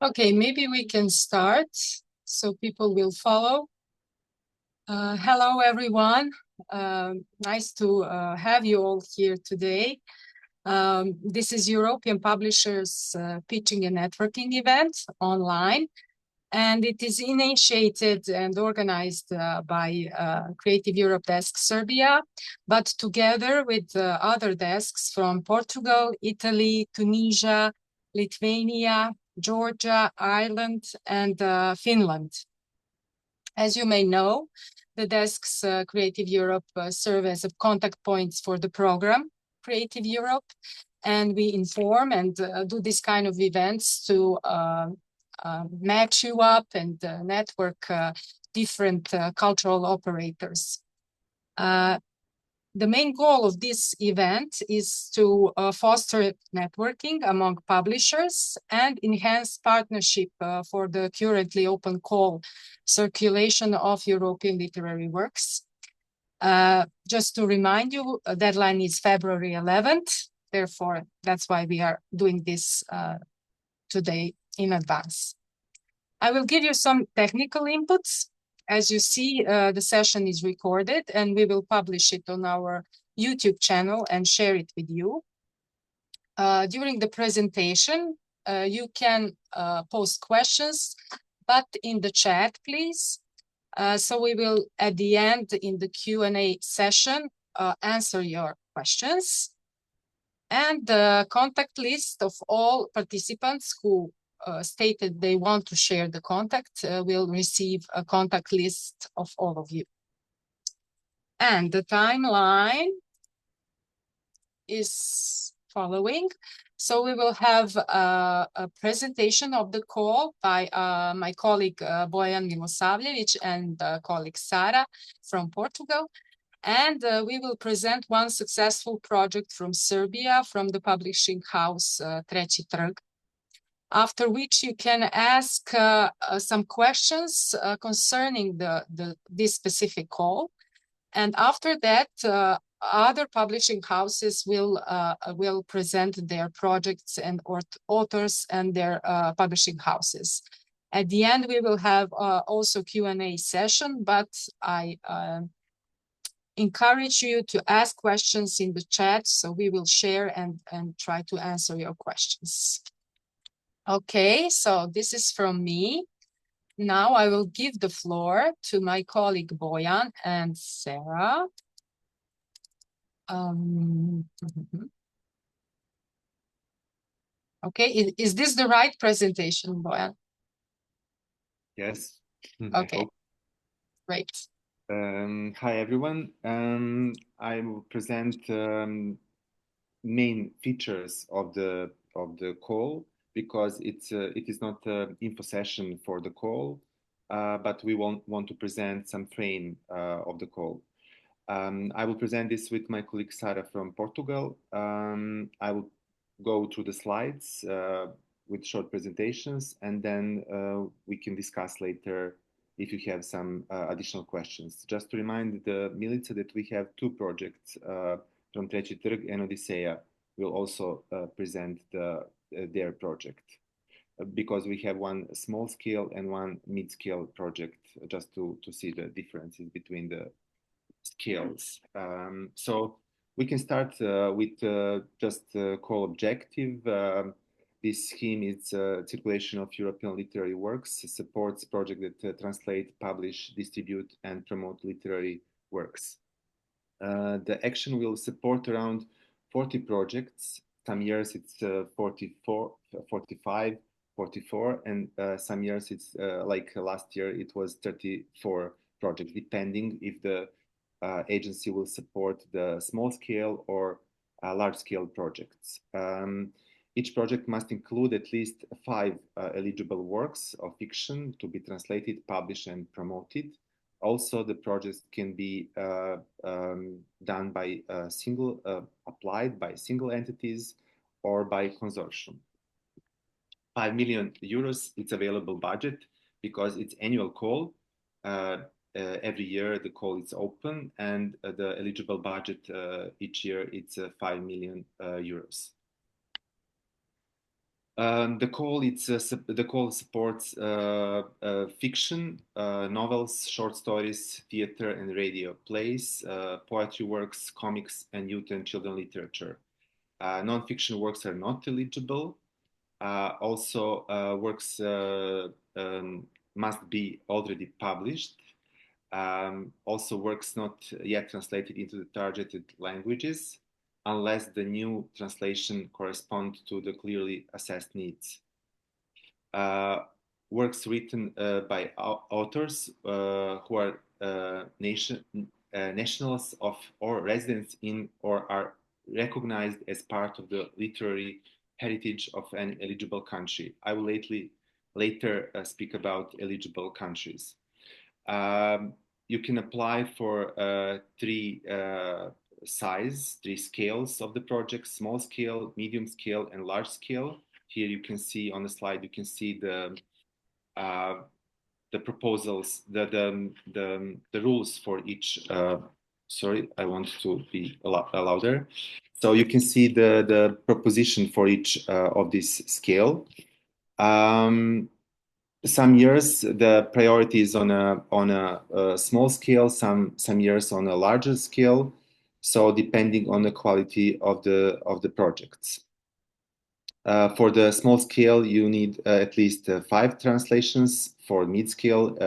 Okay, maybe we can start so people will follow. Hello, everyone. Nice to have you all here today. This is European Publishers Pitching and Networking event online, and it is initiated and organized by Creative Europe Desk Serbia, but together with other desks from Portugal, Italy, Tunisia, Lithuania, Georgia, Ireland, and Finland. As you may know, the desks Creative Europe serve as a contact points for the program Creative Europe, and we inform and do this kind of events to match you up and network different cultural operators. The main goal of this event is to foster networking among publishers and enhance partnership for the currently open call circulation of European literary works. Just to remind you, a deadline is February 11th. Therefore, that's why we are doing this today in advance. I will give you some technical inputs. As you see, the session is recorded and we will publish it on our YouTube channel and share it with you. During the presentation, you can post questions, but in the chat, please. So we will, at the end, in the Q&A session, answer your questions. And the contact list of all participants who stated they want to share the contact will receive a contact list of all of you. And the timeline is following. So we will have a presentation of the call by my colleague Bojan Milosavljević and colleague Sara from Portugal. And we will present one successful project from Serbia from the publishing house Treći Trg. After which you can ask some questions concerning this specific call. And after that, other publishing houses will present their projects and authors and their publishing houses. At the end, we will have also Q&A session, but I encourage you to ask questions in the chat, so we will share and try to answer your questions. Okay, so this is from me. Now I will give the floor to my colleague Bojan and Sarah. Okay, is this the right presentation, Bojan? Yes. Okay, great. Hi, everyone. I will present main features of the call, because it is not an info session for the call, but we want to present some frame of the call. I will present this with my colleague Sara from Portugal. I will go through the slides with short presentations, and then we can discuss later if you have some additional questions. Just to remind the Milica that we have two projects from Treći Trg and Odiseja will also present their project, because we have one small scale and one mid-scale project, just to see the differences between the scales. So we can start with just call objective. This scheme is circulation of European literary works. It supports projects that translate, publish, distribute, and promote literary works. The action will support around 40 projects. Some years it's 44, 45, 44, and some years it's like last year it was 34 projects, depending if the agency will support the small scale or large scale projects. Each project must include at least 5 eligible works of fiction to be translated, published, and promoted. Also, the projects can be done by applied by single entities or by consortium. 5 million euros, it's available budget because it's annual call. every year the call is open, and the eligible budget each year it's 5 million euros. The call supports fiction, novels, short stories, theater and radio plays, poetry works, comics, and youth and children literature. Non-fiction works are not eligible. Also, works must be already published. Also, works not yet translated into the targeted languages, unless the new translation corresponds to the clearly assessed needs. Works written by authors who are nationals of or residents in or are recognized as part of the literary heritage of an eligible country. I will later speak about eligible countries. You can apply for three scales of the project: small scale, medium scale, and large scale. Here you can see on the slide, you can see the proposals, the rules for each. Sorry, I want to be a lot louder. So you can see the proposition for each of this scale. Some years the priority is on a small scale, some years on a larger scale. So depending on the quality of the projects. For the small scale, you need at least 5 translations. For mid scale,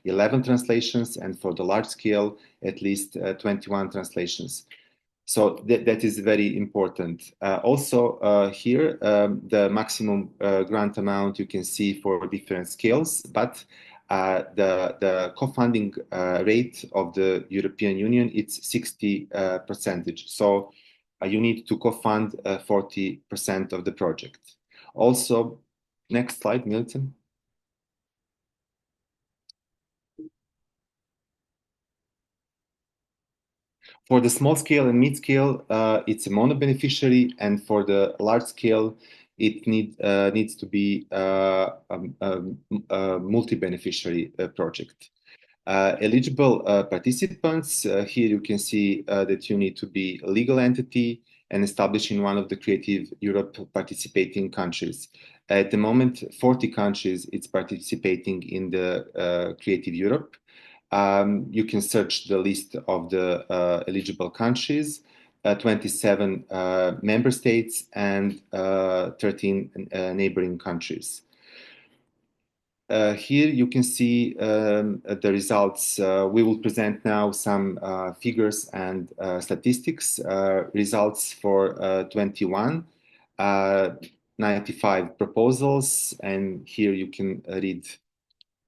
11 translations, and for the large scale, at least 21 translations. So that is very important. Also, here, the maximum grant amount you can see for different scales, but the co-funding rate of the European Union, it's 60%. So you need to co-fund 40% of the project. Also, next slide, Milton. For the small scale and mid scale, it's a mono beneficiary, and for the large scale, it needs to be a multi-beneficiary project. Eligible participants, here you can see that you need to be a legal entity and established in one of the Creative Europe participating countries. At the moment, 40 countries it's participating in the Creative Europe. You can search the list of the eligible countries, 27 member states and 13 neighboring countries. Here you can see the results. We will present now some figures and statistics. Results for 21, 95 proposals, and here you can read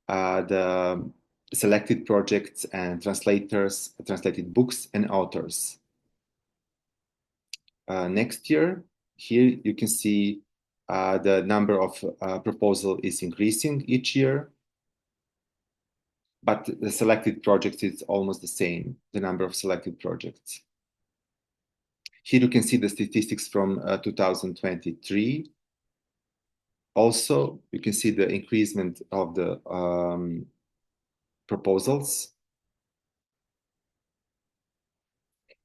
the selected projects and translators, translated books and authors. Next year, here you can see the number of proposals is increasing each year, but the selected projects is almost the same, the number of selected projects. Here you can see the statistics from 2023. Also, you can see the increasement of the proposals.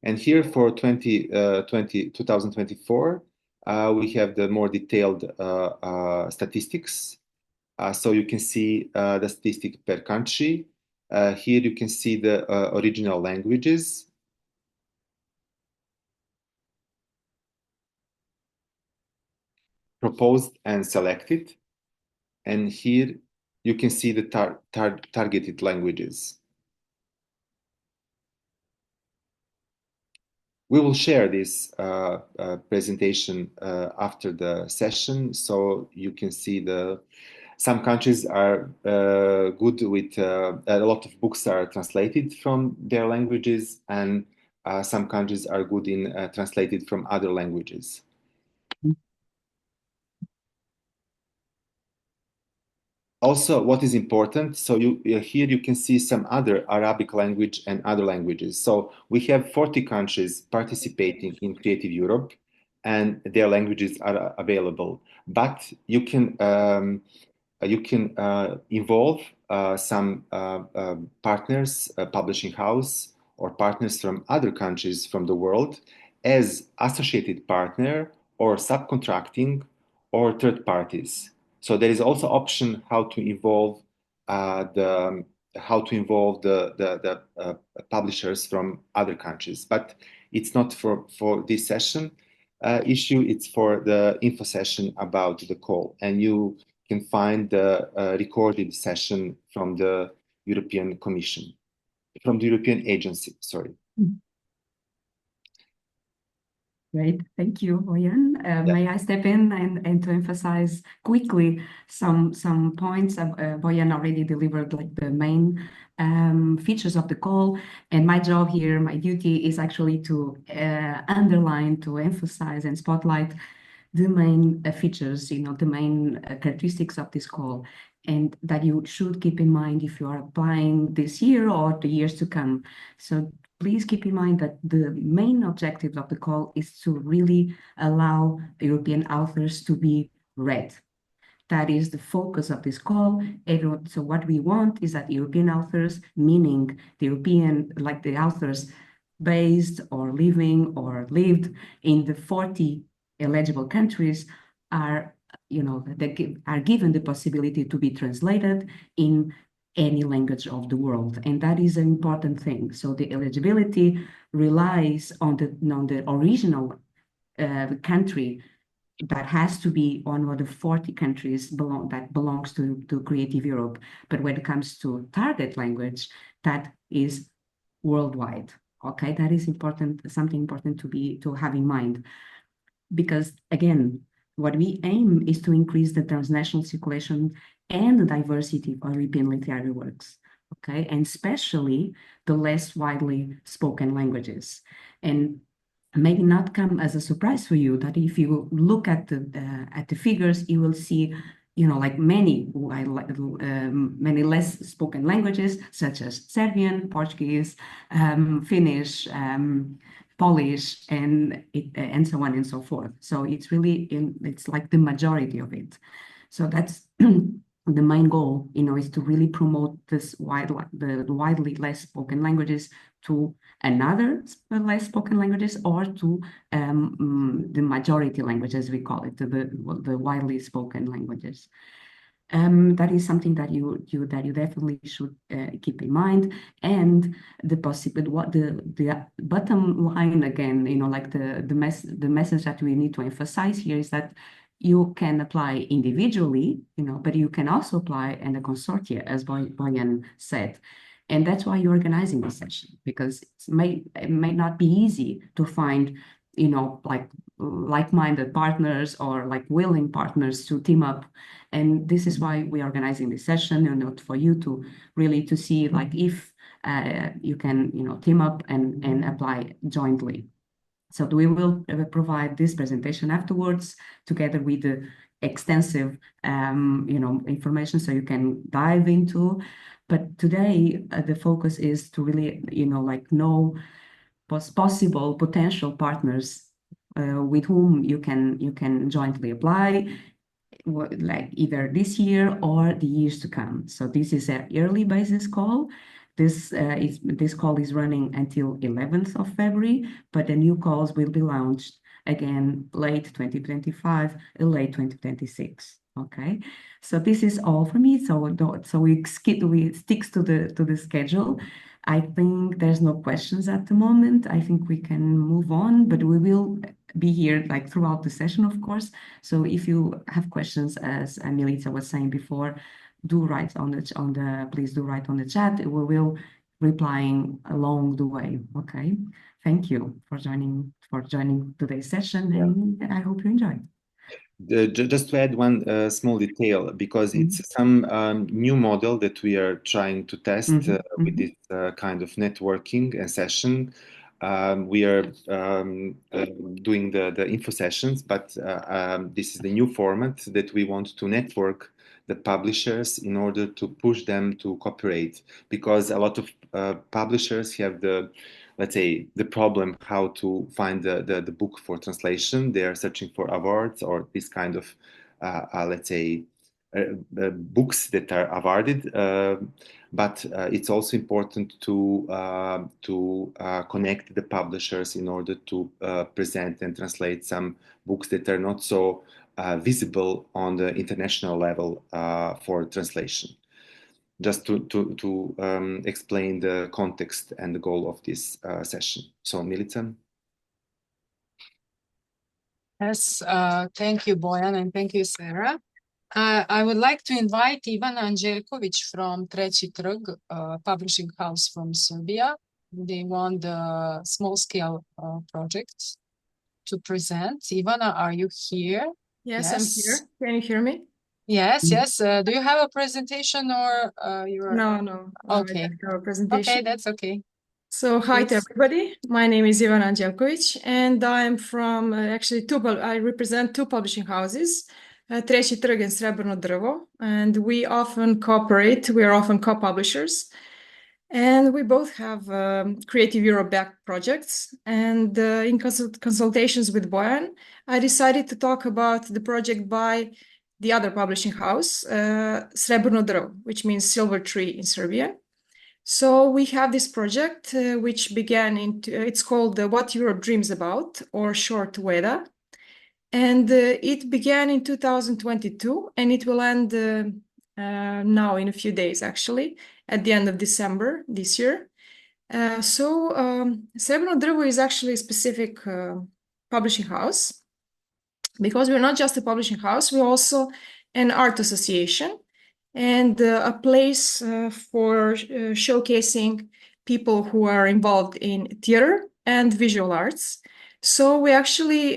And here for 2024, we have the more detailed statistics. So you can see the statistic per country. Here you can see the original languages. Proposed and selected. And here you can see the targeted languages. We will share this presentation after the session, so you can see some countries are good with a lot of books are translated from their languages, and some countries are good in translated from other languages. Also, what is important, so here you can see some other Arabic language and other languages. So we have 40 countries participating in Creative Europe, and their languages are available. But you can involve some partners, publishing house, or partners from other countries from the world as associated partner or subcontracting or third parties. So there is also option how to involve the publishers from other countries, but it's not for this session issue. It's for the info session about the call, and you can find the recorded session from the European Commission, from the European Agency. Sorry. Great, thank you, Bojan. May I step in and to emphasize quickly some points? Bojan already delivered like the main features of the call, and my job here, my duty is actually to underline, to emphasize and spotlight the main features, the main characteristics of this call, and that you should keep in mind if you are applying this year or the years to come. So please keep in mind that the main objective of the call is to really allow European authors to be read. That is the focus of this call. So what we want is that European authors, meaning the European, like the authors based or living or lived in the 40 eligible countries, are are given the possibility to be translated in any language of the world, and that is an important thing. So the eligibility relies on the original country that has to be one of the 40 countries that belongs to Creative Europe. But when it comes to target language, that is worldwide. Okay, that is important, something important to have in mind, because again, what we aim is to increase the transnational circulation and the diversity of European literary works, okay, and especially the less widely spoken languages. And may not come as a surprise for you that if you look at the figures, you will see, like many less spoken languages such as Serbian, Portuguese, Finnish, Polish, and so on and so forth. So it's really it's like the majority of it. So that's the main goal, is to really promote the widely less spoken languages to another less spoken languages, or to the majority languages, we call it, the widely spoken languages. That is something that you definitely should keep in mind. And the bottom line again, like the message that we need to emphasize here is that you can apply individually, but you can also apply in a consortia, as Bojan said. And that's why you're organizing this session, because it may not be easy to find, like-minded partners or like willing partners to team up. And this is why we're organizing this session, for you to really to see like if you can, team up and apply jointly. So we will provide this presentation afterwards, together with the extensive, information, so you can dive into. But today, the focus is to really, know possible potential partners with whom you can jointly apply, like either this year or the years to come. So this is an yearly basis call. This call is running until 11th of February, but the new calls will be launched again late 2025, late 2026. Okay, so this is all for me. So we stick to the schedule. I think there's no questions at the moment. I think we can move on, but we will be here like throughout the session, of course. So if you have questions, as Milica was saying before, please do write on the chat. We will replying along the way. Okay. Thank you for joining today's session, and I hope you enjoy. Just to add one small detail, because it's some new model that we are trying to test with this kind of networking and session. We are doing the info sessions, but this is the new format that we want to network the publishers in order to push them to cooperate, because a lot of publishers have let's say, the problem how to find the book for translation. They are searching for awards or this kind of, let's say, books that are awarded, but it's also important to connect the publishers in order to present and translate some books that are not so visible on the international level for translation. Just to explain the context and the goal of this session. So, Milica. Yes, thank you, Bojan, and thank you, Sarah. I would like to invite Ivana Anđelković from Treći Trg, publishing house from Serbia. They won the small-scale project to present. Ivana, are you here? Yes, I'm here. Can you hear me? Yes, yes. Do you have a presentation or you're... No. Okay. I don't have a presentation. Okay, that's okay. So hi to everybody. My name is Ivana Anđelković, and I'm from I represent two publishing houses, Treći Trg and Srebrno Drvo, and we often cooperate. We are often co-publishers, and we both have Creative Europe back projects. And in consultations with Bojan, I decided to talk about the project by the other publishing house, Srebrno Drvo, which means silver tree in Serbian. So we have this project which began it's called What Europe Dreams About, or short WEDA. And it began in 2022, and it will end now in a few days, actually, at the end of December this year. Srebrno Drvo is actually a specific publishing house, because we're not just a publishing house, we're also an art association and a place for showcasing people who are involved in theater and visual arts. So we actually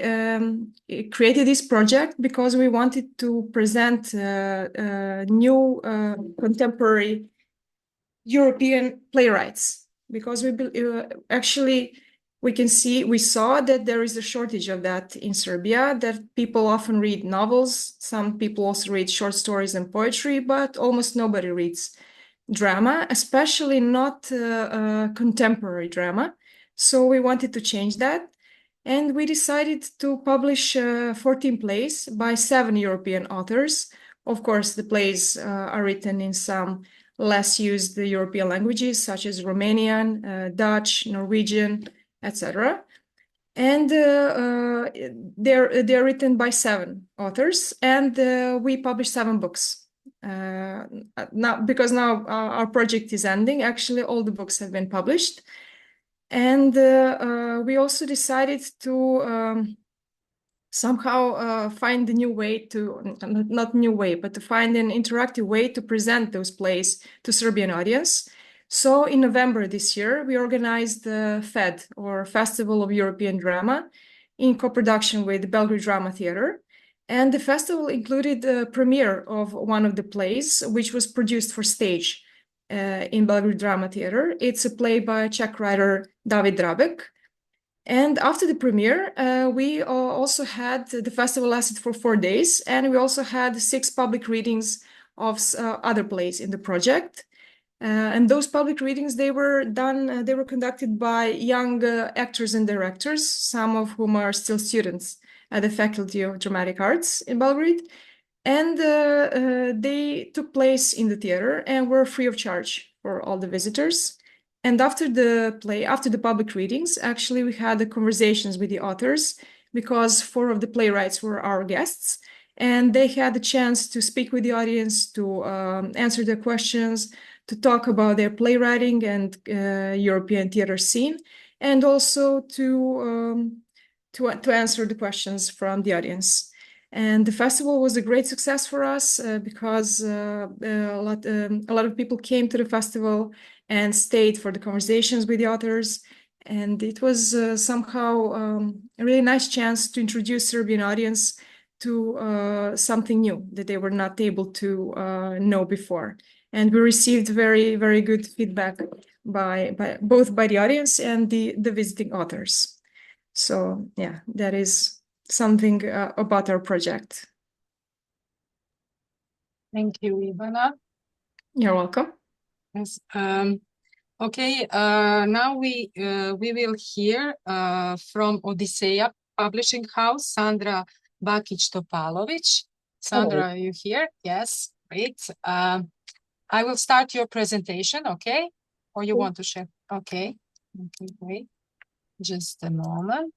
created this project because we wanted to present new contemporary European playwrights, because we saw that there is a shortage of that in Serbia, that people often read novels. Some people also read short stories and poetry, but almost nobody reads drama, especially not contemporary drama. So we wanted to change that. And we decided to publish 14 plays by 7 European authors. Of course, the plays are written in some less used European languages, such as Romanian, Dutch, Norwegian, etc. And they're written by 7 authors, and we published 7 books. Because now our project is ending, actually all the books have been published. And we also decided to somehow find a new way to, not new way, but to find an interactive way to present those plays to Serbian audience. So in November this year, we organized the FED, or Festival of European Drama, in co-production with the Belgrade Drama Theatre. And the festival included the premiere of one of the plays, which was produced for stage in Belgrade Drama Theatre. It's a play by Czech writer David Drabek. And after the premiere, we also had, the festival lasted for 4 days, and we also had 6 public readings of other plays in the project. And those public readings, they were conducted by young actors and directors, some of whom are still students at the Faculty of Dramatic Arts in Belgrade. And they took place in the theater and were free of charge for all the visitors. And after the public readings, actually, we had the conversations with the authors, because 4 of the playwrights were our guests. And they had the chance to speak with the audience, to answer their questions, to talk about their playwriting and European theater scene, and also to answer the questions from the audience. And the festival was a great success for us because a lot of people came to the festival and stayed for the conversations with the authors. And it was somehow a really nice chance to introduce Serbian audience to something new that they were not able to know before. And we received very, very good feedback both by the audience and the visiting authors. So yeah, that is something about our project. Thank you, Ivana. You're welcome. Yes. Okay. Now we will hear from Odisseia Publishing House, Sandra Bakić-Topalović. Sandra, Hello. are you here? Yes, great. I will start your presentation, okay? Or you want to share? Okay, okay, great. Just a moment.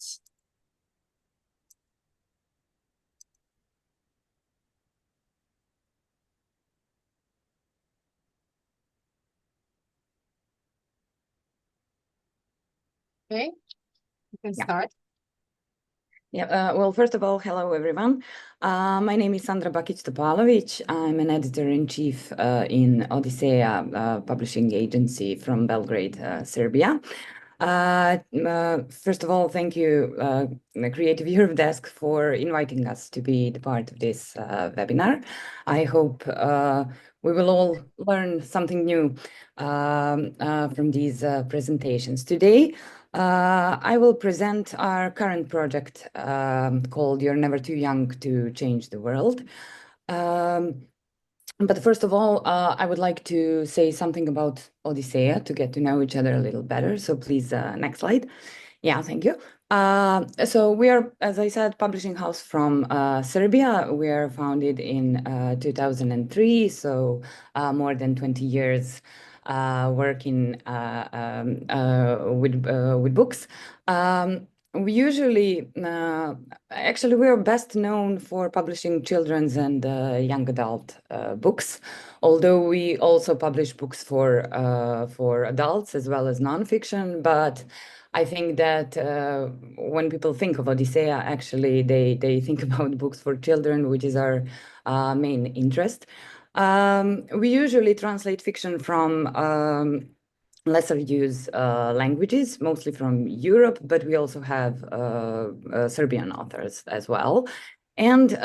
Okay, you can start. Yeah, well, first of all, hello, everyone. My name is Sandra Bakic-Topalovic. I'm an editor-in-chief in Odisea publishing agency from Belgrade, Serbia. First of all, thank you, the Creative Europe Desk, for inviting us to be the part of this webinar. I hope we will all learn something new from these presentations. Today, I will present our current project called You're Never Too Young to Change the World. But first of all, I would like to say something about Odisea to get to know each other a little better. So please, next slide. Yeah, thank you. So we are, as I said, publishing house from Serbia. We are founded in 2003, so more than 20 years working with books. We usually, actually, we are best known for publishing children's and young adult books, although we also publish books for adults as well as nonfiction. But I think that when people think of Odisea, actually, they think about books for children, which is our main interest. We usually translate fiction from lesser used languages, mostly from Europe, but we also have Serbian authors as well. And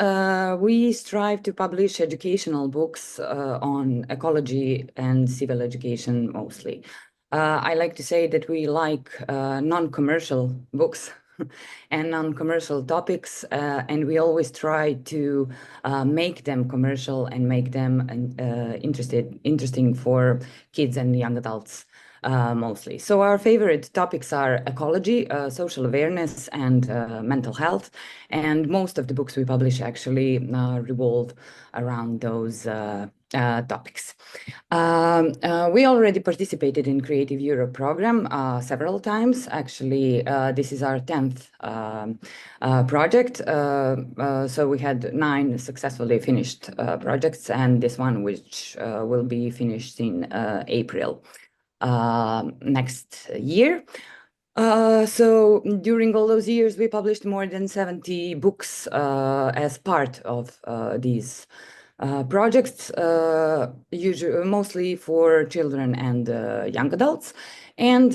we strive to publish educational books on ecology and civil education mostly. I like to say that we like non-commercial books and non-commercial topics, and we always try to make them commercial and make them interesting for kids and young adults. Mostly. So our favorite topics are ecology, social awareness, and mental health. And most of the books we publish actually revolve around those topics. We already participated in Creative Europe program several times. Actually, this is our 10th project. So we had 9 successfully finished projects, and this one which will be finished in April next year. So during all those years, we published more than 70 books as part of these projects, usually mostly for children and young adults. And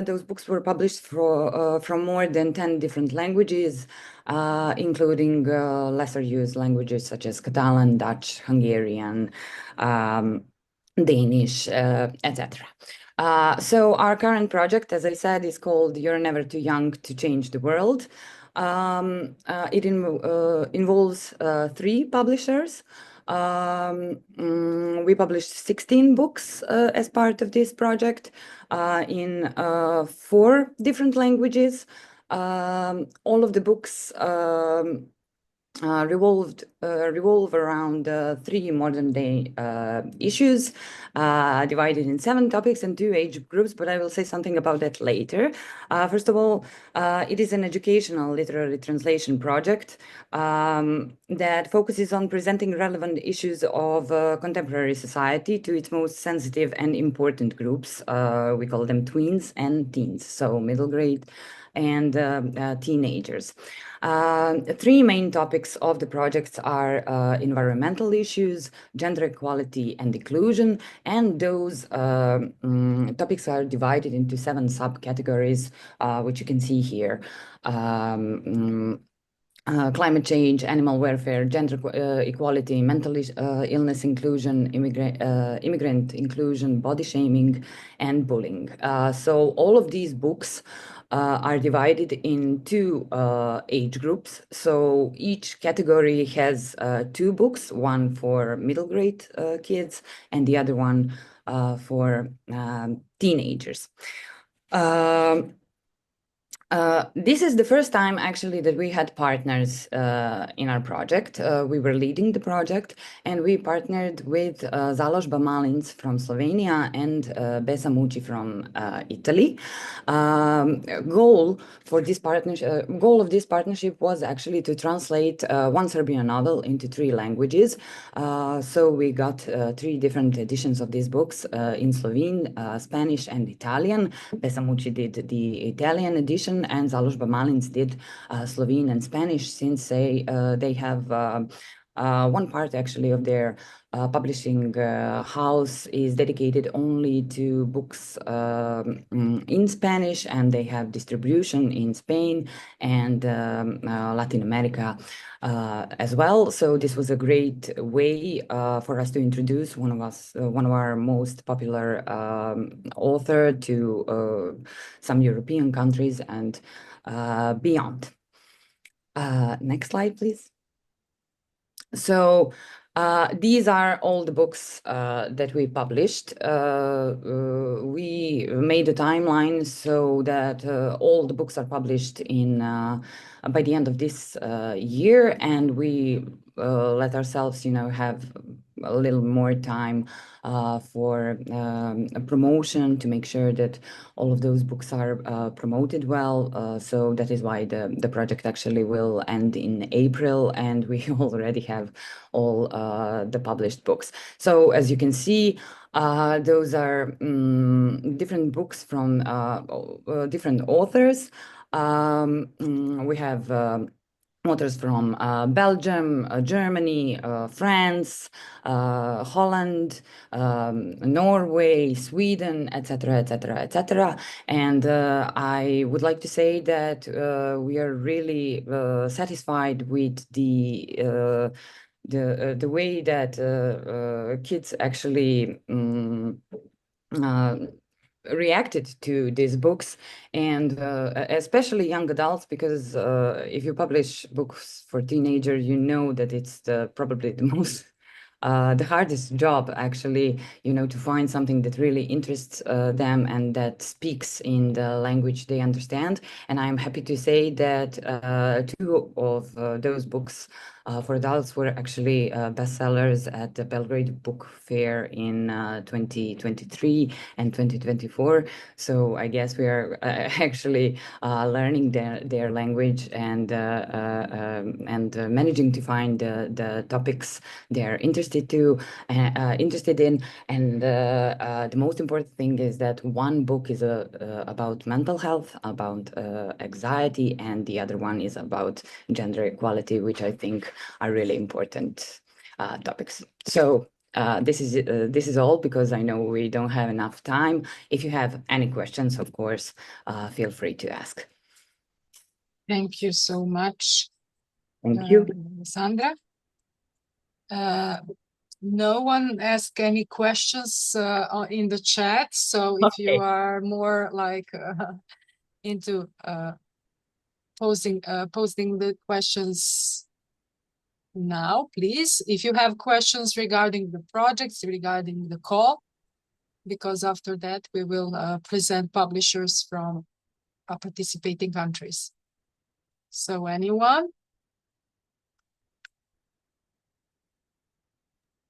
those books were published from more than 10 different languages, including lesser used languages such as Catalan, Dutch, Hungarian, Danish, etc. So our current project, as I said, is called You're Never Too Young to Change the World. It involves 3 publishers. We published 16 books as part of this project in 4 different languages. All of the books revolve around 3 modern-day issues, divided in 7 topics and 2 age groups, but I will say something about that later. First of all, it is an educational literary translation project that focuses on presenting relevant issues of contemporary society to its most sensitive and important groups. We call them tweens and teens, so middle grade and teenagers. 3 main topics of the projects are environmental issues, gender equality and inclusion, and those topics are divided into 7 subcategories, which you can see here. Climate change, animal welfare, gender equality, mental illness inclusion, immigrant inclusion, body shaming, and bullying. So all of these books are divided in 2 age groups. So each category has 2 books, one for middle grade kids and the other one for teenagers. This is the first time actually that we had partners in our project. We were leading the project and we partnered with Založba Malins from Slovenia and Besa Mucci from Italy. Goal of this partnership was actually to translate one Serbian novel into 3 languages. So we got 3 different editions of these books in Slovene, Spanish and Italian. Besa Mucci did the Italian edition and Založba Malins did Slovene and Spanish, since they have one part actually of their publishing house is dedicated only to books in Spanish, and they have distribution in Spain and Latin America as well. So this was a great way for us to introduce one of our most popular author to some European countries and beyond. Next slide, please. So these are all the books that we published. We made a timeline so that all the books are published in by the end of this year, and we let ourselves, have a little more time for a promotion to make sure that all of those books are promoted well. So that is why the project actually will end in April, and we already have all the published books. So as you can see, those are different books from different authors. We have authors from Belgium, Germany, France, Holland, Norway, Sweden, etc., etc., etc. And I would like to say that we are really satisfied with the way that kids actually reacted to these books, and especially young adults, because if you publish books for teenagers, you know that it's probably the most the hardest job, actually, to find something that really interests them and that speaks in the language they understand. And I'm happy to say that 2 of those books for adults were actually bestsellers at the Belgrade Book Fair in 2023 and 2024. So I guess we are actually learning their language and managing to find the topics they're interested in. And the most important thing is that one book is about mental health, about anxiety, and the other one is about gender equality, which I think are really important topics. So this is all, because I know we don't have enough time. If you have any questions, of course, feel free to ask. Thank you so much. Thank you. Sandra. No one asked any questions in the chat, so if you are more like into posting the questions now, please. If you have questions regarding the projects, regarding the call, because after that we will present publishers from participating countries. So anyone?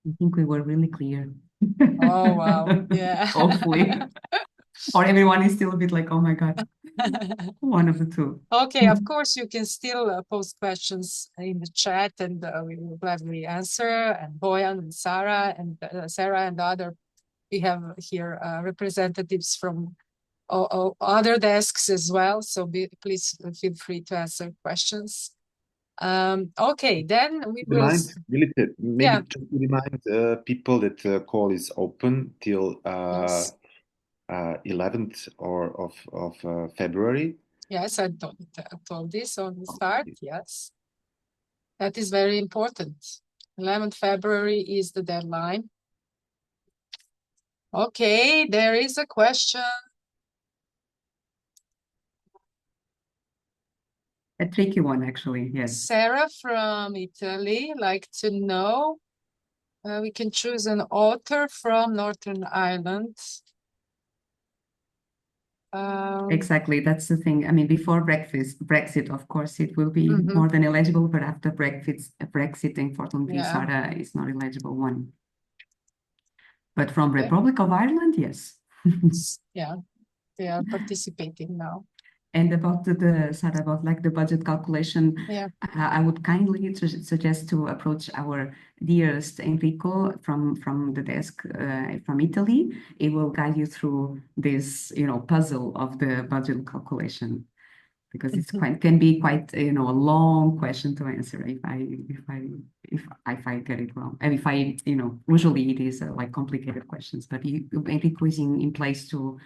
I think we were really clear. Oh, wow. Yeah. Hopefully. Or everyone is still a bit like, oh my God, one of the 2. Okay, of course, you can still post questions in the chat, and we will gladly answer. And Bojan and Sarah and the other, we have here representatives from other desks as well. So please feel free to answer questions. Okay, then we will. Maybe to remind people that the call is open till 11th of February. Yes, I told this on the start. Yes, that is very important. 11th February is the deadline. Okay, there is a question. A tricky one, actually, yes. Sarah from Italy like to know, we can choose an author from Northern Ireland. Exactly, that's the thing. I mean, before Brexit, of course, it will be more than eligible, but after Brexit, unfortunately, Sara is not eligible one. But from Republic of Ireland, yes. Yeah, they are participating now. And about Sara, about like the budget calculation, I would kindly suggest to approach our dearest Enrico from the desk from Italy. It will guide you through this, puzzle of the budget calculation, because it's can be quite, a long question to answer if I get it wrong, and usually it is like complicated questions, but Enrico is in place to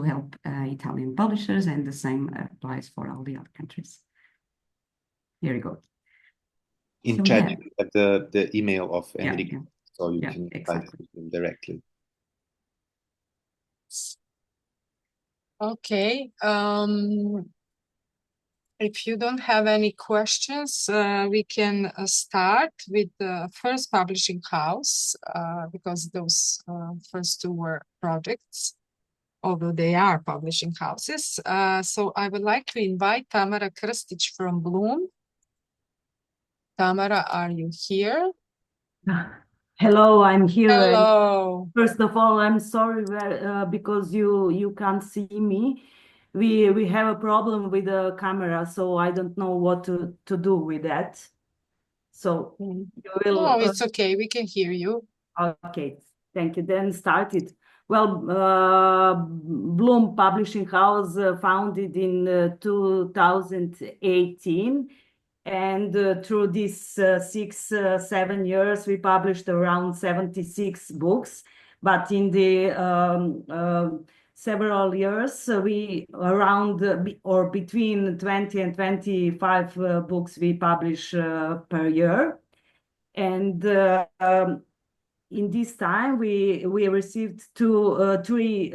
help Italian publishers, and the same applies for all the other countries. Here we go. In chat, you have the email of Enrico, so you can write him directly. Okay. If you don't have any questions, we can start with the first publishing house, because those first two were projects, although they are publishing houses. So I would like to invite Tamara Krstic from Bloom. Tamara, are you here? Hello, I'm here. Hello. First of all, I'm sorry because you can't see me. We have a problem with the camera, so I don't know what to do with that. So you will. No, it's okay. We can hear you. Okay, thank you. Then start it. Well, Bloom Publishing House founded in 2018. And through these 6-7 years, we published around 76 books. But in the several years, we or between 20 and 25 books we publish per year. And in this time, we received three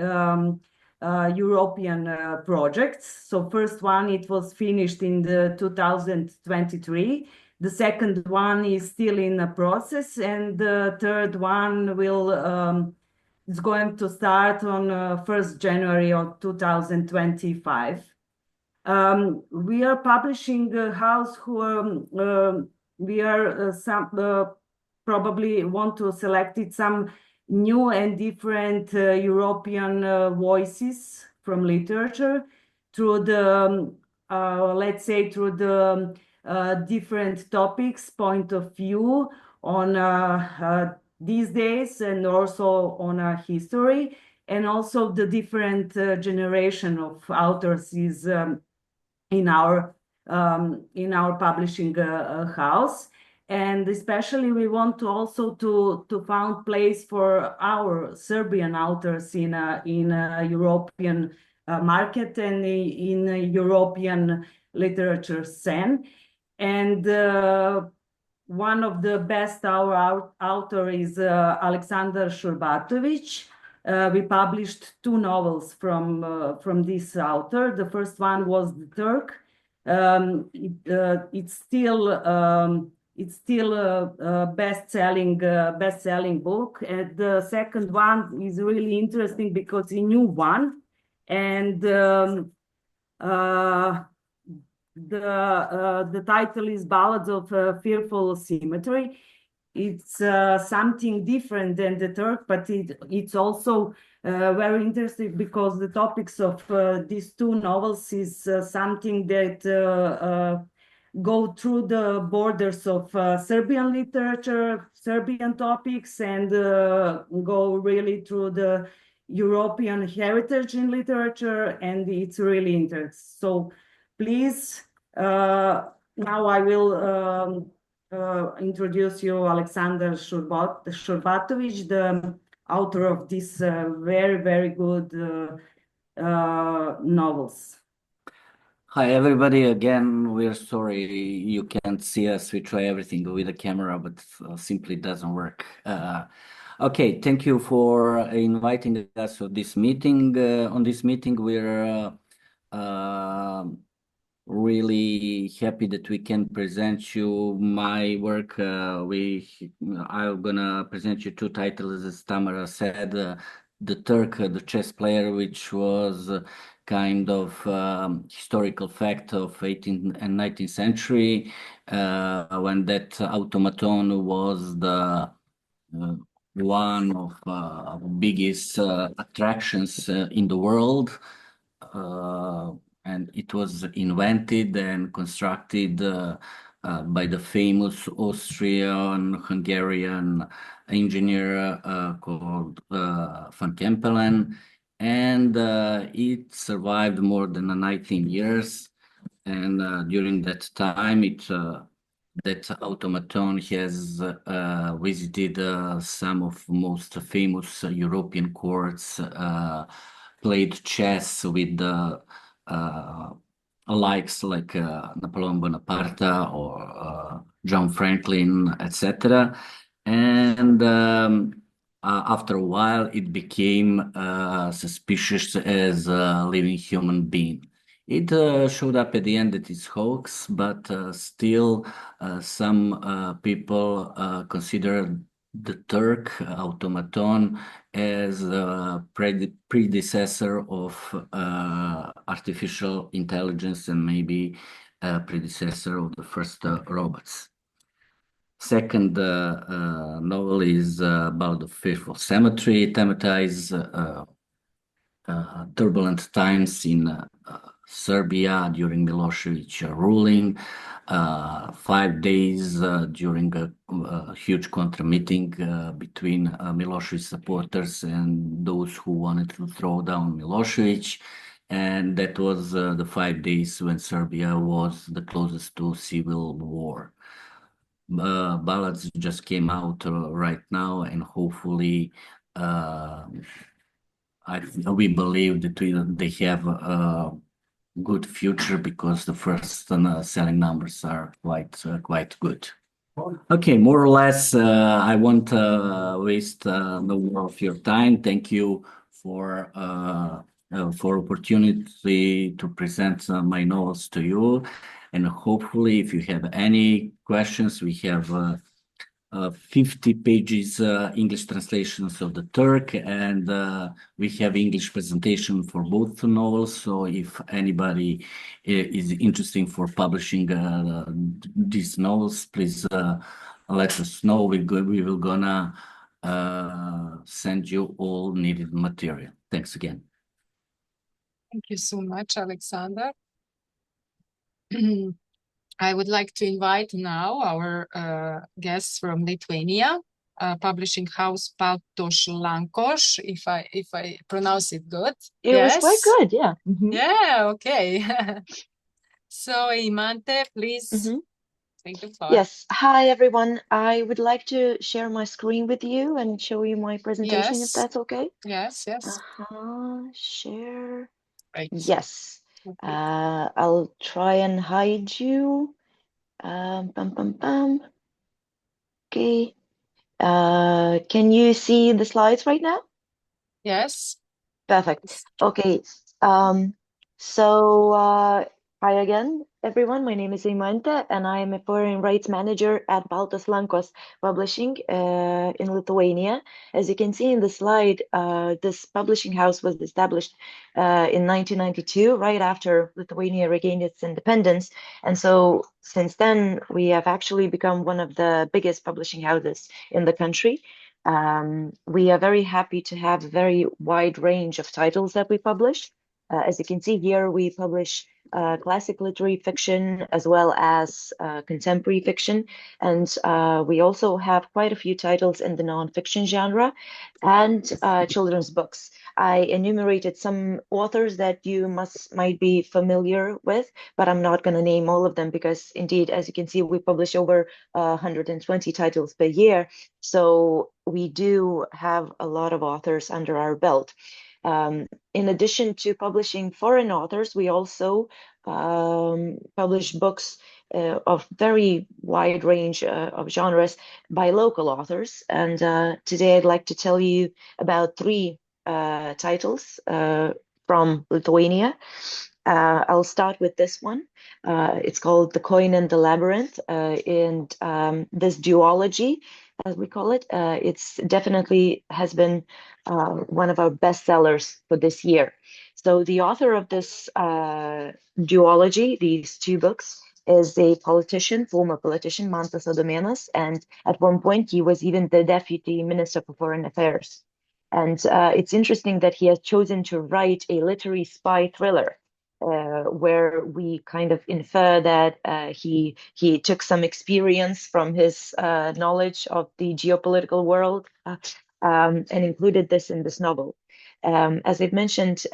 European projects. So first one, it was finished in the 2023. The second one is still in a process, and the third one is going to start on 1st January of 2025. We are publishing a house who we are probably want to select some new and different European voices from literature through the, let's say, through the different topics, point of view on these days, and also on history, and also the different generation of authors is in our publishing house. And especially we want to also to found place for our Serbian authors in a European market and in a European literature scene. And one of the best our author is Alexander Shurbatovic. We published 2 novels from this author. The first one was The Turk. It's still a best-selling book. And the second one is really interesting because it's a new one, and the title is Ballads of Fearful Symmetry. It's something different than The Turk, but it's also very interesting because the topics of these 2 novels is something that go through the borders of Serbian literature, Serbian topics, and go really through the European heritage in literature, and it's really interesting. So please, now I will introduce you Alexander Shurbatovic, the author of these very, very good novels. Hi, everybody. Again, we're sorry you can't see us. We try everything with the camera, but simply doesn't work. Okay, thank you for inviting us to this meeting. On this meeting, we're really happy that we can present you my work. I'm gonna present you 2 titles, as Tamara said. The Turk, the chess player, which was kind of historical fact of 18th and 19th century, when that automaton was the one of biggest attractions in the world. And it was invented and constructed by the famous Austrian-Hungarian engineer called Van Kempelen, and it survived more than 19 years. And during that time, that automaton has visited some of most famous European courts, played chess with the likes like Napoleon Bonaparte or John Franklin, etc. And after a while, it became suspicious as a living human being. It showed up at the end that it's hoax, but still some people consider the Turk automaton as a predecessor of artificial intelligence and maybe a predecessor of the first robots. Second novel is about the Fearful Cemetery. It thematizes turbulent times in Serbia during Milosevic ruling, 5 days during a huge contra-meeting between Milosevic supporters and those who wanted to throw down Milosevic. And that was the 5 days when Serbia was the closest to civil war. Ballads just came out right now, and hopefully we believe that they have a good future because the first selling numbers are quite good. Okay, more or less, I won't waste no more of your time. Thank you for opportunity to present my novels to you, and hopefully, if you have any questions, we have 50 pages English translations of the Turk, and we have English presentation for both novels. So if anybody is interested for publishing these novels, please let us know. We will gonna send you all needed material. Thanks again. Thank you so much, Alexander. I would like to invite now our guests from Lithuania, publishing house Baltos Lankos, if I pronounce it good. It was quite good, yeah. Yeah, okay. So Imante, please take the floor. Yes. Hi, everyone. I would like to share my screen with you and show you my presentation, if that's okay. Yes. Share. Right. Yes. Okay. I'll try and hide you. Okay. Can you see the slides right now? Yes. Perfect. Okay. Hi again, everyone. My name is Imante, and I am a foreign rights manager at Baltos Lankos Publishing in Lithuania. As you can see in the slide, this publishing house was established in 1992, right after Lithuania regained its independence. And so since then, we have actually become one of the biggest publishing houses in the country. We are very happy to have a very wide range of titles that we publish. As you can see here, we publish classic literary fiction as well as contemporary fiction. And we also have quite a few titles in the nonfiction genre and children's books. I enumerated some authors that you might be familiar with, but I'm not going to name all of them because indeed, as you can see, we publish over 120 titles per year. So we do have a lot of authors under our belt. In addition to publishing foreign authors, we also publish books of very wide range of genres by local authors. And today I'd like to tell you about 3 titles from Lithuania. I'll start with this one. It's called The Coin and the Labyrinth. And this duology as we call it. It's definitely has been one of our best sellers for this year. So the author of this duology, these two books, is a politician, former politician, Mantas Adomėnas, and at one point he was even the deputy minister for foreign affairs. And it's interesting that he has chosen to write a literary spy thriller, where we kind of infer that he took some experience from his knowledge of the geopolitical world and included this in this novel. As I've mentioned,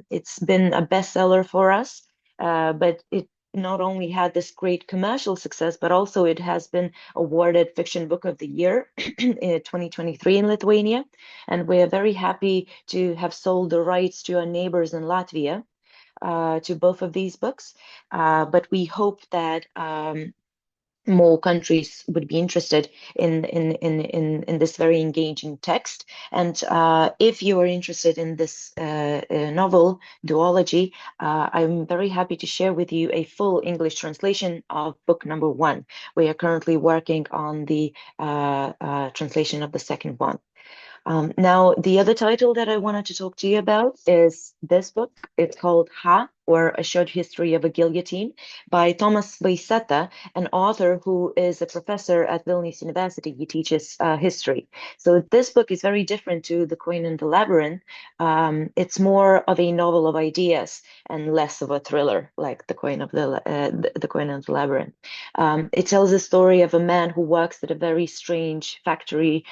it's been a bestseller for us, but it not only had this great commercial success, but also it has been awarded Fiction Book of the Year in 2023 in Lithuania. And we are very happy to have sold the rights to our neighbors in Latvia to both of these books. But we hope that more countries would be interested in this very engaging text. And if you are interested in this novel duology, I'm very happy to share with you a full English translation of book number 1. We are currently working on the translation of the second one. Now, the other title that I wanted to talk to you about is this book. It's called Ha, or A Short History of a Guillotine, by Tomas Vaiseta, an author who is a professor at Vilnius University. He teaches history. So this book is very different to The Coin and the Labyrinth. It's more of a novel of ideas and less of a thriller, like The Coin and the Labyrinth. It tells the story of a man who works at a very strange factory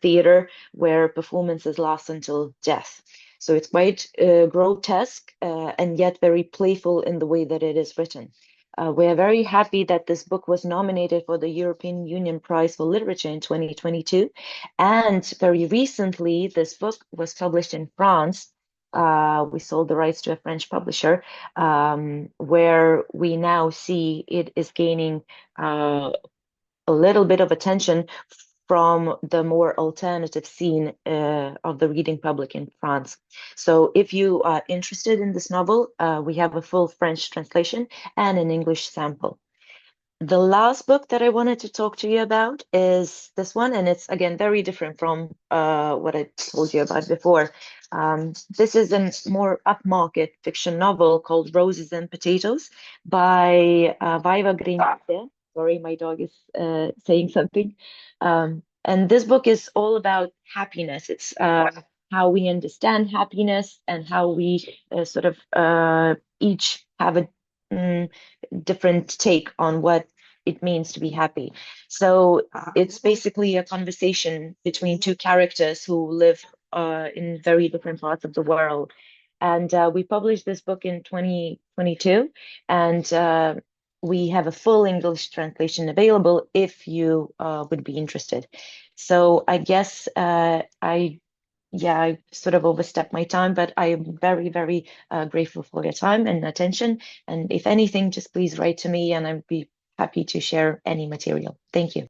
theater where performances last until death. So it's quite grotesque and yet very playful in the way that it is written. We are very happy that this book was nominated for the European Union Prize for Literature in 2022. And very recently, this book was published in France. We sold the rights to a French publisher, where we now see it is gaining a little bit of attention from the more alternative scene of the reading public in France. So if you are interested in this novel, we have a full French translation and an English sample. The last book that I wanted to talk to you about is this one, and it's again very different from what I told you about before. This is a more upmarket fiction novel called Roses and Potatoes by Vaiva Griniūtė. Sorry, my dog is saying something. And this book is all about happiness. It's how we understand happiness and how we sort of each have a different take on what it means to be happy. So it's basically a conversation between two characters who live in very different parts of the world. And we published this book in 2022, and we have a full English translation available if you would be interested. So I guess I sort of overstepped my time, but I am very, very grateful for your time and attention. And if anything, just please write to me and I'd be happy to share any material. Thank you.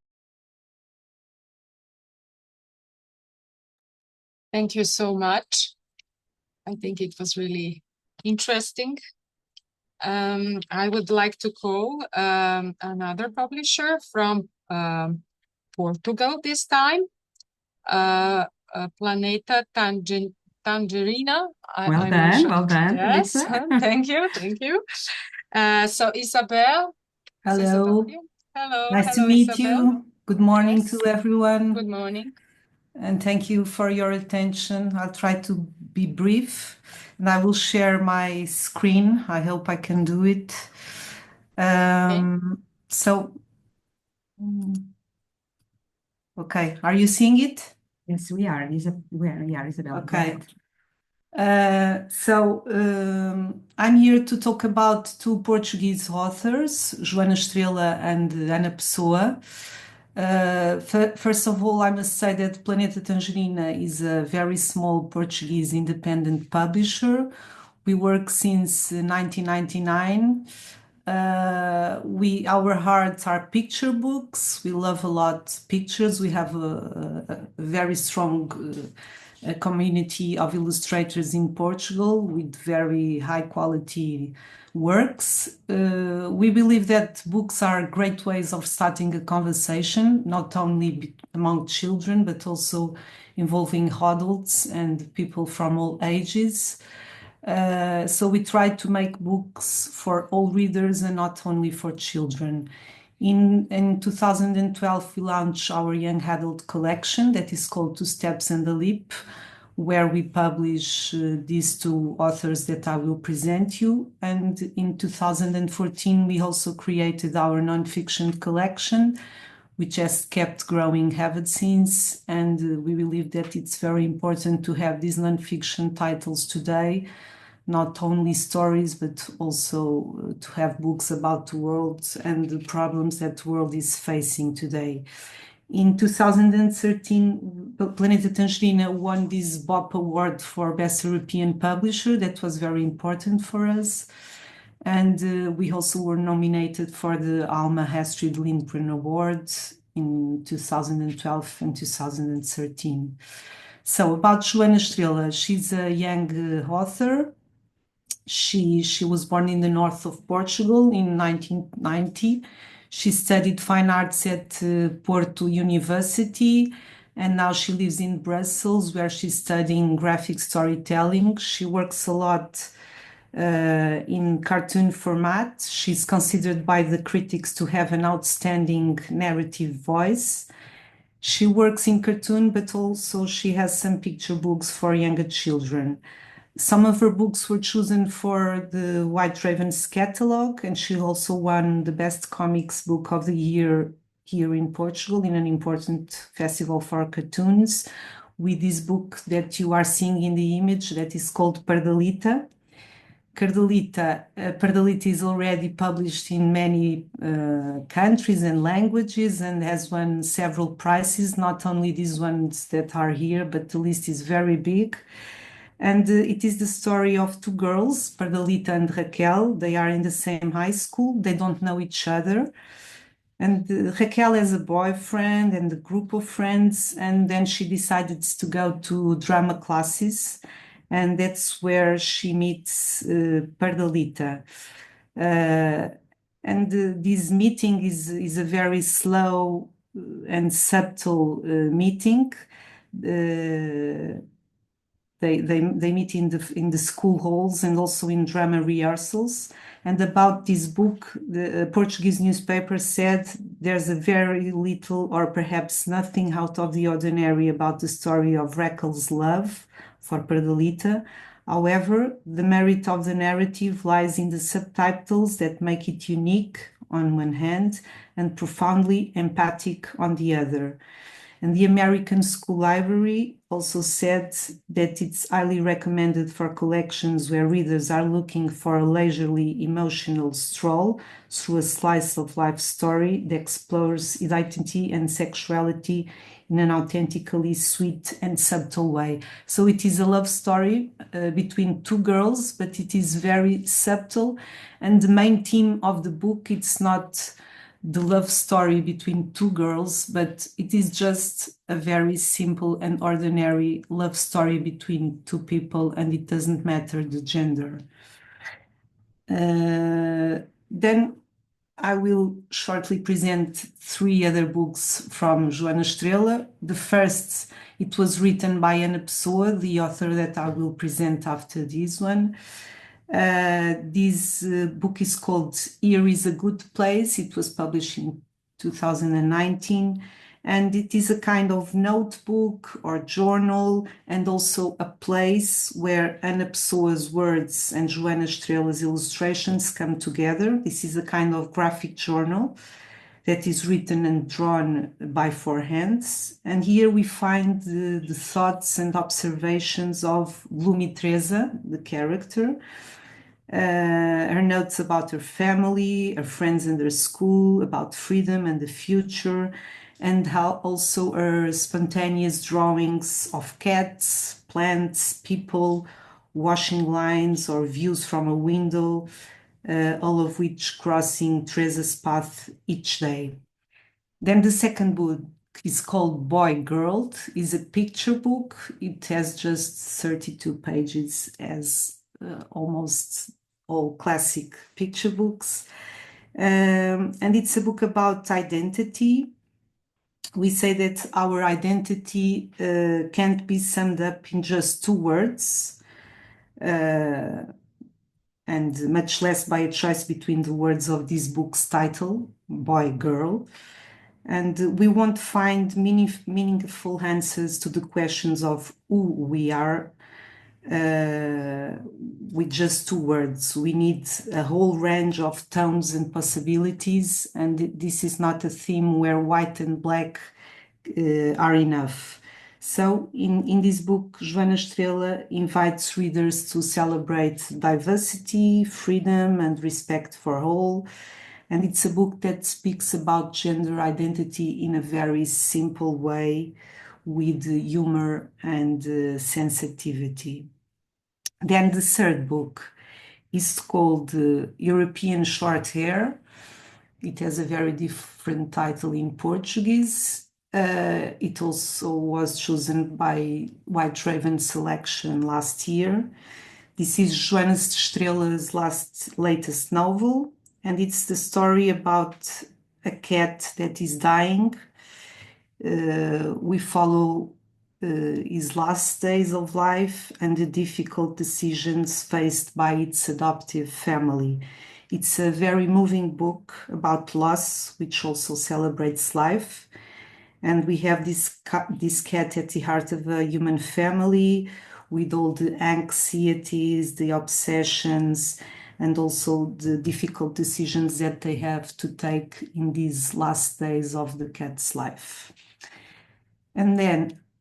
Thank you so much. I think it was really interesting. I would like to call another publisher from Portugal this time, Planeta Tangerina. Well done, Yes, Lisa. thank you. So Isabel. Hello. Hello. Nice to meet you. Good morning to everyone. Good morning. And thank you for your attention. I'll try to be brief, and I will share my screen. I hope I can do it. Okay, are you seeing it? Yes, we are. Isabel. Okay. I'm here to talk about two Portuguese authors, Joana Estrela and Ana Pessoa. First of all, I must say that Planeta Tangerina is a very small Portuguese independent publisher. We work since 1999. Our hearts are picture books. We love a lot pictures. We have a very strong community of illustrators in Portugal with very high quality works. We believe that books are great ways of starting a conversation, not only among children, but also involving adults and people from all ages. So we try to make books for all readers and not only for children. In 2012, we launched our young adult collection that is called Two Steps and a Leap, where we publish these two authors that I will present you. And in 2014, we also created our nonfiction collection, which has kept growing ever since. And we believe that it's very important to have these nonfiction titles today, not only stories, but also to have books about the world and the problems that the world is facing today. In 2013, Planeta Tangerina won this BOP award for Best European Publisher. That was very important for us. And we also were nominated for the Alma Astrid Lindgren Award in 2012 and 2013. So about Joana Estrela, she's a young author. She was born in the north of Portugal in 1990. She studied fine arts at Porto University, and now she lives in Brussels, where she's studying graphic storytelling. She works a lot in cartoon format. She's considered by the critics to have an outstanding narrative voice. She works in cartoon, but also she has some picture books for younger children. Some of her books were chosen for the White Ravens catalog, and she also won the Best Comics Book of the Year here in Portugal in an important festival for cartoons with this book that you are seeing in the image that is called Pardalita. Pardalita is already published in many countries and languages and has won several prizes, not only these ones that are here, but the list is very big. And it is the story of two girls, Pardalita and Raquel. They are in the same high school. They don't know each other. And Raquel has a boyfriend and a group of friends. And then she decided to go to drama classes. And that's where she meets Pardalita. And this meeting is a very slow and subtle meeting. They meet in the school halls and also in drama rehearsals. And about this book, the Portuguese newspaper said there's a very little or perhaps nothing out of the ordinary about the story of Raquel's love for Pardalita. However, the merit of the narrative lies in the subtitles that make it unique on one hand and profoundly empathic on the other. And the American School Library also said that it's highly recommended for collections where readers are looking for a leisurely emotional stroll through a slice of life story that explores identity and sexuality in an authentically sweet and subtle way. So it is a love story between two girls, but it is very subtle. And the main theme of the book, it's not the love story between two girls, but it is just a very simple and ordinary love story between two people, and it doesn't matter the gender. Then I will shortly present three other books from Joana Estrela. The first, it was written by Ana Pessoa, the author that I will present after this one. This book is called Here is a Good Place. It was published in 2019, and it is a kind of notebook or journal and also a place where Ana Pessoa's words and Joana Estrela's illustrations come together. This is a kind of graphic journal that is written and drawn by four hands. And here we find the thoughts and observations of Gloomy Teresa, the character, her notes about her family, her friends and her school, about freedom and the future, and how also her spontaneous drawings of cats, plants, people, washing lines or views from a window, all of which crossing Teresa's path each day. Then the second book is called Boy Girl. It's a picture book. It has just 32 pages, as almost all classic picture books. And it's a book about identity. We say that our identity can't be summed up in just 2 words, and much less by a choice between the words of this book's title, boy, girl. And we won't find meaningful answers to the questions of who we are with just 2 words. We need a whole range of tones and possibilities, and this is not a theme where white and black are enough. So in this book, Joana Estrela invites readers to celebrate diversity, freedom, and respect for all. And it's a book that speaks about gender identity in a very simple way, with humor and sensitivity. Then the 3rd book is called European Short Hair. It has a very different title in Portuguese. It also was chosen by White Raven Selection last year. This is Joana Estrela's latest novel, and it's the story about a cat that is dying. We follow his last days of life and the difficult decisions faced by its adoptive family. It's a very moving book about loss, which also celebrates life. And we have this cat at the heart of a human family, with all the anxieties, the obsessions, and also the difficult decisions that they have to take in these last days of the cat's life. And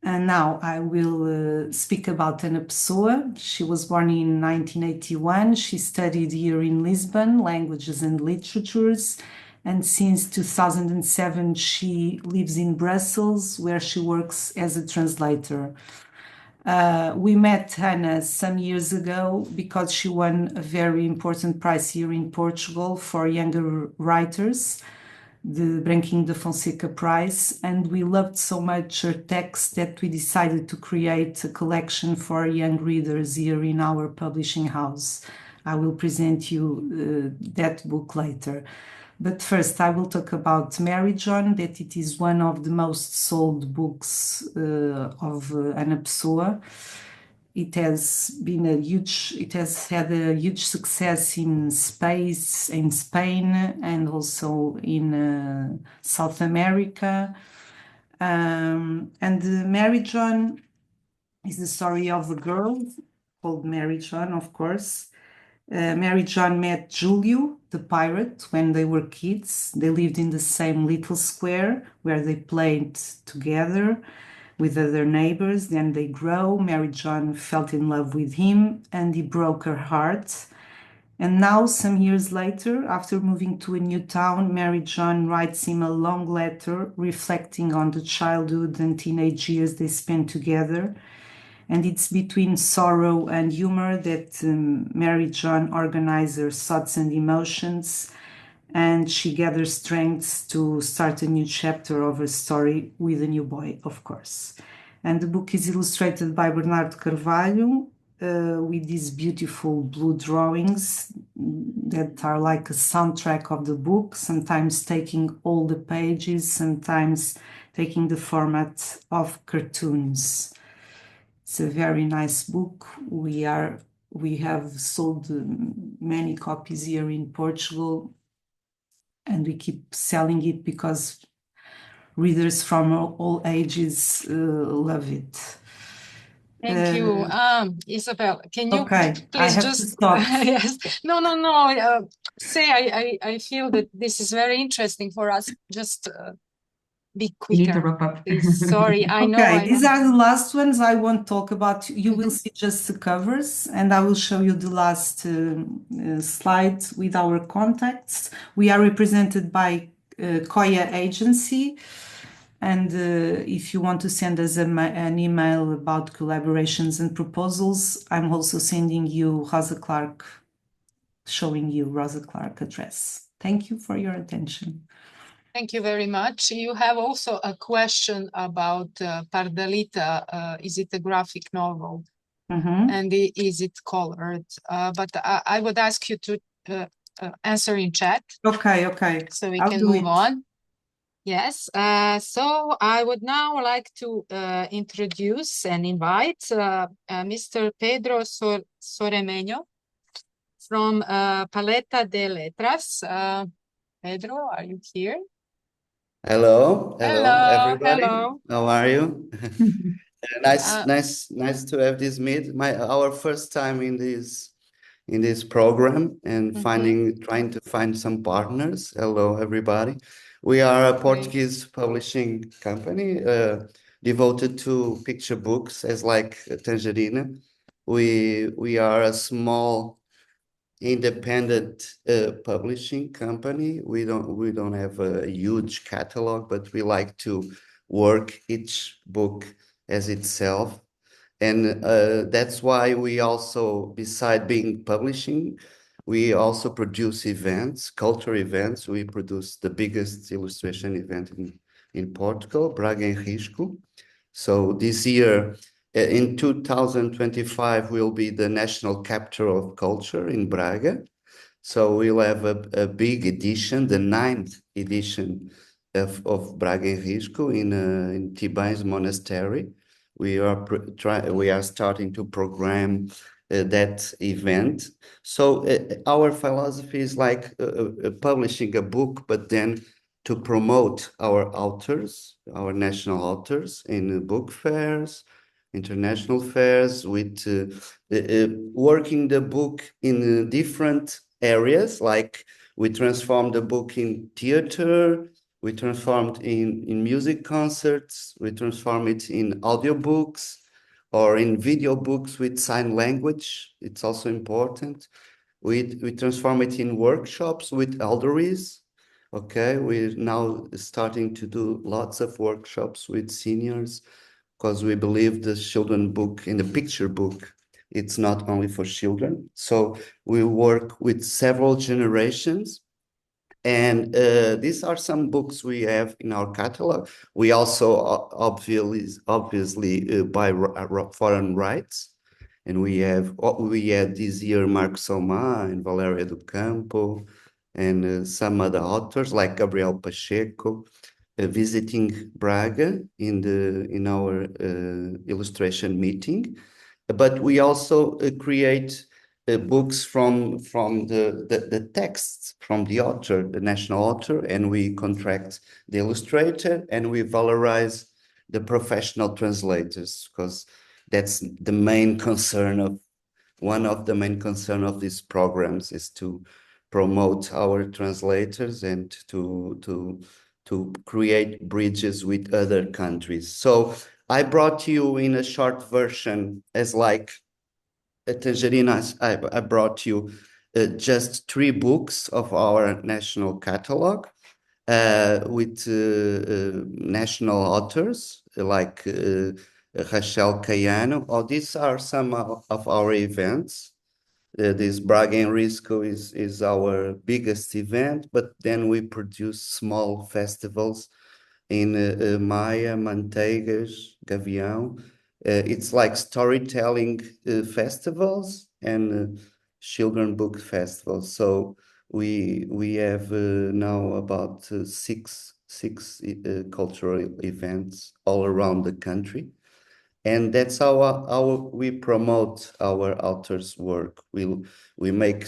now I will speak about Ana Pessoa. She was born in 1981. She studied here in Lisbon, languages and literatures. And since 2007, she lives in Brussels, where she works as a translator. We met Ana some years ago because she won a very important prize here in Portugal for younger writers, the Branquinho de Fonseca Prize, and we loved so much her text that we decided to create a collection for young readers here in our publishing house. I will present you that book later. But first, I will talk about Mary John, that it is one of the most sold books of Ana Pessoa. It has had a huge success in Spain, and also in South America. And Mary John is the story of a girl called Mary John, of course. Mary John met Julio, the pirate, when they were kids. They lived in the same little square where they played together with other neighbors. Then they grow. Mary John fell in love with him and he broke her heart. And now, some years later, after moving to a new town, Mary John writes him a long letter reflecting on the childhood and teenage years they spent together. And it's between sorrow and humor that Mary John organizes her thoughts and emotions, and she gathers strength to start a new chapter of her story with a new boy, of course. And the book is illustrated by Bernardo Carvalho with these beautiful blue drawings that are like a soundtrack of the book, sometimes taking all the pages, sometimes taking the format of cartoons. It's a very nice book. We have sold many copies here in Portugal, and we keep selling it because readers from all ages love it. Thank you. Isabel, can you Okay, please I have just to stop. yes. No. I feel that this is very interesting for us. Just be You need to quicker, wrap up. please. Sorry, I know. Okay, these are the last ones I won't talk about. You will see just the covers, and I will show you the last slide with our contacts. We are represented by Koya Agency, and if you want to send us an email about collaborations and proposals, I'm also sending you Rosa Clark, showing you Rosa Clark address. Thank you for your attention. Thank you very much. You have also a question about Pardalita. Is it a graphic novel? and is it colored? But I would ask you to answer in chat. Okay. So we I'll can do move it. on. Yes, so I would now like to introduce and invite Mr. Pedro Soremeño from Paleta de Letras. Pedro, are you here? Hello, everybody. Hello. How are you? Nice to have this meet. Our first time in this program and trying to find some partners. Hello, everybody. We are a Portuguese publishing company devoted to picture books, as like Tangerina. We are a small independent publishing company. We don't have a huge catalog, but we like to work each book as itself. And that's why we also, beside being publishing, we also produce events, cultural events. We produce the biggest illustration event in Portugal, Braga em Risco. So this year, in 2025, will be the national capital of culture in Braga. So we'll have a big edition, the 9th edition of Braga em Risco in Tibães Monastery. We are starting to program that event. So our philosophy is like publishing a book, but then to promote our authors, our national authors in book fairs, international fairs, with working the book in different areas, like we transformed the book in theater, we transformed in music concerts, we transform it in audiobooks or in video books with sign language. It's also important. We transform it in workshops with elderlies. Okay, we're now starting to do lots of workshops with seniors because we believe the children book in the picture book, it's not only for children. So we work with several generations. And these are some books we have in our catalog. We also obviously buy foreign rights. And we had this year Marco Soma and Valeria do Campo and some other authors like Gabriel Pacheco visiting Braga in our illustration meeting. But we also create books from the texts from the author, the national author, and we contract the illustrator and we valorize the professional translators, because that's the main concern of one of the main concern of these programs is to promote our translators and to create bridges with other countries. So I brought you in a short version as like Tangerinas. I brought you just 3 books of our national catalog with national authors like Rachel Caiano. Oh, these are some of our events. This Braga em Risco is our biggest event, but then we produce small festivals in Maia, Manteigas, Gavião. It's like storytelling festivals and children book festivals. So we have now about six cultural events all around the country. And that's how we promote our authors' work. We make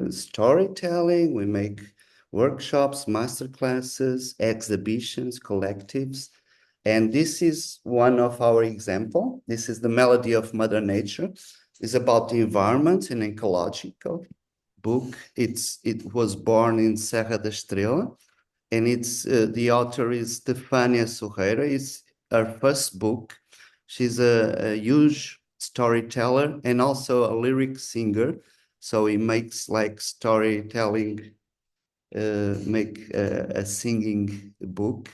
storytelling, we make workshops, masterclasses, exhibitions, collectives. And this is one of our example. This is the Melody of Mother Nature. It's about the environment and ecological book. It was born in Serra da Estrela, and it's the author is Stefania Sorreira. It's her first book. She's a huge storyteller and also a lyric singer. So he makes like storytelling, make a singing book.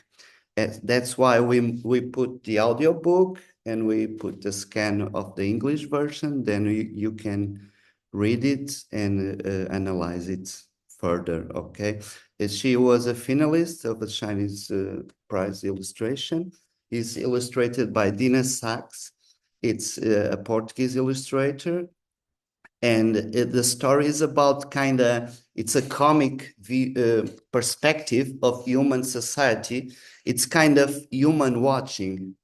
That's why we put the audio book and we put the scan of the English version. Then you can read it and analyze it further. Okay. She was a finalist of the Chinese Prize Illustration. Is illustrated by Dina Sachs. It's a Portuguese illustrator. And the story is about it's a comic perspective of human society. It's kind of human watching,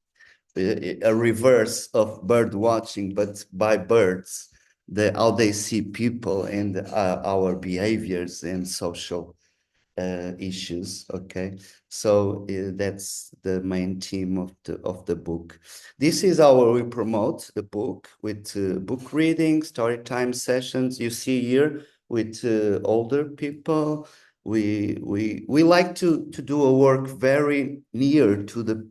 a reverse of bird watching, but by birds, how they see people and our behaviors and social issues. Okay, so that's the main theme of the book. This is how we promote the book with book reading, story time sessions. You see here with older people. We like to do a work very near to the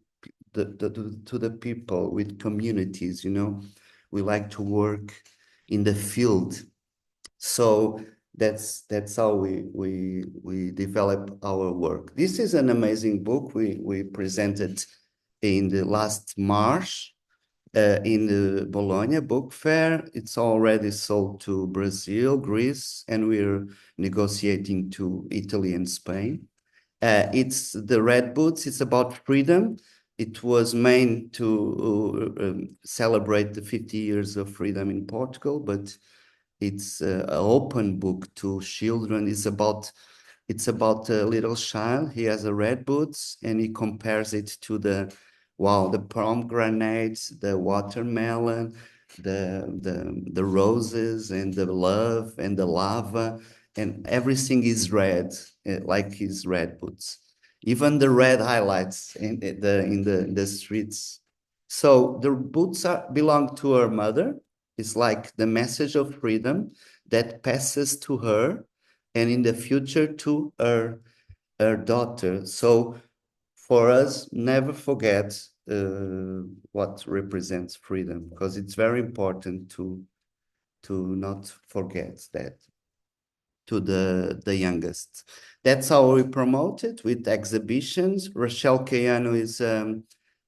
people, with communities. You know, we like to work in the field. So that's how we develop our work. This is an amazing book we presented in the last March in the Bologna Book Fair. It's already sold to Brazil, Greece, and we're negotiating to Italy and Spain. It's the Red Boots. It's about freedom. It was meant to celebrate the 50 years of freedom in Portugal, but it's an open book to children. It's about a little child. He has a red boots, and he compares it to the pomegranates, the watermelon, the roses, and the love and the lava, and everything is red, like his red boots. Even the red highlights in the streets. So the boots belong to her mother. It's like the message of freedom that passes to her, and in the future to her daughter. So for us, never forget what represents freedom, because it's very important to not forget that to the youngest. That's how we promote it, with exhibitions. Rochelle Cayano is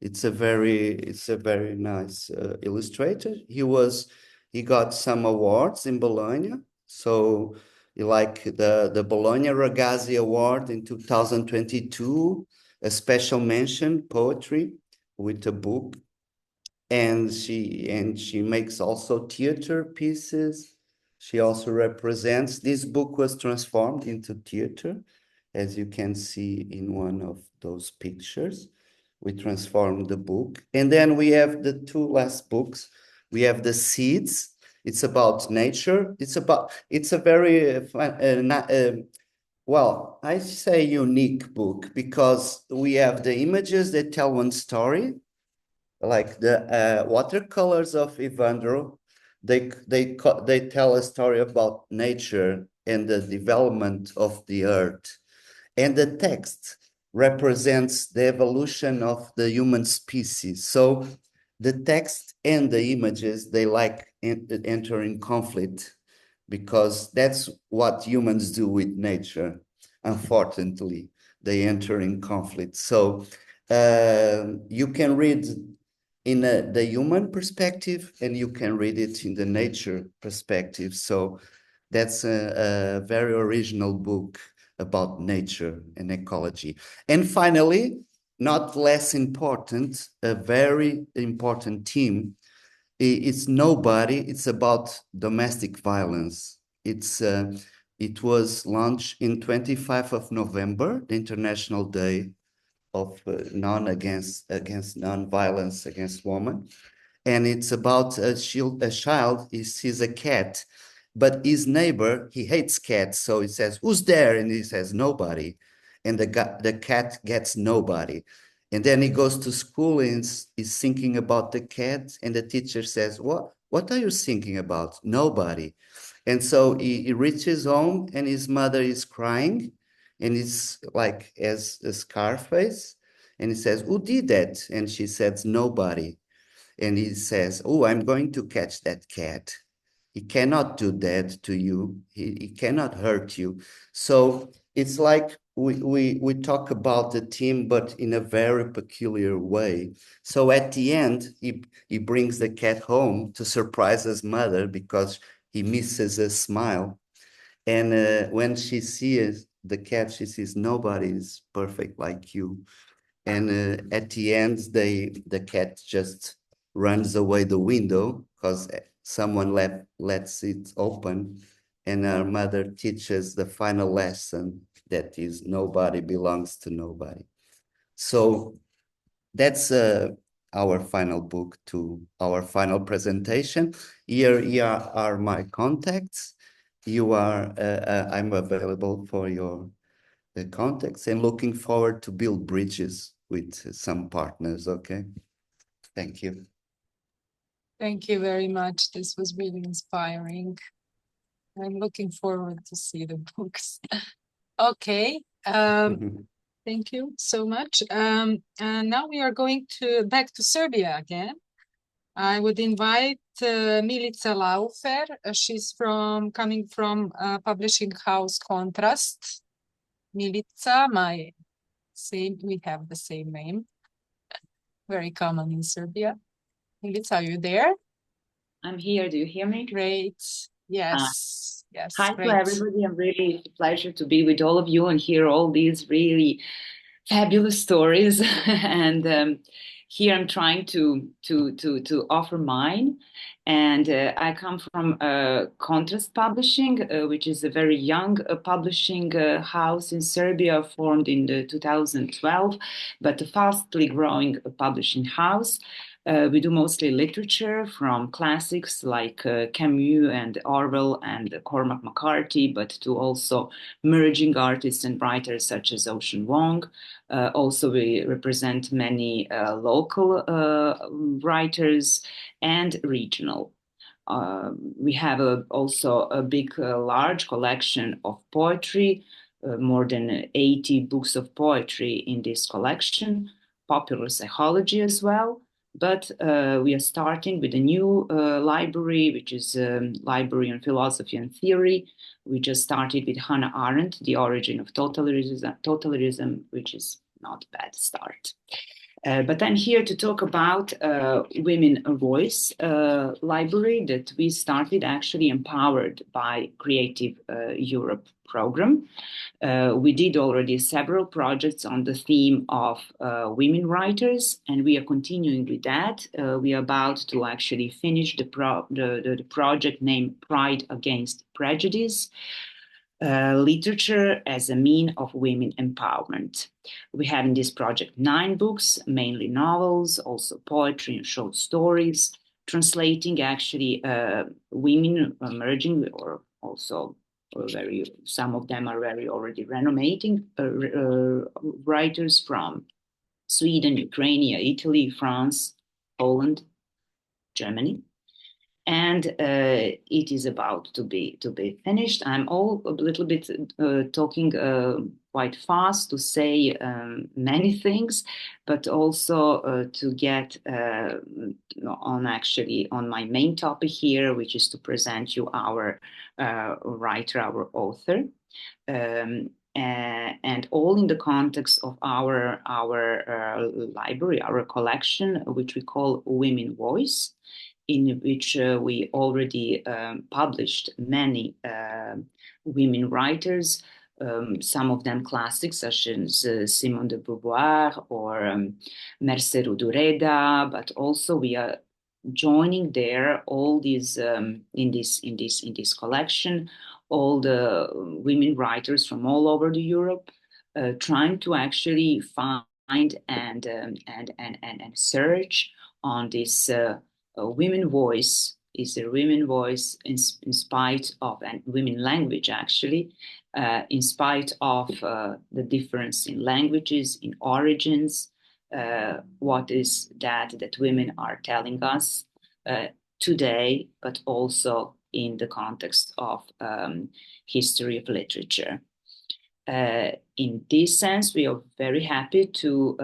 it's a very nice illustrator. He got some awards in Bologna. So like the Bologna Ragazzi Award in 2022, a special mention poetry with a book. And she makes also theater pieces. She also represents. This book was transformed into theater, as you can see in one of those pictures. We transformed the book. And then we have the two last books. We have the Seeds. It's about nature. It's a very well, I say unique book, because we have the images that tell one story, like the watercolors of Ivandro. They tell a story about nature and the development of the earth, and the text represents the evolution of the human species. So the text and the images, they like enter in conflict, because that's what humans do with nature. Unfortunately, they enter in conflict. So you can read in the human perspective, and you can read it in the nature perspective. So that's a very original book about nature and ecology. And finally, not less important, a very important theme, it's Nobody. It's about domestic violence. It was launched in 25th of November, the International Day of non-violence against women. And it's about a child. He sees a cat, but his neighbor, he hates cats. So he says, "Who's there?" And he says, "Nobody." And the cat gets nobody. And then he goes to school and is thinking about the cat. And the teacher says, what are you thinking about? Nobody. And so he reaches home, and his mother is crying, and it's like as a scar face. And he says, "Who did that?" And she says, "Nobody." And he says, "Oh, I'm going to catch that cat. He cannot do that to you. He cannot hurt you." So it's like we talk about the team, but in a very peculiar way. So at the end, he brings the cat home to surprise his mother, because he misses a smile. And when she sees the cat, she says, "Nobody is perfect like you." And at the end, the cat just runs away the window because someone lets it open, and her mother teaches the final lesson, that is, nobody belongs to nobody. So that's our final book, to our final presentation. Here are my contacts. I'm available for your contacts, and looking forward to build bridges with some partners. Okay, thank you. Thank you very much. This was really inspiring. I'm looking forward to see the books. Okay. Thank you so much. And now we are going back to Serbia again. I would invite Milica Laufer. She's coming from publishing house Contrast. Milica, we have the same name. Very common in Serbia. Milica, are you there? I'm here. Do you hear me? Great. Yes. Yes. Hi great. to everybody. I'm really a pleasure to be with all of you and hear all these really fabulous stories. And here I'm trying to offer mine. And I come from Contrast Publishing, which is a very young publishing house in Serbia, formed in 2012, but a fastly growing publishing house. We do mostly literature, from classics like Camus and Orwell and Cormac McCarthy, but to also emerging artists and writers such as Ocean Wong. Also, we represent many local writers and regional. We have also a big, large collection of poetry, more than 80 books of poetry in this collection, popular psychology as well. But we are starting with a new library, which is Library on Philosophy and Theory. We just started with Hannah Arendt, The Origin of Totalitarianism, which is not a bad start. But I'm here to talk about Women a Voice library that we started, actually empowered by Creative Europe program. We did already several projects on the theme of women writers, and we are continuing with that. We are about to actually finish the project named Pride Against Prejudice, literature as a mean of women empowerment. We have in this project 9 books, mainly novels, also poetry and short stories, translating actually women emerging, or also some of them are very already renowned writers from Sweden, Ukraine, Italy, France, Poland, Germany. And it is about to be finished. I'm all a little bit talking quite fast to say many things, but also to get on my main topic here, which is to present you our writer, our author, and all in the context of our library, our collection, which we call Women Voice, in which we already published many women writers, some of them classics, such as Simone de Beauvoir or Merce Rodoreda, but also we are joining there all these in this collection, all the women writers from all over Europe, trying to actually find and search on this women voice. Is a women voice in spite of, and women language actually, in spite of the difference in languages, in origins. What is that women are telling us today, but also in the context of history of literature. In this sense, we are very happy to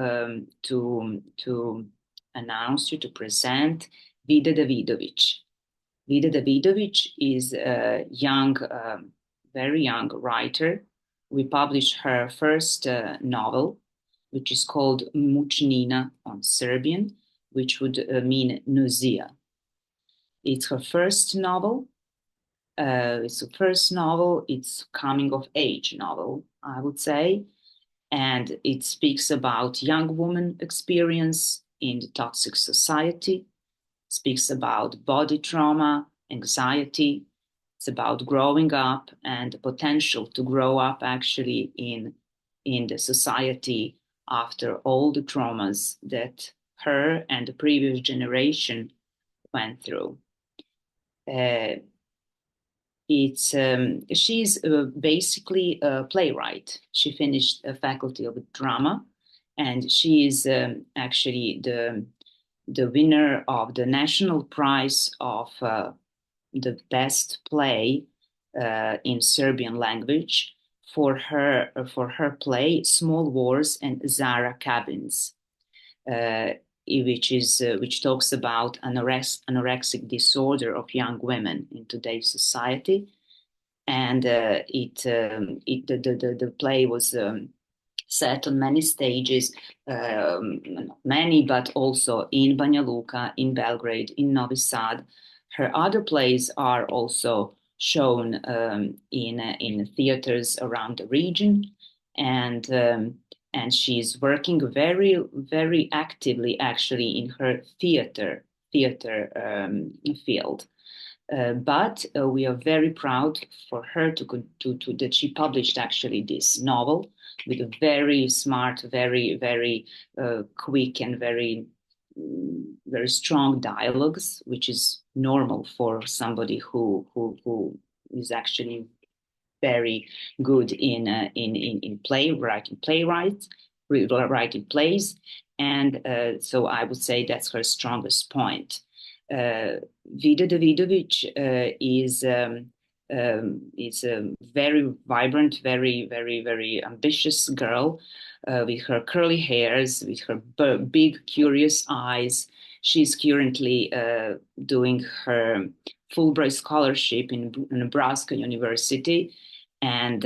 announce you, to present Vida Davidovic. Vida Davidovic is a young, very young writer. We published her first novel, which is called Mučnina on Serbian, which would mean nausea. It's her first novel. It's coming of age novel, I would say. And it speaks about young woman experience in the toxic society, speaks about body trauma, anxiety. It's about growing up and the potential to grow up actually in the society after all the traumas that her and the previous generation went through. She's basically a playwright. She finished a faculty of drama, and she is actually the winner of the national prize of the best play in Serbian language for her play Small Wars and Zara Cabins, which talks about anorexic disorder of young women in today's society, and the play was set on many stages, not many, but also in Banja Luka, in Belgrade, in Novi Sad. Her other plays are also shown in theaters around the region, and she's working very, very actively actually in her theater field. But we are very proud for her that she published actually this novel with a very smart, very, very quick and very, very strong dialogues, which is normal for somebody who is actually very good in writing plays, and so I would say that's her strongest point. Vida Davidovic is a very vibrant, very, very, very ambitious girl with her curly hairs, with her big, curious eyes. She's currently doing her Fulbright scholarship in Nebraska University, and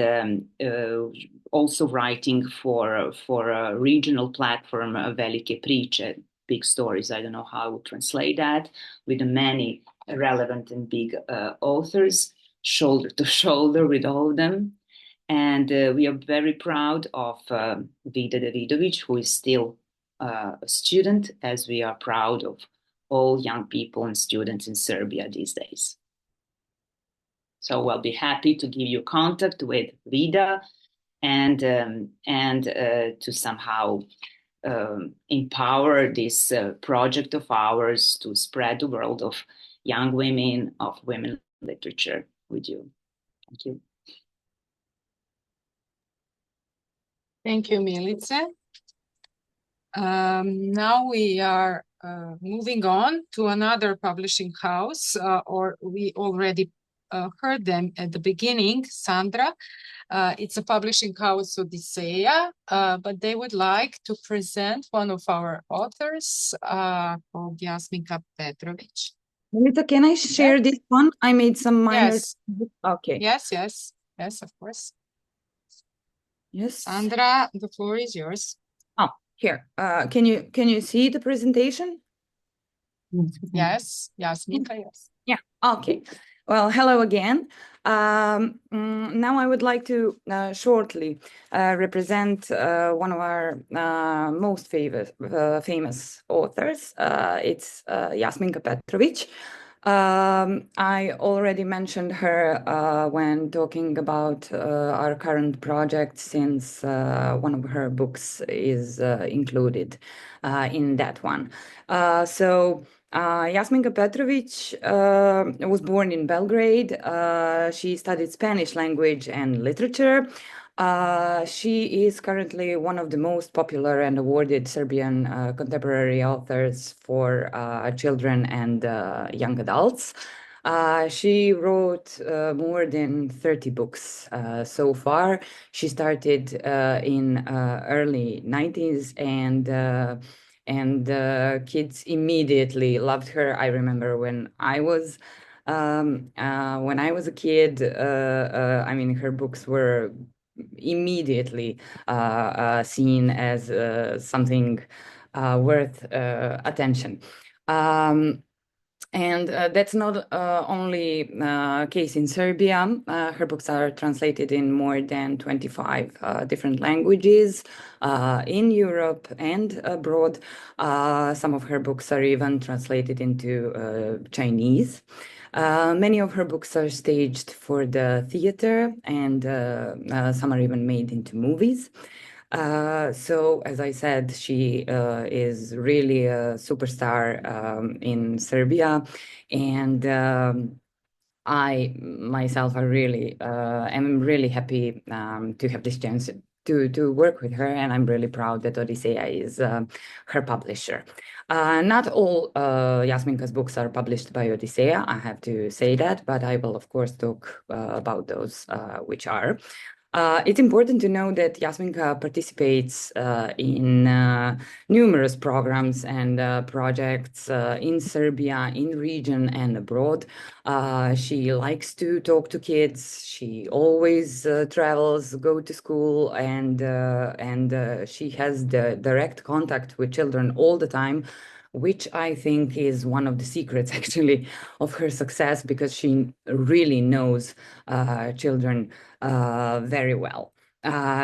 also writing for a regional platform, Velike Priče, big stories. I don't know how I would translate that, with many relevant and big authors, shoulder to shoulder with all of them. And we are very proud of Vida Davidovic, who is still a student, as we are proud of all young people and students in Serbia these days. So I'll be happy to give you contact with Vida and to somehow empower this project of ours to spread the world of young women, of women literature with you. Thank you. Thank you, Milica. Now we are moving on to another publishing house, or we already heard them at the beginning, Sandra. It's a publishing house, Odisseia, but they would like to present one of our authors called Jasminka Petrovic. Melita, can I share this one? I made some minor. Yes. Okay. Yes, of course. Yes. Sandra, the floor is yours. Oh, here. Can you see the presentation? Yes, Jasminka, yes. Yeah, okay. Well, hello again. Now I would like to shortly represent one of our most famous authors. It's Jasminka Petrovic. I already mentioned her when talking about our current project, since one of her books is included in that one. Jasminka Petrovic was born in Belgrade. She studied Spanish language and literature. She is currently one of the most popular and awarded Serbian contemporary authors for children and young adults. She wrote more than 30 books so far. She started in early 90s, and kids immediately loved her. I remember when I was a kid, I mean, her books were immediately seen as something worth attention. And that's not only case in Serbia. Her books are translated in more than 25 different languages in Europe and abroad. Some of her books are even translated into Chinese. Many of her books are staged for the theater, and some are even made into movies. So, as I said, she is really a superstar in Serbia, and I myself am really happy to have this chance to work with her, and I'm really proud that Odisea is her publisher. Not all Jasminka's books are published by Odisea, I have to say that, but I will of course talk about those which are. It's important to know that Jasminka participates in numerous programs and projects in Serbia, in region and abroad. She likes to talk to kids. She always travels, go to school, and she has the direct contact with children all the time, which I think is one of the secrets actually of her success, because she really knows children very well.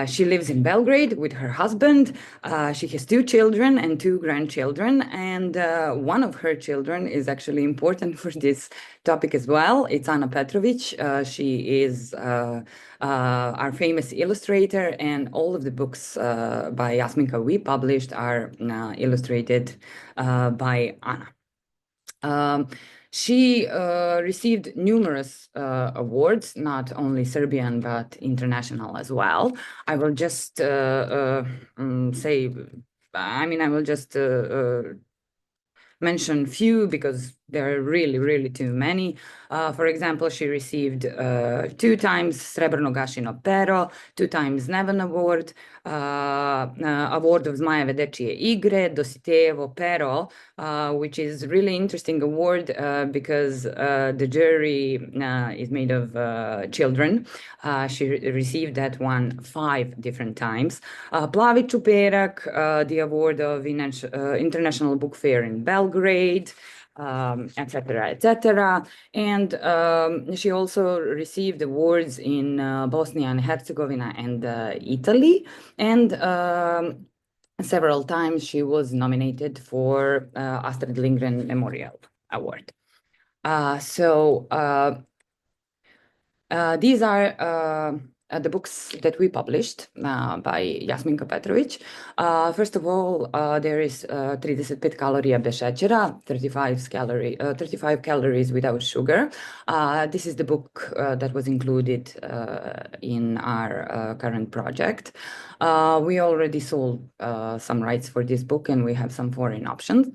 She lives in Belgrade with her husband. She has 2 children and 2 grandchildren, and one of her children is actually important for this topic as well. It's Anna Petrovic. She is our famous illustrator, and all of the books by Jasminka we published are illustrated by Anna. She received numerous awards, not only Serbian, but international as well. I will just I will just mention few because there are really too many. For example, she received 2 times Srebrno Gašino Pero, 2 times Neven Award, award of Zmajeve dečije igre, Dositejevo Pero, which is really interesting award because the jury is made of children. She received that one 5 different times. Plavi Čuperak, the award of International Book Fair in Belgrade, etc., etc. And she also received awards in Bosnia and Herzegovina and Italy. And several times she was nominated for Astrid Lindgren Memorial Award. These are the books that we published by Jasminka Petrovic. First of all, there is 35 kalorija bez šećera, 35 calories without sugar. This is the book that was included in our current project. We already sold some rights for this book, and we have some foreign options.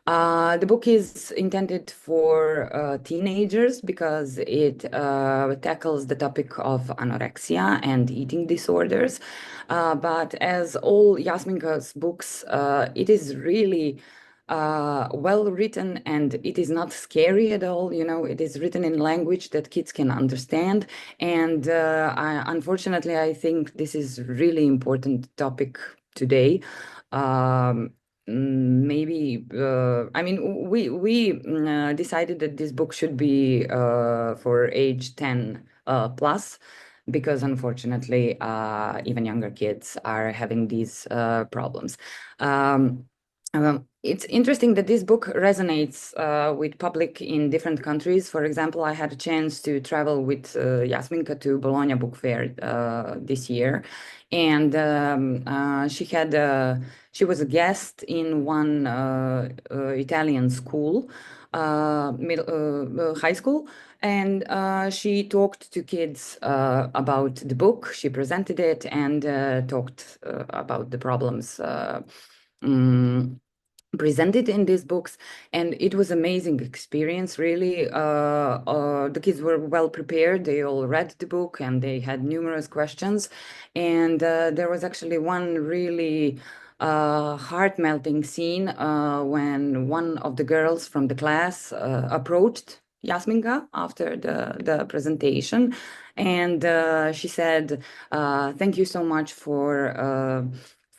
The book is intended for teenagers because it tackles the topic of anorexia and eating disorders. But as all Jasminka's books, it is really well written, and it is not scary at all. You know, it is written in language that kids can understand. And unfortunately, I think this is really important topic today. Maybe we decided that this book should be for age 10 plus, because unfortunately even younger kids are having these problems. It's interesting that this book resonates with public in different countries. For example, I had a chance to travel with Jasminka to Bologna Book Fair this year, and she was a guest in one Italian school, high school, and she talked to kids about the book. She presented it and talked about the problems presented in these books, and it was amazing experience, really. The kids were well prepared. They all read the book and they had numerous questions, and there was actually one really heart-melting scene when one of the girls from the class approached Jasminka after the presentation, and she said, thank you so much for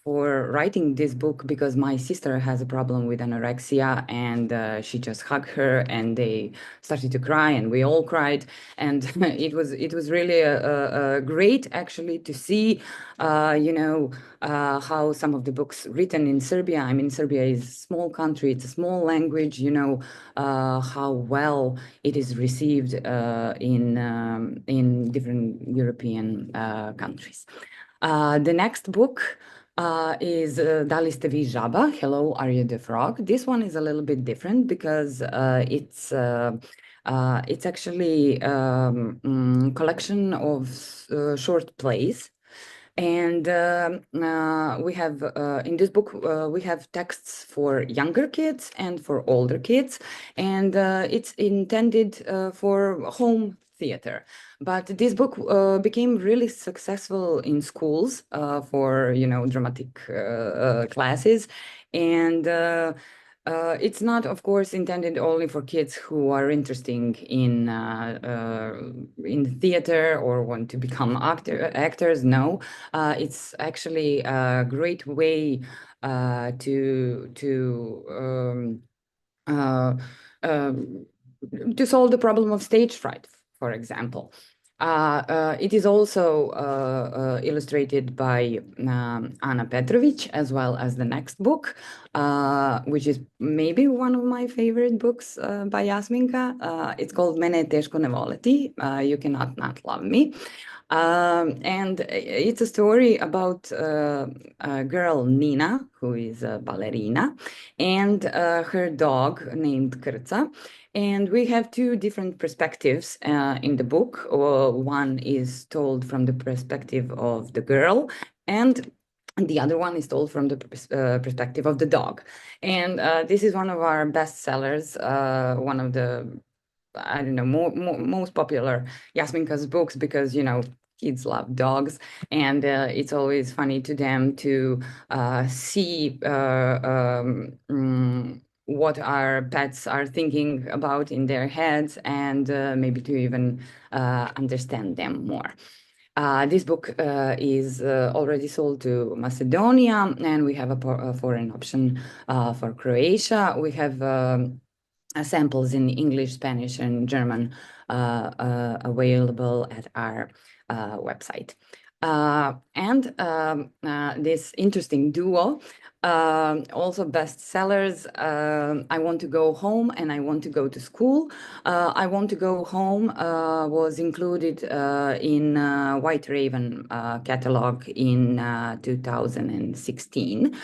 for writing this book because my sister has a problem with anorexia, and she just hugged her and they started to cry and we all cried. And it was really a great actually to see, how some of the books written in Serbia. I mean, Serbia is a small country, it's a small language, how well it is received in different European countries. The next book is Da li ste vi žaba? Hello, are you the frog? This one is a little bit different because it's actually collection of short plays. And we have in this book we have texts for younger kids and for older kids, and it's intended for home theater. But this book became really successful in schools for dramatic classes, and it's not, of course, intended only for kids who are interested in theater or want to become actors. No, it's actually a great way to solve the problem of stage fright, for example. It is also illustrated by Ana Petrovic, as well as the next book, which is maybe one of my favorite books by Jasminka. It's called Mene je teško ne voleti, You Cannot Not Love Me. And it's a story about a girl, Nina, who is a ballerina, and her dog named Krca. And we have two different perspectives in the book. One is told from the perspective of the girl, and the other one is told from the perspective of the dog. And this is one of our best sellers, one of the, I don't know, most popular Jasminka's books, because, kids love dogs, and it's always funny to them to see what our pets are thinking about in their heads, and maybe to even understand them more. This book is already sold to Macedonia, and we have a foreign option for Croatia. We have samples in English, Spanish, and German available at our website. And this interesting duo, also bestsellers, I Want to Go Home and I Want to Go to School. I Want to Go Home was included in White Raven catalog in 2016.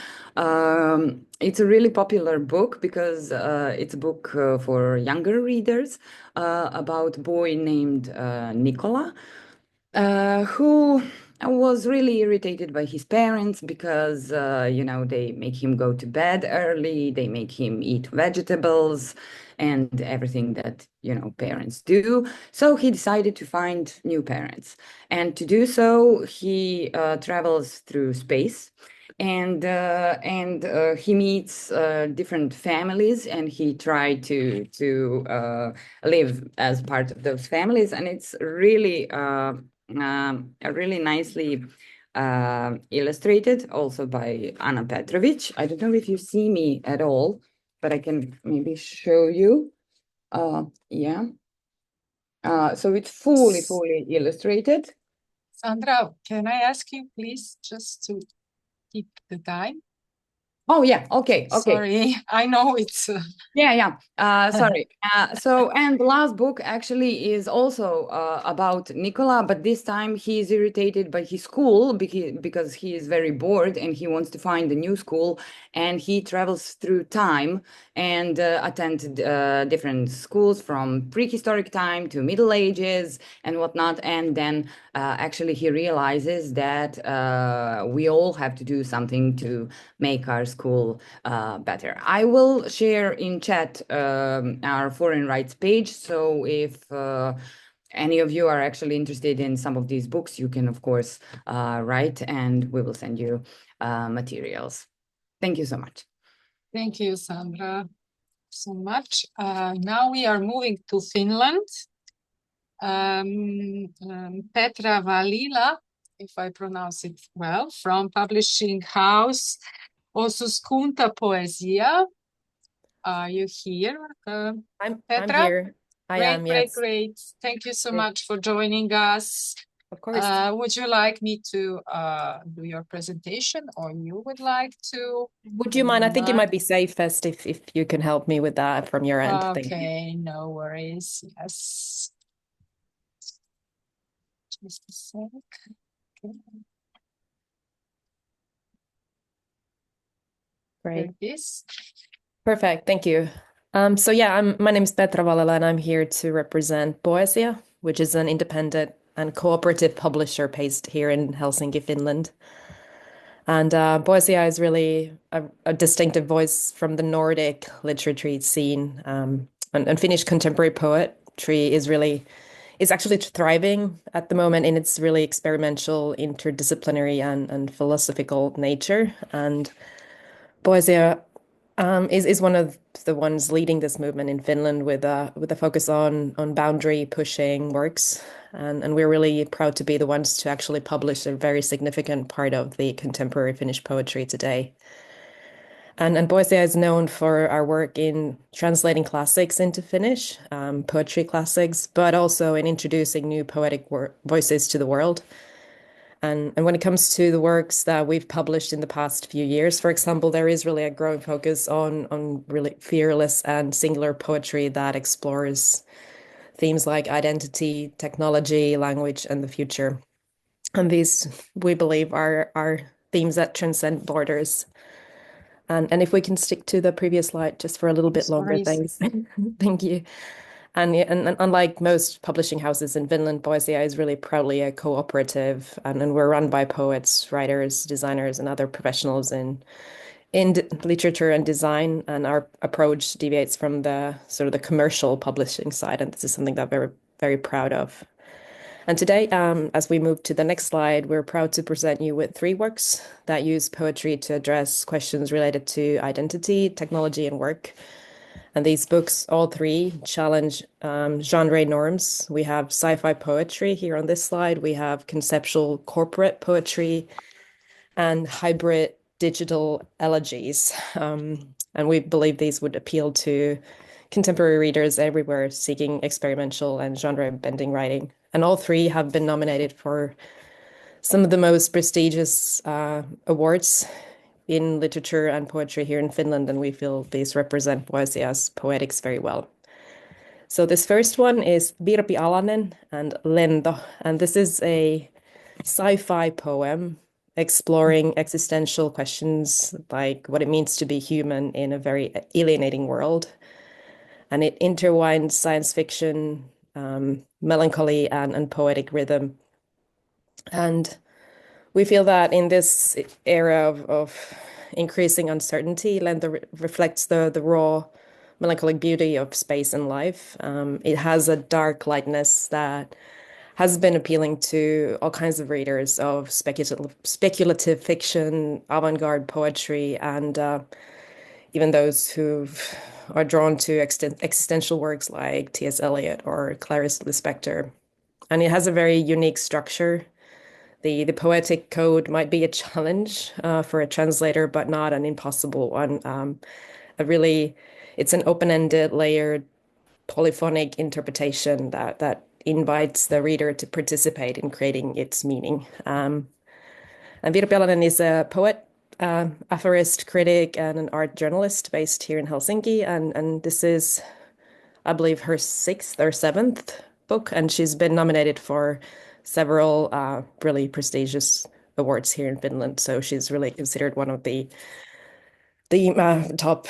It's a really popular book because it's a book for younger readers about a boy named Nicola, who was really irritated by his parents because, they make him go to bed early, they make him eat vegetables and everything that, parents do. So he decided to find new parents. And to do so, he travels through space. And he meets different families, and he tried to live as part of those families. And it's really really nicely illustrated, also by Ana Petrovic. I don't know if you see me at all, but I can maybe show you. Yeah. So it's fully illustrated. Sandra, can I ask you, please, just to keep the time? Oh, yeah. Okay. Sorry, I know it's... Yeah. Sorry. And the last book actually is also about Nicola, but this time he is irritated by his school because he is very bored and he wants to find a new school, and he travels through time and attends different schools from prehistoric time to Middle Ages and whatnot. And then actually he realizes that we all have to do something to make our school better. I will share in chat our foreign rights page, so if any of you are actually interested in some of these books, you can of course write, and we will send you materials. Thank you so much. Thank you, Sandra, so much. Now we are moving to Finland. Petra Valila if I pronounce it well, from publishing house Osuskunta Poesia. Are you here, I'm Petra? here. I Great, am, great, yes. great. Thank you so Great. much for joining us. Of course. Would you like me to do your presentation, or you would like to? Would you mind? I think it might be safest if you can help me with that from your end. Thank you. Okay, no worries. Yes. Just a sec. Okay. Great. Like this. Perfect. Thank you. So yeah, my name is Petra Valela, and I'm here to represent Poesia, which is an independent and cooperative publisher based here in Helsinki, Finland. And Poesia is really a distinctive voice from the Nordic literature scene. And Finnish contemporary poetry is actually thriving at the moment in its really experimental, interdisciplinary, and philosophical nature. And Poesia is one of the ones leading this movement in Finland with a focus on boundary pushing works. And we're really proud to be the ones to actually publish a very significant part of the contemporary Finnish poetry today. And Poesia is known for our work in translating classics into Finnish, poetry classics, but also in introducing new poetic voices to the world. And when it comes to the works that we've published in the past few years, for example, there is really a growing focus on really fearless and singular poetry that explores themes like identity, technology, language, and the future. And these, we believe, are themes that transcend borders. And if we can stick to the previous slide just for a little bit longer, thanks. Thank you. And unlike most publishing houses in Finland, Poesia is really proudly a cooperative, and we're run by poets, writers, designers, and other professionals in literature and design. And our approach deviates from the sort of the commercial publishing side, and this is something that we're very proud of. And today, as we move to the next slide, we're proud to present you with 3 works that use poetry to address questions related to identity, technology, and work. And these books, all 3, challenge genre norms. We have sci-fi poetry here on this slide. We have conceptual corporate poetry and hybrid digital elegies. And we believe these would appeal to contemporary readers everywhere seeking experimental and genre-bending writing. And all 3 have been nominated for some of the most prestigious awards in literature and poetry here in Finland, and we feel these represent Poesia's poetics very well. So this first one is Virpi Alanen and Lento, and this is a sci-fi poem exploring existential questions like what it means to be human in a very alienating world. And it intertwines science fiction, melancholy, and poetic rhythm. And we feel that in this era of increasing uncertainty, Lento reflects the raw melancholic beauty of space and life. It has a dark lightness that has been appealing to all kinds of readers of speculative fiction, avant-garde poetry, and even those who are drawn to existential works like T.S. Eliot or Clarice Lispector. And it has a very unique structure. The poetic code might be a challenge for a translator, but not an impossible one. It's an open-ended, layered, polyphonic interpretation that invites the reader to participate in creating its meaning. And Virpi Alanen is a poet, aphorist, critic, and an art journalist based here in Helsinki. And this is, I believe, her 6th or 7th book, and she's been nominated for several really prestigious awards here in Finland. So she's really considered one of the top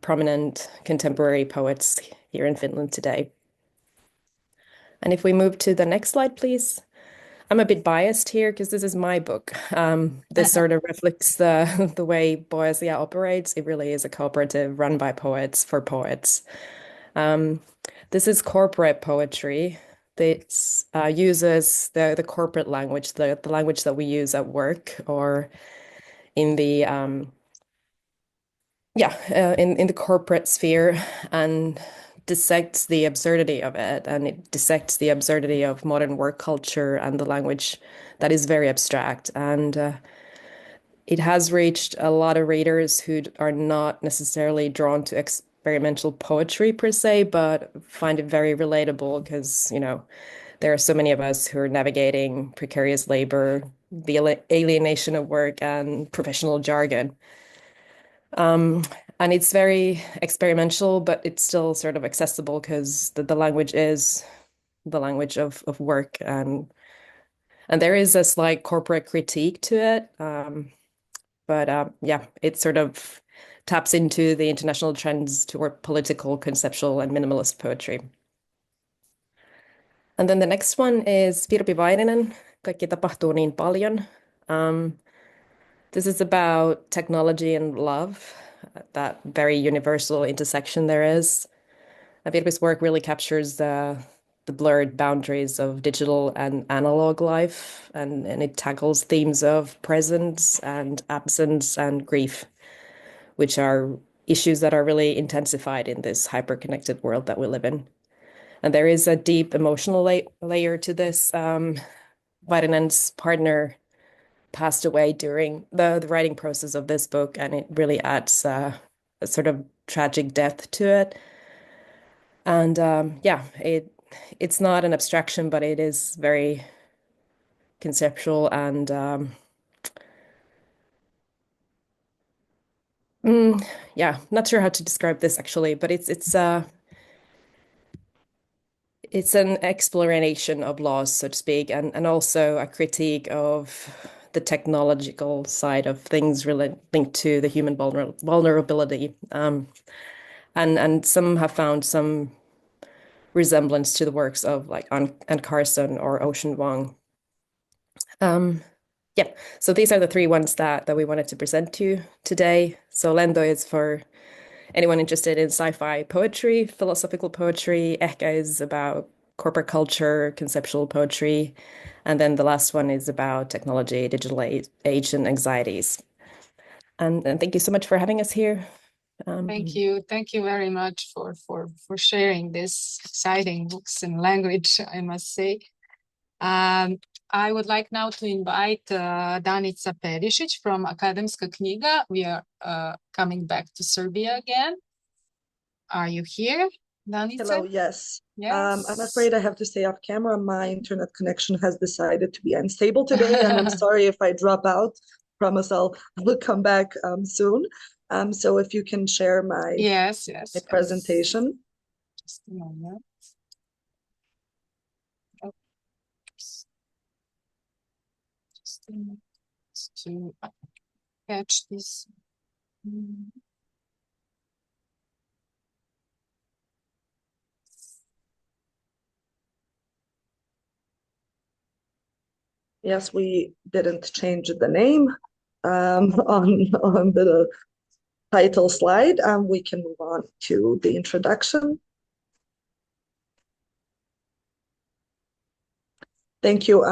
prominent contemporary poets here in Finland today. And if we move to the next slide, please. I'm a bit biased here because this is my book. This sort of reflects the way Poesia operates. It really is a cooperative run by poets for poets. This is corporate poetry. It uses the corporate language, the language that we use at work or in the in the corporate sphere, and dissects the absurdity of it, and it dissects the absurdity of modern work culture and the language that is very abstract. And it has reached a lot of readers who are not necessarily drawn to experimental poetry per se, but find it very relatable because, you know, there are so many of us who are navigating precarious labor, the alienation of work, and professional jargon. And it's very experimental, but it's still sort of accessible because the language is the language of work, and there is a slight corporate critique to it. But yeah, it sort of taps into the international trends toward political, conceptual, and minimalist poetry. And then the next one is Virpi Vaininen, Kaikki tapahtuu niin paljon. This is about technology and love, that very universal intersection there is. Virpi's work really captures the blurred boundaries of digital and analog life, and it tackles themes of presence and absence and grief, which are issues that are really intensified in this hyper-connected world that we live in. And there is a deep emotional layer to this. Vairinen's partner passed away during the writing process of this book, and it really adds a sort of tragic depth to it. And yeah, it's not an abstraction, but it is very conceptual and yeah, not sure how to describe this actually, but it's an exploration of laws, so to speak, and also a critique of the technological side of things linked to the human vulnerability. And some have found some resemblance to the works of like Anne Carson or Ocean Vuong. Yeah, so these are the three ones that we wanted to present to you today. So Lento is for anyone interested in sci-fi poetry, philosophical poetry. Ehkä is about corporate culture, conceptual poetry. And then the last one is about technology, digital age, and anxieties. And thank you so much for having us here. Thank you. Thank you very much for sharing this exciting books and language, I must say. I would like now to invite Danica Perišić from Akademska knjiga. We are coming back to Serbia again. Are you here, Danica? Hello, yes. Yes. I'm afraid I have to stay off camera. My internet connection has decided to be unstable today, and I'm sorry if I drop out. Promise I will come back soon. So if you can share my presentation. Just a moment. Oh. Just a minute to catch this. Yes, we didn't change the name on the title slide. We can move on to the introduction. Thank you.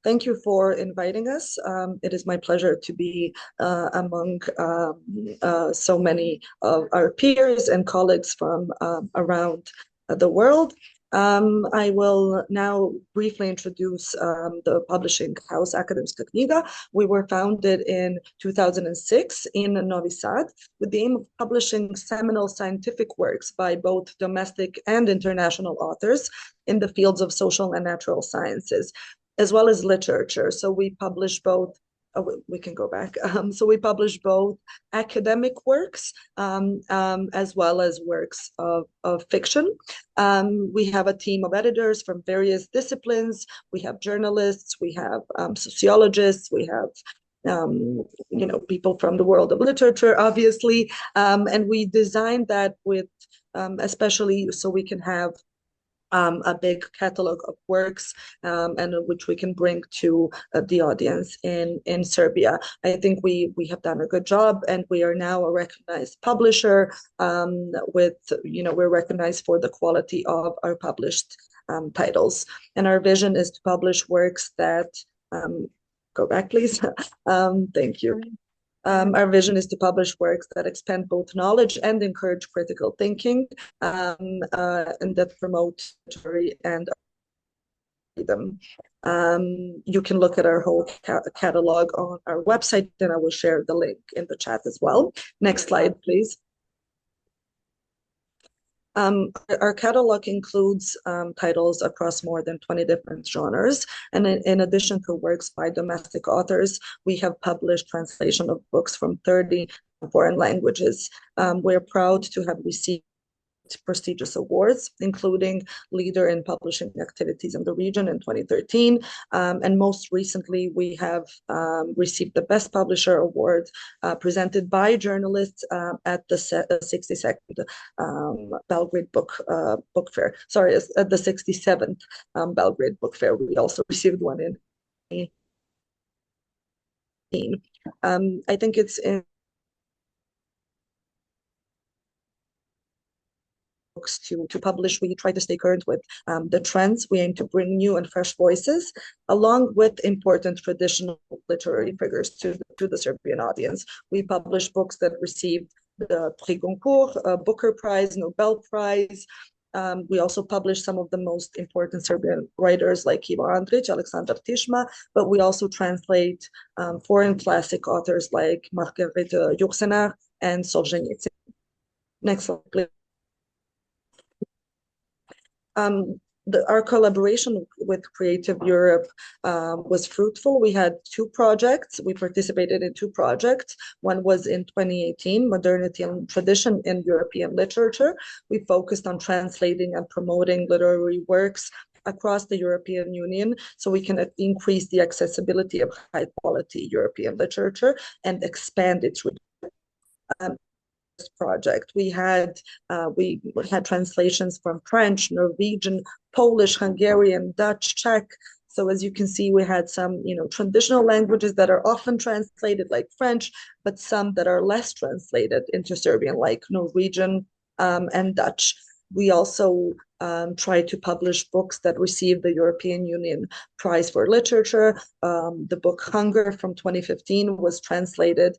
Thank you for inviting us. It is my pleasure to be among so many of our peers and colleagues from around the world. I will now briefly introduce the publishing house Akademska knjiga. We were founded in 2006 in Novi Sad with the aim of publishing seminal scientific works by both domestic and international authors in the fields of social and natural sciences, as well as literature. So we publish both. We can go back. So we publish both academic works as well as works of fiction. We have a team of editors from various disciplines. We have journalists, we have sociologists, we have people from the world of literature, obviously, and we designed that with especially so we can have a big catalog of works and which we can bring to the audience in Serbia. I think we have done a good job, and we are now a recognized publisher we're recognized for the quality of our published titles. And our vision is to publish works that, go back please, thank you. Our vision is to publish works that expand both knowledge and encourage critical thinking, and that promote literary and freedom. You can look at our whole catalog on our website, and I will share the link in the chat as well. Next slide, please. Our catalog includes titles across more than 20 different genres. And in addition to works by domestic authors, we have published translation of books from 30 foreign languages. We're proud to have received prestigious awards, including Leader in Publishing Activities in the Region in 2013. And most recently, we have received the Best Publisher Award presented by journalists at the 62nd Belgrade Book Fair. Sorry, at the 67th Belgrade Book Fair. We also received one in 2018. I think it's in to publish. We try to stay current with the trends. We aim to bring new and fresh voices, along with important traditional literary figures to the Serbian audience. We publish books that received the Prix Goncourt, Booker Prize, Nobel Prize. We also publish some of the most important Serbian writers like Ivo Andrić, Aleksandar Tišma, but we also translate foreign classic authors like Margarete Jursenar and Solzhenitsyn. Next slide, please. Our collaboration with Creative Europe was fruitful. We had two projects. We participated in two projects. One was in 2018, Modernity and Tradition in European Literature. We focused on translating and promoting literary works across the European Union so we can increase the accessibility of high quality European literature and expand its project. We had translations from French, Norwegian, Polish, Hungarian, Dutch, Czech. So as you can see, we had some, traditional languages that are often translated like French, but some that are less translated into Serbian, like Norwegian and Dutch. We also try to publish books that receive the European Union Prize for Literature. The book Hunger from 2015 was translated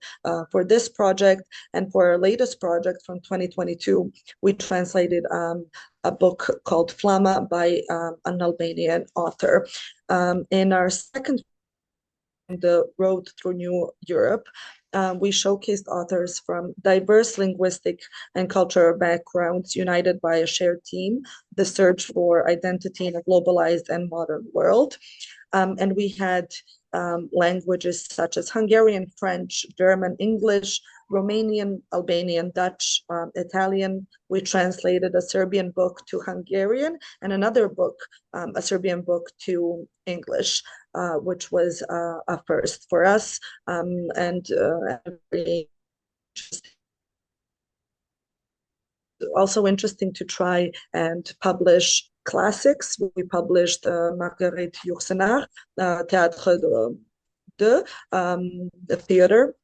for this project. And for our latest project from 2022, we translated a book called Flama by an Albanian author. In our second, The Road Through New Europe, we showcased authors from diverse linguistic and cultural backgrounds united by a shared theme, the search for identity in a globalized and modern world. And we had languages such as Hungarian, French, German, English, Romanian, Albanian, Dutch, Italian. We translated a Serbian book to Hungarian and another book, a Serbian book to English. Which was a first for us, and really also interesting to try and publish classics. We published Margarete Jursenar, Théâtre de, the theater,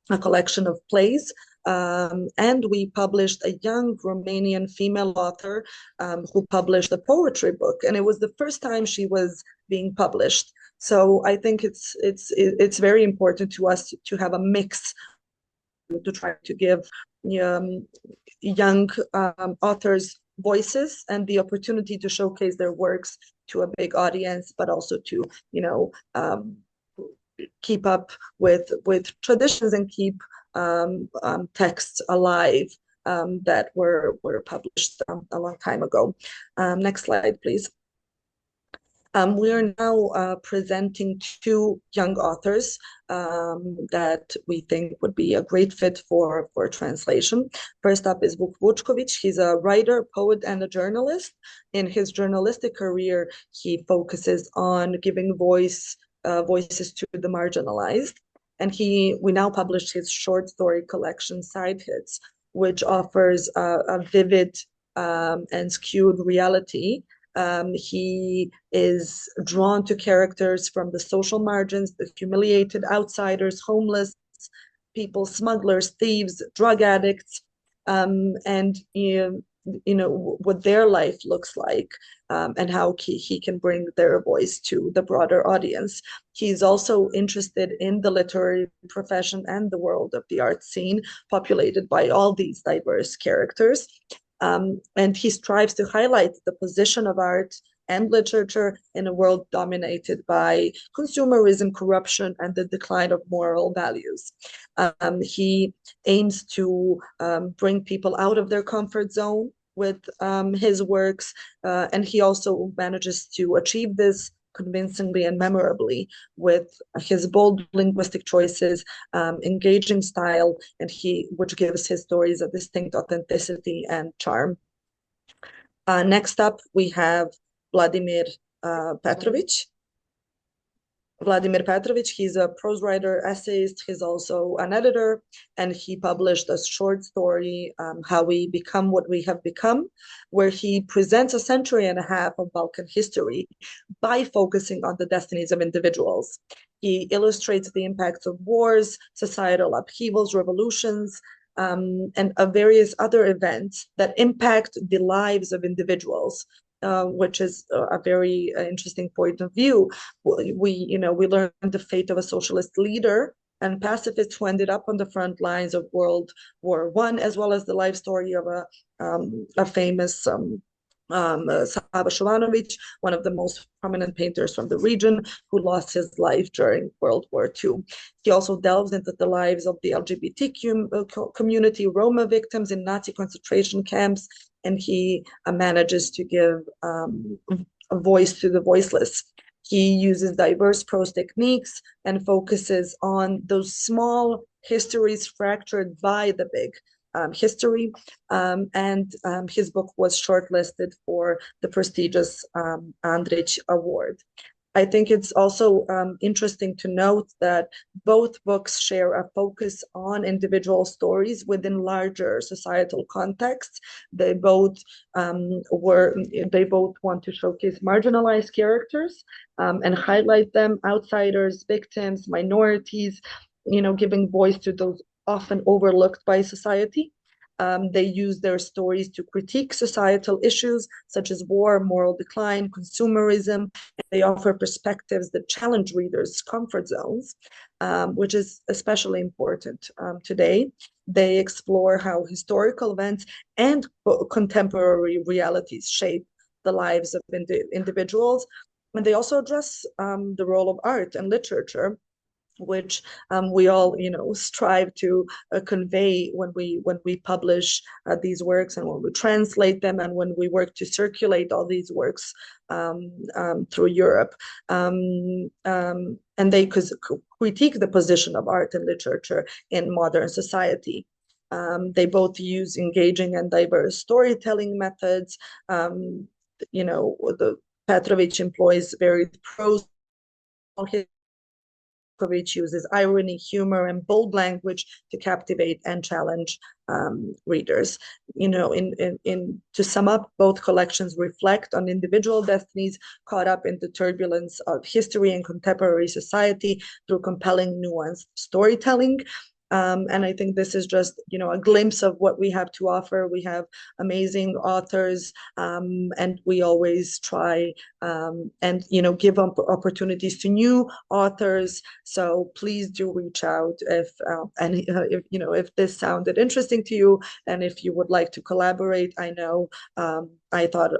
a collection of plays. And we published a young Romanian female author who published a poetry book, and it was the first time she was being published. So I think it's very important to us to have a mix to try to give young authors voices and the opportunity to showcase their works to a big audience, but also to keep up with traditions and keep texts alive that were published a long time ago. Next slide, please. We are now presenting two young authors that we think would be a great fit for translation. First up is Vuk Vučković. He's a writer, poet, and a journalist. In his journalistic career, he focuses on giving voices to the marginalized. And we now published his short story collection, Side Hits, which offers a vivid and skewed reality. He is drawn to characters from the social margins, the humiliated, outsiders, homeless people, smugglers, thieves, drug addicts. And what their life looks like, and how he can bring their voice to the broader audience. He's also interested in the literary profession and the world of the art scene, populated by all these diverse characters. And he strives to highlight the position of art and literature in a world dominated by consumerism, corruption, and the decline of moral values. He aims to bring people out of their comfort zone with his works, and he also manages to achieve this convincingly and memorably with his bold linguistic choices, engaging style, and which gives his stories a distinct authenticity and charm. Next up, we have Vladimir Petrovic. Vladimir Petrovic, he's a prose writer, essayist, he's also an editor, and he published a short story, How We Become What We Have Become, where he presents a century and a half of Balkan history by focusing on the destinies of individuals. He illustrates the impacts of wars, societal upheavals, revolutions, and various other events that impact the lives of individuals. Which is a very interesting point of view. We learned the fate of a socialist leader and pacifist who ended up on the front lines of World War I, as well as the life story of a famous Sava Šovanović, one of the most prominent painters from the region, who lost his life during World War II. He also delves into the lives of the LGBTQ community, Roma victims in Nazi concentration camps, and he manages to give a voice to the voiceless. He uses diverse prose techniques and focuses on those small histories fractured by the big history, and his book was shortlisted for the prestigious Andrich Award. I think it's also interesting to note that both books share a focus on individual stories within larger societal contexts. They both want to showcase marginalized characters and highlight them, outsiders, victims, minorities, giving voice to those often overlooked by society. They use their stories to critique societal issues such as war, moral decline, consumerism. They offer perspectives that challenge readers' comfort zones, which is especially important today. They explore how historical events and contemporary realities shape the lives of individuals. And they also address the role of art and literature, which we all strive to convey when we publish these works, and when we translate them, and when we work to circulate all these works through Europe. And they critique the position of art and literature in modern society. They both use engaging and diverse storytelling methods. The Petrovic employs varied prose. Petrovic uses irony, humor, and bold language to captivate and challenge readers. To sum up, both collections reflect on individual destinies caught up in the turbulence of history and contemporary society through compelling, nuanced storytelling. And I think this is just, a glimpse of what we have to offer. We have amazing authors, and we always try and, give opportunities to new authors. So please do reach out if this sounded interesting to you, and if you would like to collaborate. I know I thought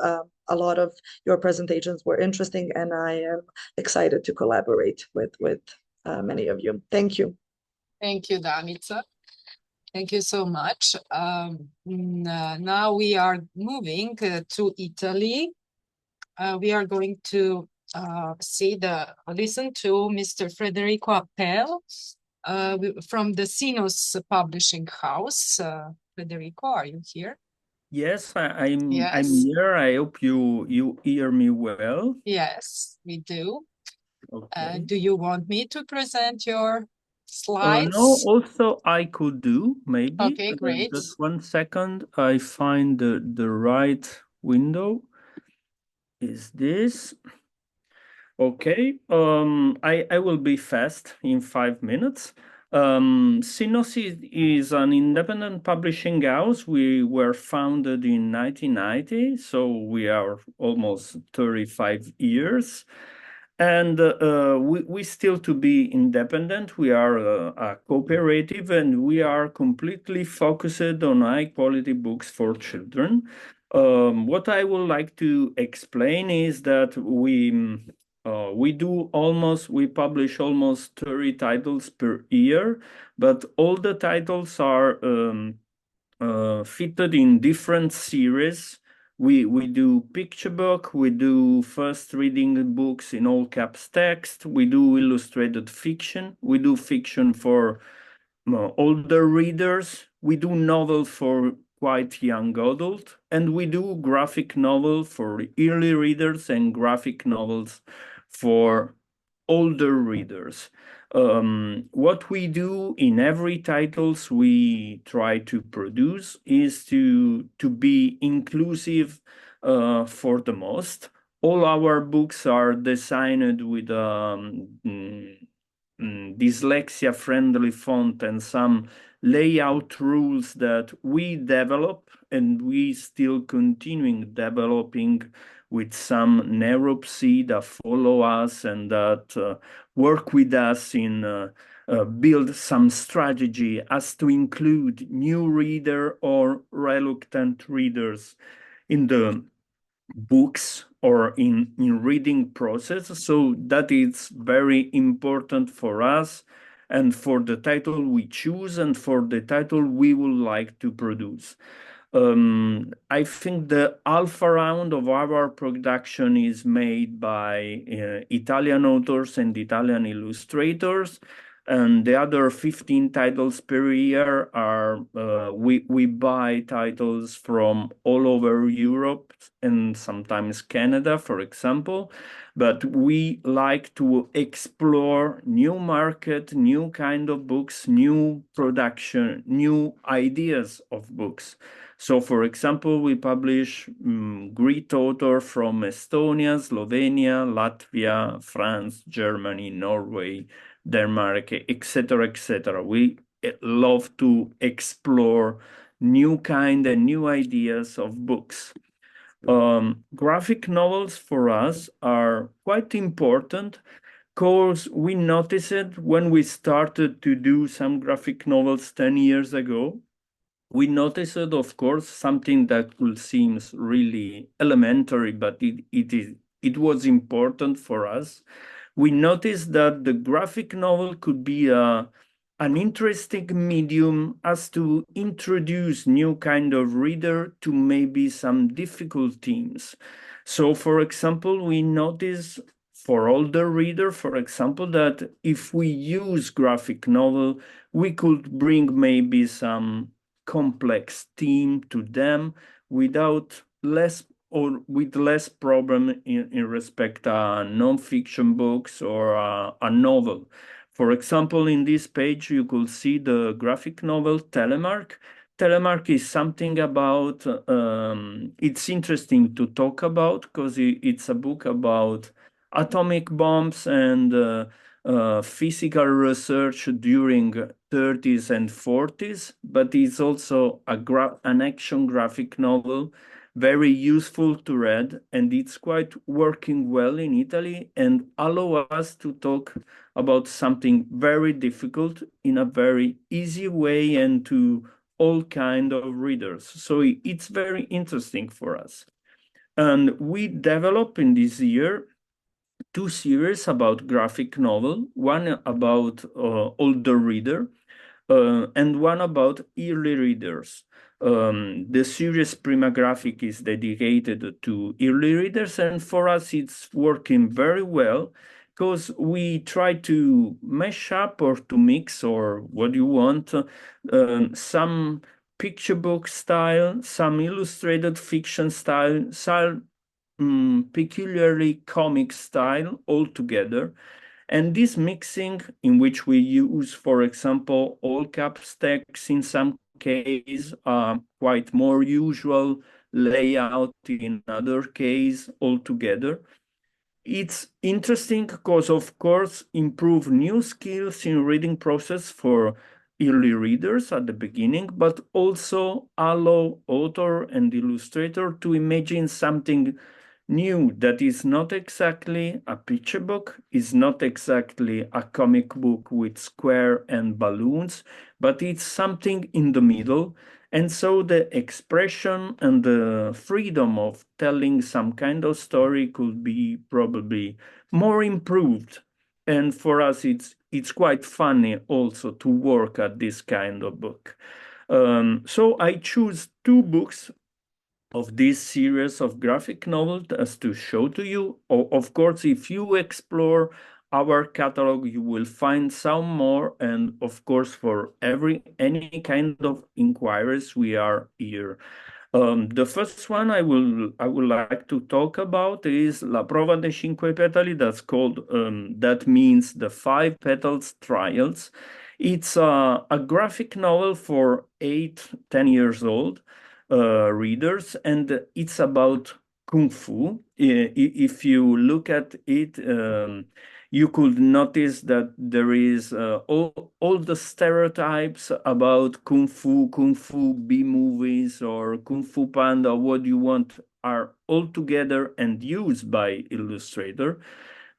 a lot of your presentations were interesting, and I am excited to collaborate with many of you. Thank you. Thank you, Danica. Thank you so much. Now we are moving to Italy. We are going to listen to Mr. Federico Appel from the Sinos Publishing House. Federico, are you here? Yes, I'm here. I hope you hear me well. Yes, we do. Okay. Do you want me to present your slides? No, also I could do, maybe. Okay, great. Just 1 second. I find the right window. Is this? Okay. I will be fast in 5 minutes. Synosis is an independent publishing house. We were founded in 1990, so we are almost 35 years. And we still to be independent. We are a cooperative, and we are completely focused on high quality books for children. What I would like to explain is that we publish almost 30 titles per year, but all the titles are fitted in different series. We do picture book, we do first reading books in all caps text, we do illustrated fiction, we do fiction for older readers, we do novel for quite young adult, and we do graphic novel for early readers and graphic novels for older readers. What we do in every titles we try to produce is to be inclusive for the most. All our books are designed with dyslexia-friendly font and some layout rules that we develop, and we still continuing developing with some neuropsy that follow us and that work with us in build some strategy as to include new reader or reluctant readers in the books or in reading process. So that is very important for us and for the title we choose and for the title we would like to produce. I think the alpha round of our production is made by Italian authors and Italian illustrators, and the other 15 titles per year are we buy titles from all over Europe and sometimes Canada, for example. But we like to explore new market, new kind of books, new production, new ideas of books. So, for example, we publish Greek author from Estonia, Slovenia, Latvia, France, Germany, Norway, Denmark, etc., etc. We love to explore new kind and new ideas of books. Graphic novels for us are quite important because we noticed it when we started to do some graphic novels 10 years ago. We noticed, of course, something that could seem really elementary, but it was important for us. We noticed that the graphic novel could be an interesting medium as to introduce new kind of reader to maybe some difficult themes. So, for example, we notice for older reader, for example, that if we use graphic novel, we could bring maybe some complex theme to them without less or with less problem in respect to non-fiction books or a novel. For example, in this page, you could see the graphic novel Telemark. Telemark is something about, it's interesting to talk about because it's a book about atomic bombs and physical research during 30s and 40s, but it's also an action graphic novel, very useful to read, and it's quite working well in Italy and allow us to talk about something very difficult in a very easy way and to all kind of readers. So it's very interesting for us. And we developed in this year 2 series about graphic novel, one about older reader and one about early readers. The series Prima Graphic is dedicated to early readers, and for us it's working very well because we try to mesh up or to mix or what you want, some picture book style, some illustrated fiction style, peculiarly comic style altogether. And this mixing, in which we use, for example, all caps text in some case, quite more usual layout in other case altogether, It's interesting because, of course, improve new skills in reading process for early readers at the beginning, but also allow author and illustrator to imagine something new that is not exactly a picture book, is not exactly a comic book with square and balloons, but it's something in the middle. And so the expression and the freedom of telling some kind of story could be probably more improved. And for us, it's quite funny also to work at this kind of book. So I choose two books of this series of graphic novels as to show to you. Of course, if you explore our catalog, you will find some more. And of course, for any kind of inquiries, we are here. The first one I would like to talk about is La Prova dei Cinque Petali. That's called, that means the Five Petals Trials. It's a graphic novel for 8-10 years old readers, and it's about Kung Fu. If you look at it, you could notice that there is all the stereotypes about Kung Fu B movies, or Kung Fu Panda, what you want, are all together and used by illustrator.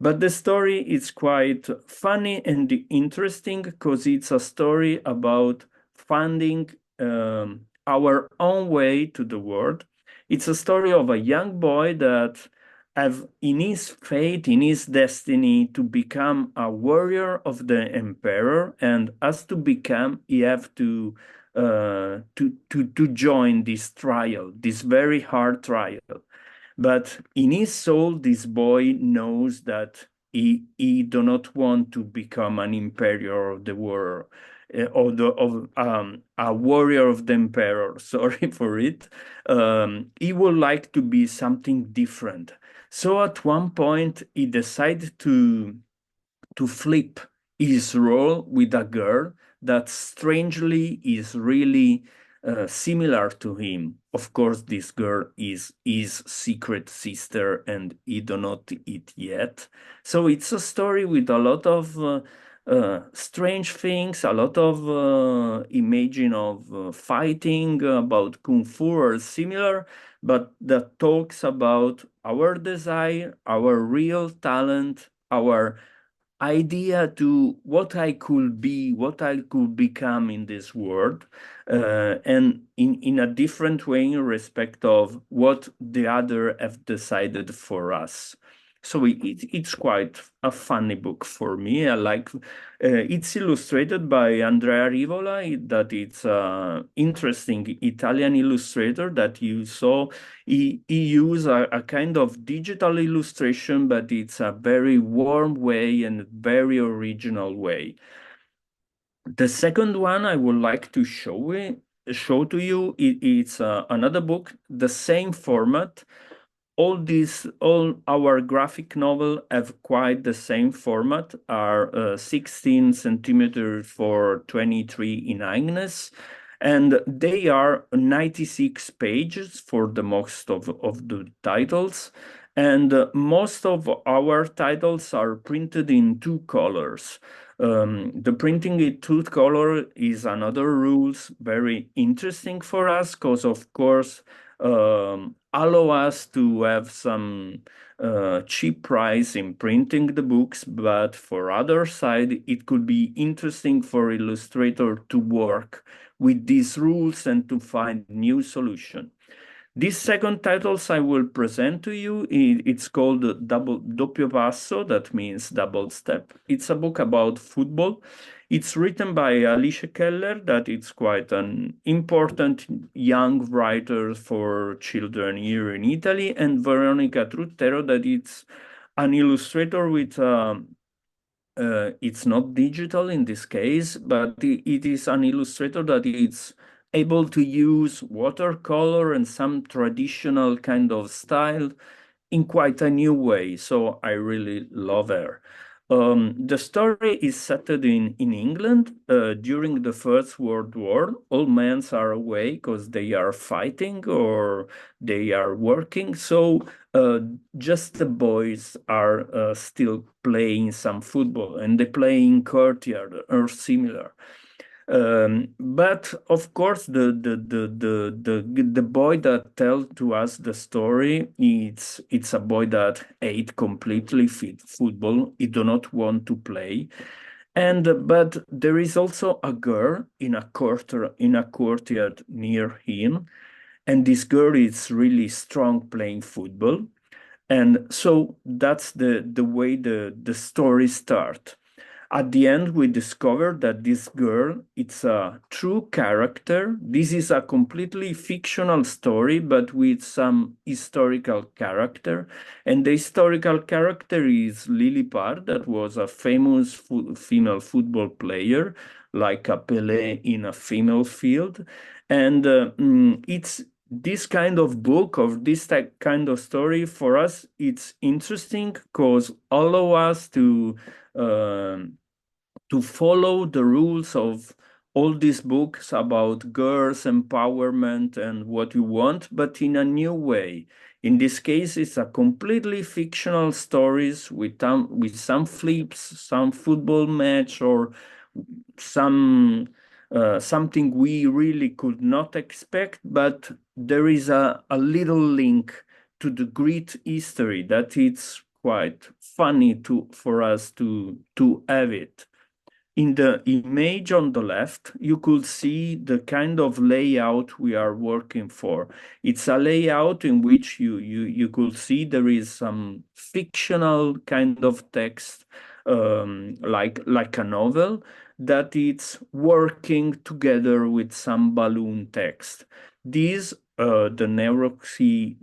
But the story is quite funny and interesting because it's a story about finding our own way to the world. It's a story of a young boy that have in his fate, in his destiny, to become a warrior of the emperor, and as to become, he have to join this trial, this very hard trial. But in his soul, this boy knows that he do not want to become an emperor of the world, a warrior of the emperor. Sorry for it. He would like to be something different. So at one point, he decided to flip his role with a girl that strangely is really similar to him. Of course, this girl is his secret sister, and he do not it yet. So it's a story with a lot of strange things, a lot of imaging of fighting about kung fu or similar, but that talks about our desire, our real talent, our idea to what I could be, what I could become in this world, and in a different way in respect of what the other have decided for us. So it's quite a funny book for me. I like it's illustrated by Andrea Rivola, that it's an interesting Italian illustrator that you saw. He used a kind of digital illustration, but it's a very warm way and very original way. The second one I would like to show to you, it's another book, the same format. All our graphic novel have quite the same format, are 16 centimeters for 23 in thickness, and they are 96 pages for the most of the titles. And most of our titles are printed in two colors. The printing in two color is another rules, very interesting for us, because of course allow us to have some cheap price in printing the books, but for other side, it could be interesting for illustrator to work with these rules and to find new solution. This second titles I will present to you, it's called Doppio Passo, that means double step. It's a book about football. It's written by Alice Keller, that it's quite an important young writer for children here in Italy, and Veronica Truttero, that it's an illustrator with it's not digital in this case, but it is an illustrator that is able to use watercolor and some traditional kind of style in quite a new way. So I really love her. The story is set in England during the First World War. All men are away because they are fighting or they are working. So just the boys are still playing some football, and they play in courtyard or similar. But of course, the boy that tells to us the story, it's a boy that ate completely football. He do not want to play, and but there is also a girl in a courtyard near him, and this girl is really strong playing football, and so that's the way the story starts. At the end, we discover that this girl, it's a true character. This is a completely fictional story, but with some historical character. And the historical character is Lily Parr, that was a famous female football player, like a Pelé in a female field. And it's this kind of book or this kind of story for us, it's interesting because allow us to follow the rules of all these books about girls empowerment and what you want, but in a new way. In this case, it's a completely fictional stories with some flips, some football match, or something we really could not expect, but there is a little link to the Greek history that it's quite funny for us to have it. In the image on the left, you could see the kind of layout we are working for. It's a layout in which you could see there is some fictional kind of text, like a novel, that it's working together with some balloon text. These the Neuroxy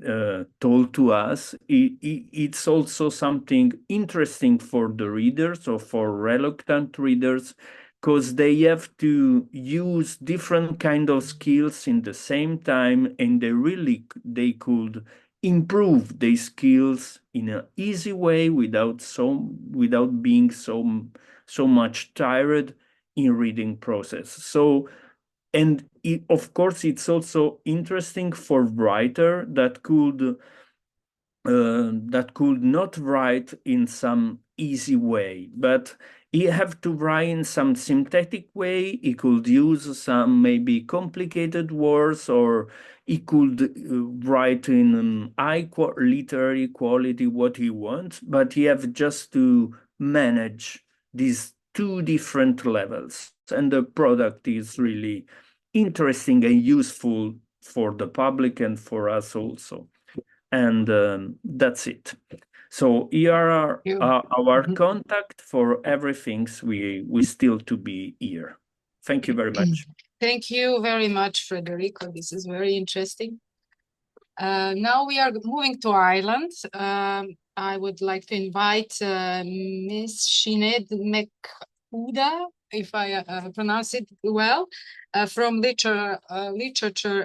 told to us, it's also something interesting for the readers or for reluctant readers, because they have to use different kind of skills in the same time, and they could improve their skills in an easy way without being so much tired in reading process. So, and of course, it's also interesting for writer that could not write in some easy way, but he have to write in some synthetic way. He could use some maybe complicated words, or he could write in high literary quality what he wants, but he have just to manage these two different levels, and the product is really interesting and useful for the public and for us also. And that's it. So here are our contact for everything we still to be here. Thank you very much. Thank you very much, Federico. This is very interesting. Now we are moving to Ireland. I would like to invite Miss Sinead McHuda, if I pronounce it well, from Literature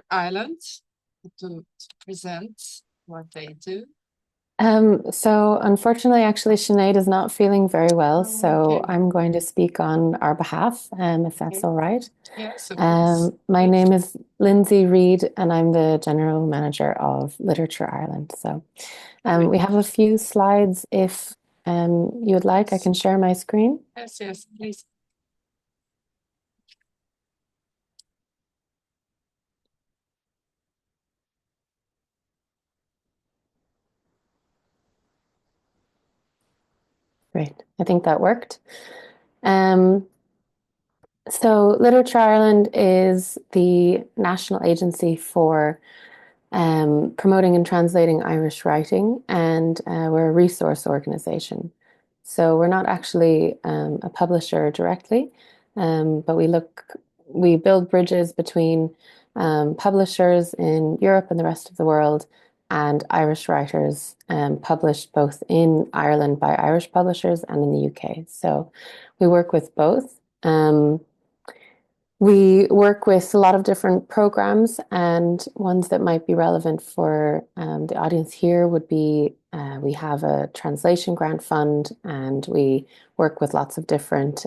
Ireland to present what they do. So unfortunately, actually, Sinead is not feeling very well, so I'm going to speak on our behalf, if that's all right. Yes, my name is Lindsay Reid, and I'm the General Manager of Literature Ireland. So we have a few slides. If you would like, I can share my screen. Yes, please. Great. I think that worked. So Literature Ireland is the national agency for promoting and translating Irish writing, and we're a resource organization. So we're not actually a publisher directly, but we build bridges between publishers in Europe and the rest of the world, and Irish writers published both in Ireland by Irish publishers and in the UK. So we work with both. We work with a lot of different programs, and ones that might be relevant for the audience here would be we have a translation grant fund, and we work with lots of different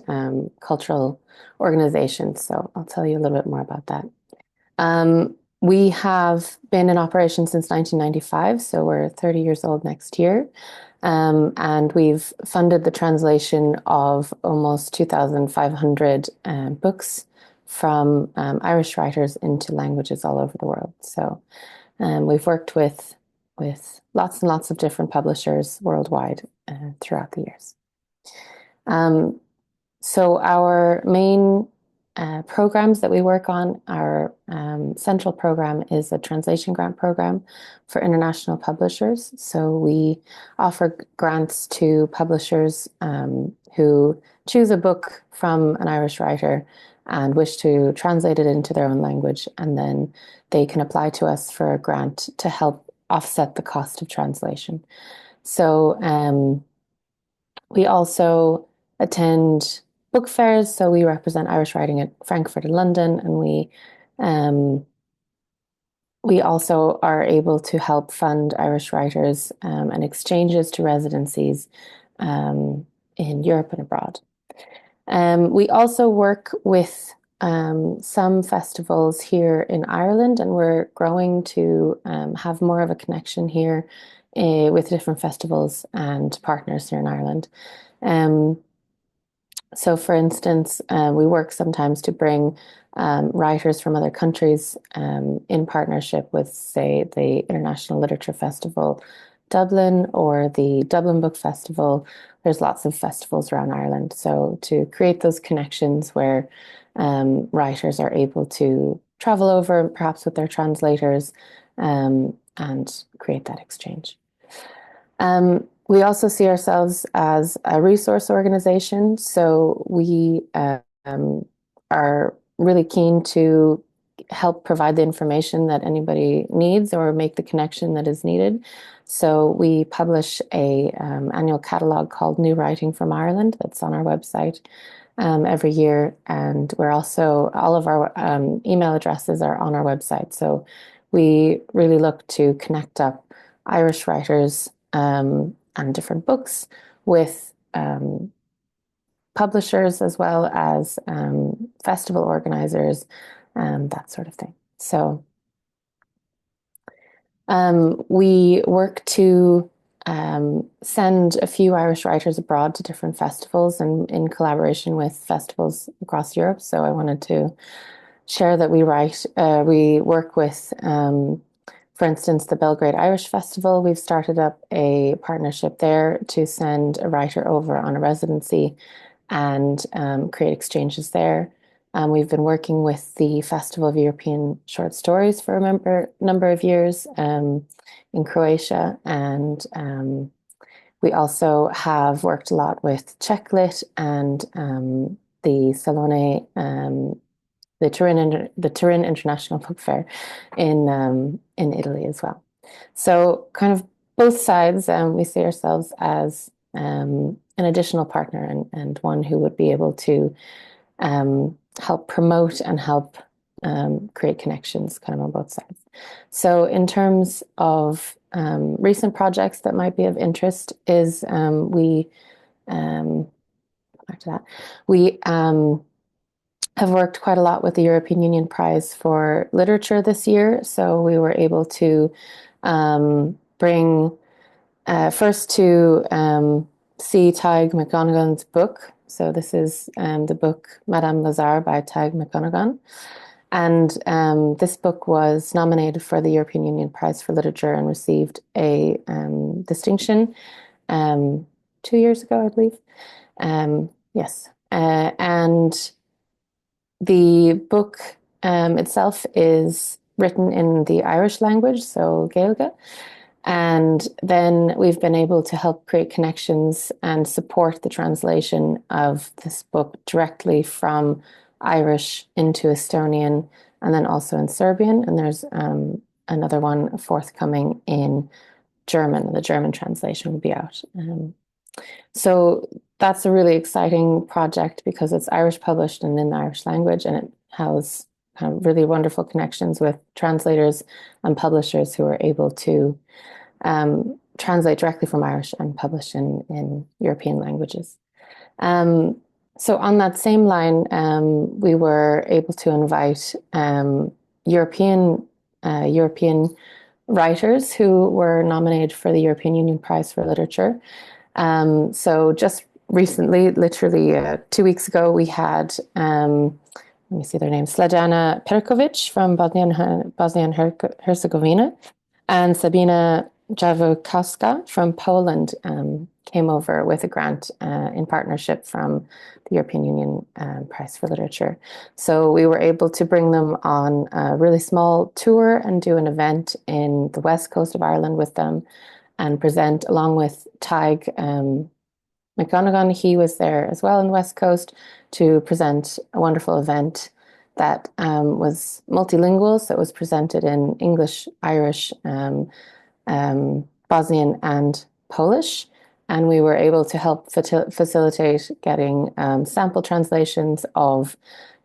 cultural organizations. So I'll tell you a little bit more about that. We have been in operation since 1995, so we're 30 years old next year. And we've funded the translation of almost 2,500 books from Irish writers into languages all over the world. So we've worked with lots and lots of different publishers worldwide throughout the years. So our main programs that we work on, our central program is a translation grant program for international publishers. So we offer grants to publishers who choose a book from an Irish writer and wish to translate it into their own language, and then they can apply to us for a grant to help offset the cost of translation. So we also attend book fairs. So we represent Irish writing at Frankfurt and London, and we also are able to help fund Irish writers and exchanges to residencies in Europe and abroad. We also work with some festivals here in Ireland, and we're growing to have more of a connection here with different festivals and partners here in Ireland. So for instance, we work sometimes to bring writers from other countries in partnership with, say, the International Literature Festival Dublin or the Dublin Book Festival. There's lots of festivals around Ireland. So to create those connections where writers are able to travel over, perhaps with their translators, and create that exchange. We also see ourselves as a resource organization. So we are really keen to help provide the information that anybody needs or make the connection that is needed. So we publish a annual catalogue called New Writing from Ireland that's on our website every year. And we're also, all of our email addresses are on our website. So we really look to connect up Irish writers and different books with publishers, as well as festival organizers, that sort of thing. So we work to send a few Irish writers abroad to different festivals, and in collaboration with festivals across Europe. So I wanted to share that we work with, for instance, the Belgrade Irish Festival. We've started up a partnership there to send a writer over on a residency and create exchanges there. We've been working with the Festival of European Short Stories for a number of years in Croatia, and we also have worked a lot with Czech Lit and the Salone, the Turin International Book Fair in Italy as well. So kind of both sides, we see ourselves as an additional partner and one who would be able to help promote and help create connections kind of on both sides. So in terms of recent projects that might be of interest is we have worked quite a lot with the European Union Prize for Literature this year. So we were able to bring first to see Tadhg McGonaghan's book. So this is the book Madame Lazare by Tadhg McGonaghan. And this book was nominated for the European Union Prize for Literature and received a distinction 2 years ago, I believe. Yes. And the book itself is written in the Irish language, so Gaeilge. And then we've been able to help create connections and support the translation of this book directly from Irish into Estonian, and then also in Serbian. And there's another one forthcoming in German. The German translation will be out. So that's a really exciting project because it's Irish published and in the Irish language, and it has kind of really wonderful connections with translators and publishers who are able to translate directly from Irish and publish in European languages. So on that same line, we were able to invite European writers who were nominated for the European Union Prize for Literature. So just recently, literally 2 weeks ago, we had, let me see their names, Sledana Perkovic from Bosnia and Herzegovina, and Sabina Javokowska from Poland came over with a grant in partnership from the European Union Prize for Literature. So we were able to bring them on a really small tour and do an event in the west coast of Ireland with them and present along with Tig McGonagall. He was there as well in the west coast to present a wonderful event that was multilingual. So it was presented in English, Irish, Bosnian and Polish, and we were able to help facilitate getting sample translations of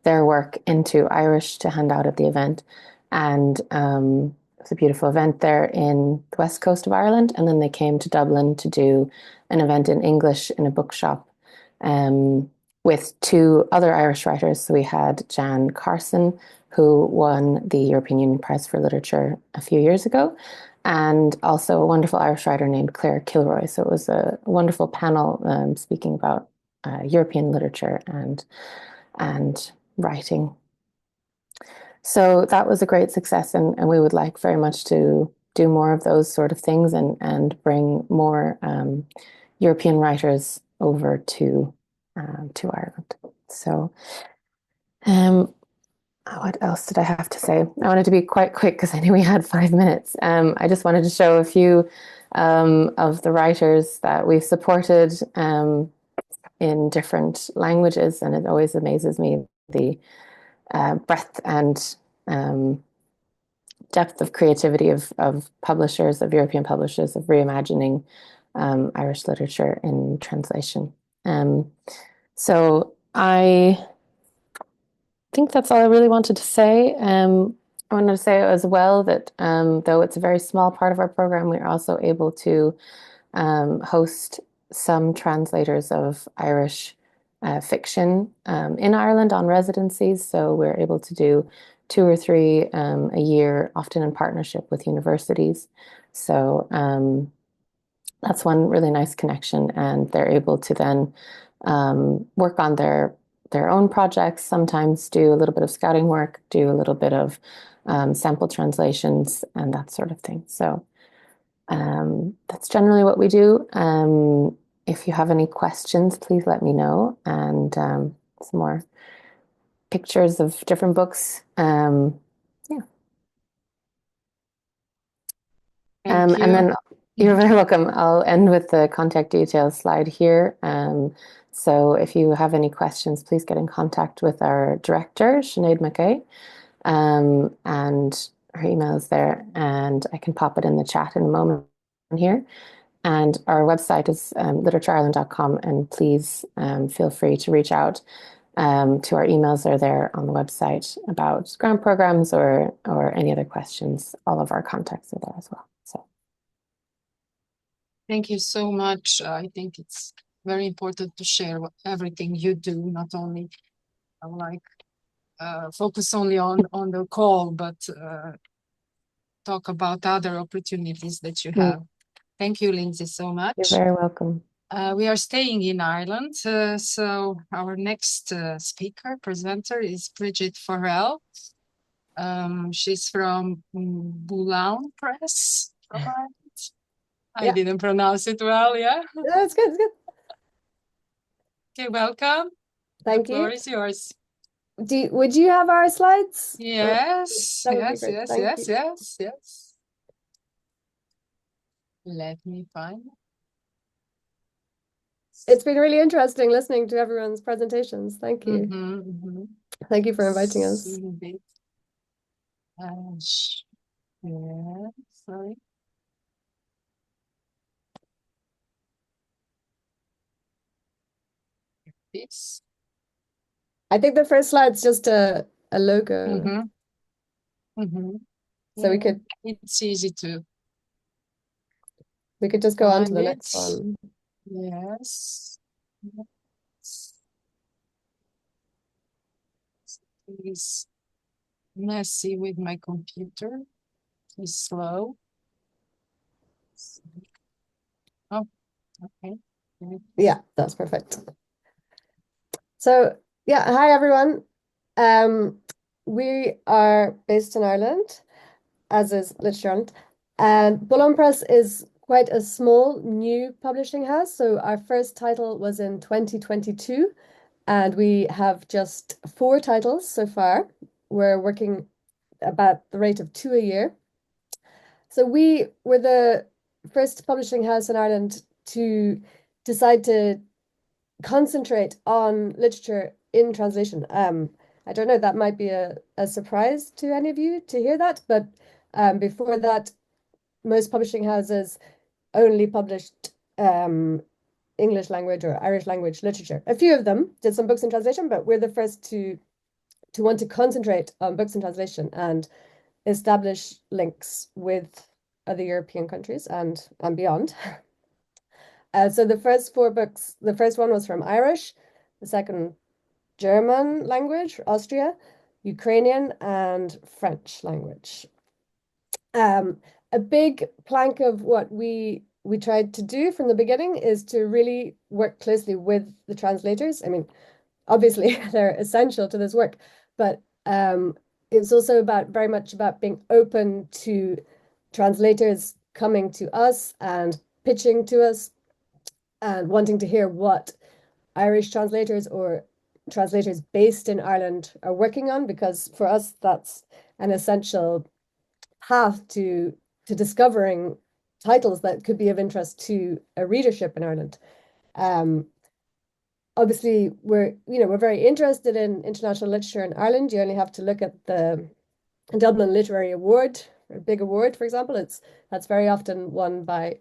their work into Irish to hand out at the event. And it's a beautiful event there in the west coast of Ireland, and then they came to Dublin to do an event in English in a bookshop with 2 other Irish writers. So we had Jan Carson, who won the European Union Prize for Literature a few years ago, and also a wonderful Irish writer named Claire Kilroy. So it was a wonderful panel speaking about European literature and writing. So that was a great success, and we would like very much to do more of those sort of things and bring more European writers over to Ireland. So what else did I have to say? I wanted to be quite quick because I knew we had 5 minutes. I just wanted to show a few of the writers that we've supported in different languages, and it always amazes me the breadth and depth of creativity of publishers, of European publishers, of reimagining Irish literature in translation. So I think that's all I really wanted to say. I wanted to say as well that though it's a very small part of our program, we're also able to host some translators of Irish fiction in Ireland on residencies. So we're able to do 2 or 3 a year, often in partnership with universities. So that's one really nice connection, and they're able to then work on their own projects, sometimes do a little bit of scouting work, do a little bit of sample translations and that sort of thing. So that's generally what we do. If you have any questions, please let me know, and some more pictures of different books. Yeah. Thank you. And then you're very welcome. I'll end with the contact details slide here. So if you have any questions, please get in contact with our director, Sinead McKay, and her email is there, and I can pop it in the chat in a moment here. And our website is literatureireland.com, and please feel free to reach out to our emails are there on the website about grant programs or any other questions. All of our contacts are there as well. So thank you so much. I think it's very important to share everything you do, not only focus only on the call, but talk about other opportunities that you have. Thank you, Lindsay, so much. You're very welcome. We are staying in Ireland, so our next presenter is Bridget Farrell. She's from Boulogne Press. I didn't pronounce it well, yeah? That's good, it's good. Okay, welcome. Thank you. The floor is yours. Would you have our slides? Yes, yes. Yes. Let me find. It's been really interesting listening to everyone's presentations. Thank you. Thank you for inviting us. Yeah, sorry. This. I think the first slide's just a a logo. So we could. It's easy to. We could just go on to the Find next it. one. Yes. It's messy with my computer. It's slow. Oh, okay. Yeah, that's perfect. So yeah, hi everyone. We are based in Ireland, as is Literature Ireland. And Bullon Press is quite a small new publishing house. So our first title was in 2022, and we have just 4 titles so far. We're working about the rate of 2 a year. So we were the first publishing house in Ireland to decide to concentrate on literature in translation. I don't know, that might be a surprise to any of you to hear that, but before that, most publishing houses only published English language or Irish language literature. A few of them did some books in translation, but we're the first to want to concentrate on books in translation and establish links with other European countries and beyond. So the first 4 books, the first one was from Irish, the second German language, Austria, Ukrainian, and French language. A big plank of what we tried to do from the beginning is to really work closely with the translators. I mean, obviously they're essential to this work, but it's also very much about being open to translators coming to us and pitching to us and wanting to hear what Irish translators or translators based in Ireland are working on, because for us that's an essential path to discovering titles that could be of interest to a readership in Ireland. Obviously, we're very interested in international literature in Ireland. You only have to look at the Dublin Literary Award, a big award, for example. That's very often won by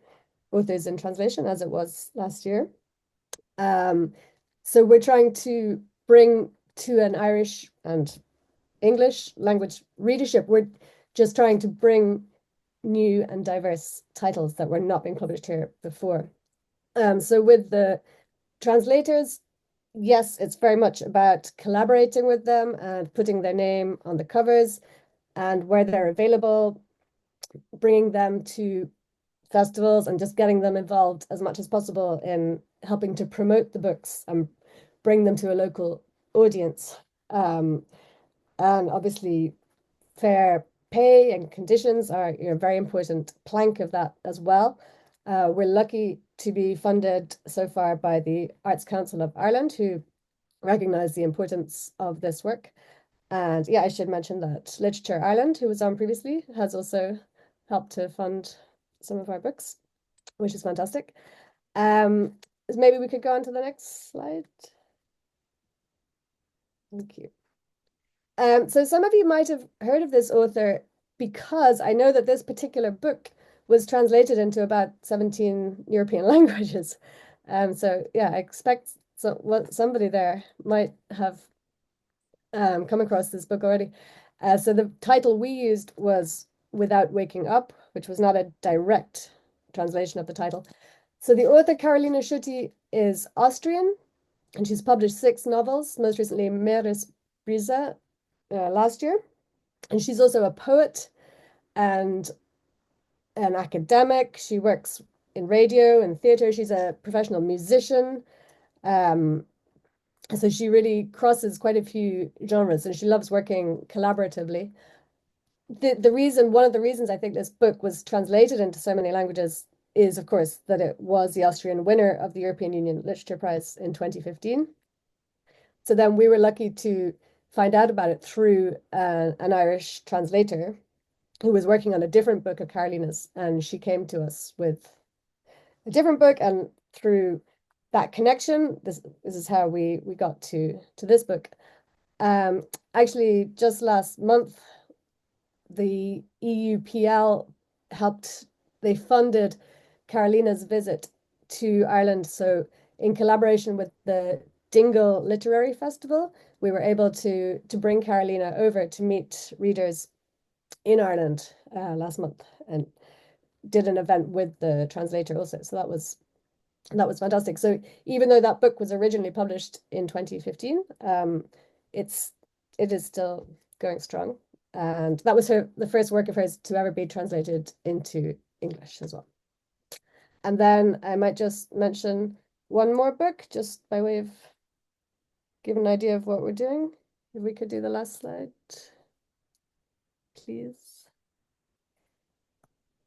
authors in translation, as it was last year. So we're trying to bring to an Irish and English language readership, we're just trying to bring new and diverse titles that were not being published here before. So with the translators, yes, it's very much about collaborating with them and putting their name on the covers, and where they're available, bringing them to festivals and just getting them involved as much as possible in helping to promote the books and bring them to a local audience. And obviously fair pay and conditions are a very important plank of that as well. We're lucky to be funded so far by the Arts Council of Ireland, who recognise the importance of this work. And yeah, I should mention that Literature Ireland, who was on previously, has also helped to fund some of our books, which is fantastic. Maybe we could go on to the next slide. Thank you. So some of you might have heard of this author, because I know that this particular book was translated into about 17 European languages. So yeah, I expect somebody there might have come across this book already. So the title we used was Without Waking Up, which was not a direct translation of the title. So the author, Carolina Schutti, is Austrian, and she's published 6 novels, most recently Meeresbrise last year. And she's also a poet and an academic. She works in radio and theater. She's a professional musician. So she really crosses quite a few genres, and she loves working collaboratively. One of the reasons I think this book was translated into so many languages is, of course, that it was the Austrian winner of the European Union Literature Prize in 2015. So then we were lucky to find out about it through an Irish translator who was working on a different book of Carolina's, and she came to us with a different book, and through that connection, this is how we got to this book. Actually, just last month, the EUPL they funded Carolina's visit to Ireland. So in collaboration with the Dingle Literary Festival, we were able to bring Carolina over to meet readers in Ireland last month and did an event with the translator also. So that was fantastic. So even though that book was originally published in 2015, it is still going strong. And that was the first work of hers to ever be translated into English as well. And then I might just mention one more book, just by way of giving an idea of what we're doing. If we could do the last slide, please.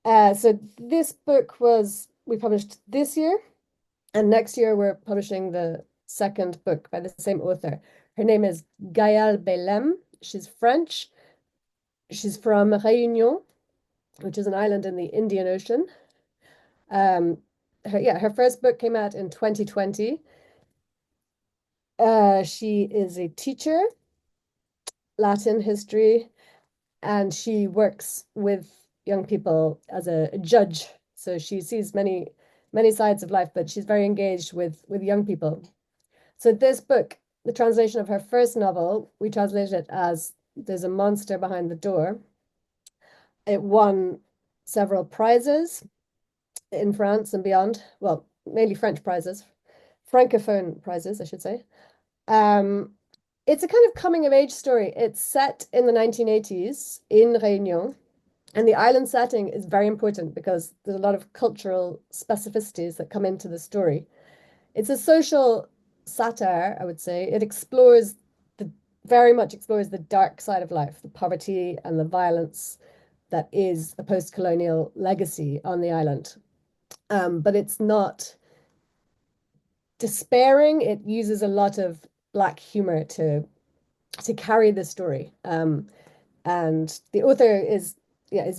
So this book we published this year, and next year we're publishing the second book by the same author. Her name is Gaëlle Bellem. She's French. She's from Réunion, which is an island in the Indian Ocean. Her first book came out in 2020. She is a teacher, Latin history, and she works with young people as a judge. So she sees many sides of life, but she's very engaged with young people. So this book, the translation of her first novel, we translated it as There's a Monster Behind the Door. It won several prizes in France and beyond. Well, mainly French prizes, Francophone prizes, I should say. It's a kind of coming of age story. It's set in the 1980s in Réunion. And the island setting is very important because there's a lot of cultural specificities that come into the story. It's a social satire, I would say. It very much explores the dark side of life, the poverty and the violence that is a post-colonial legacy on the island. But it's not despairing. It uses a lot of Black humor to carry the story. And the author is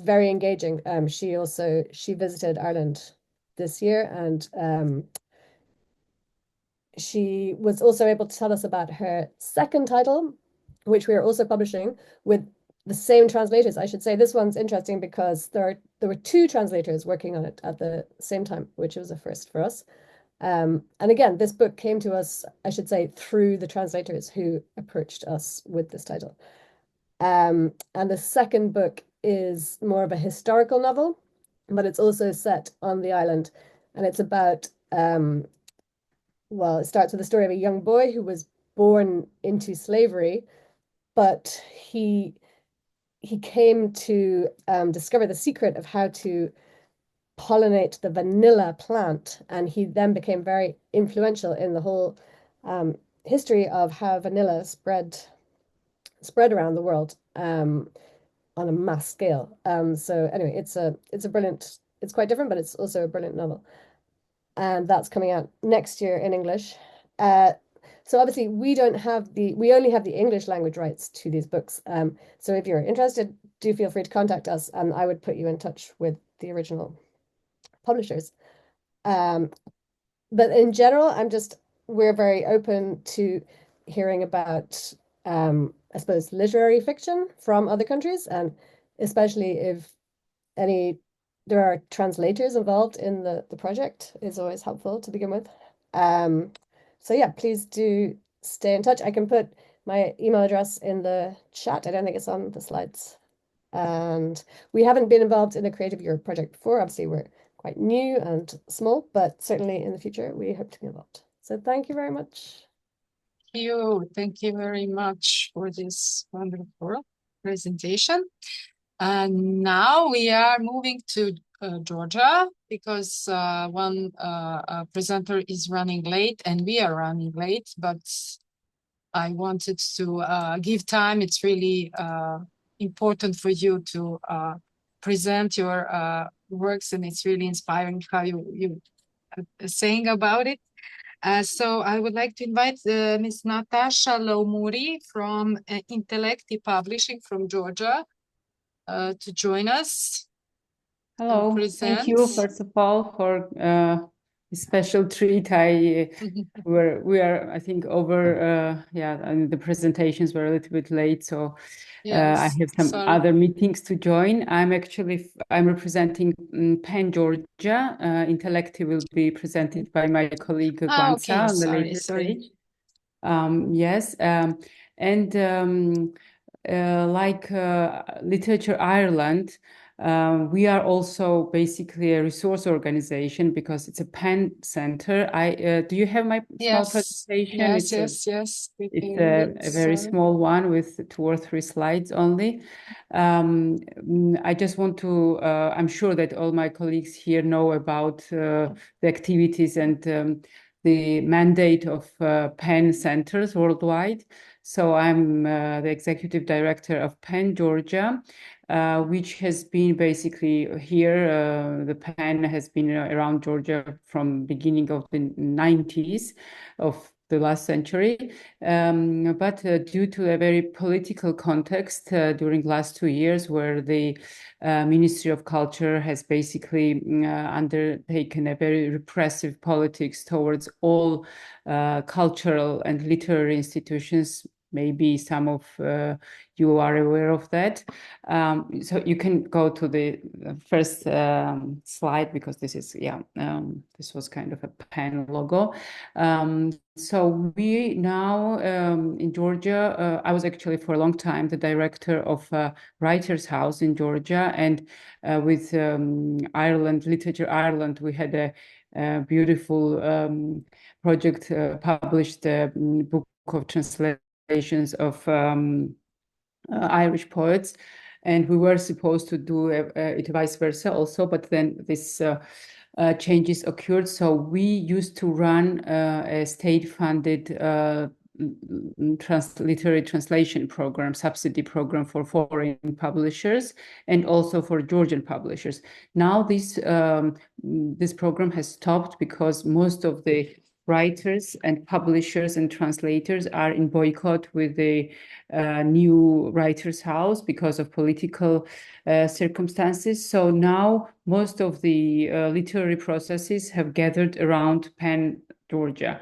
very engaging. She visited Ireland this year, and she was also able to tell us about her second title, which we are also publishing with the same translators. I should say this one's interesting because there were two translators working on it at the same time, which was a first for us. And again, this book came to us, I should say, through the translators who approached us with this title. And the second book is more of a historical novel, but it's also set on the island. And it's about, it starts with the story of a young boy who was born into slavery, but he came to discover the secret of how to pollinate the vanilla plant. And he then became very influential in the whole history of how vanilla spread around the world on a mass scale. So anyway, it's quite different, but it's also a brilliant novel. And that's coming out next year in English. So obviously we only have the English language rights to these books. So if you're interested, do feel free to contact us, and I would put you in touch with the original publishers. But in general, we're very open to hearing about, I suppose, literary fiction from other countries, and especially if there are translators involved in the project, is always helpful to begin with. So yeah, please do stay in touch. I can put my email address in the chat. I don't think it's on the slides. And we haven't been involved in a Creative Europe project before. Obviously, we're quite new and small, but certainly in the future, we hope to be involved. So thank you very much. Thank you very much for this wonderful presentation. And now we are moving to Georgia because one presenter is running late and we are running late, but I wanted to give time. It's really important for you to present your works, and it's really inspiring how you are saying about it. So I would like to invite Ms. Natasha Laumuri from Intellecti Publishing from Georgia to join us. Hello, thank you first of all for a special treat. We are I think over and the presentations were a little bit late, so yes, I have some other meetings to join. I'm representing Penn, Georgia. Intellecti will be presented by my colleague Guanza on the later stage. Yes. And like Literature Ireland, we are also basically a resource organization because it's a PEN center. Do you have my small presentation? Yes. It's a very small one with 2 or 3 slides only. I just want to, I'm sure that all my colleagues here know about the activities and the mandate of PEN centers worldwide. So I'm the executive director of PEN Georgia, which has been basically here. The PEN has been around Georgia from beginning of the 90s of the last century. But due to a very political context during last 2 years, where the Ministry of Culture has basically undertaken a very repressive politics towards all cultural and literary institutions. Maybe some of you are aware of that. So you can go to the first slide, because this is, this was kind of a PEN logo. So we now in Georgia, I was actually for a long time the director of Writers' House in Georgia, and with Ireland, Literature Ireland, we had a beautiful project, published a book of translations of Irish poets, and we were supposed to do it vice versa also, but then this changes occurred. So we used to run a state-funded literary translation program, subsidy program for foreign publishers and also for Georgian publishers. Now this program has stopped because most of the writers and publishers and translators are in boycott with the new Writers' House because of political circumstances. So now most of the literary processes have gathered around PEN Georgia.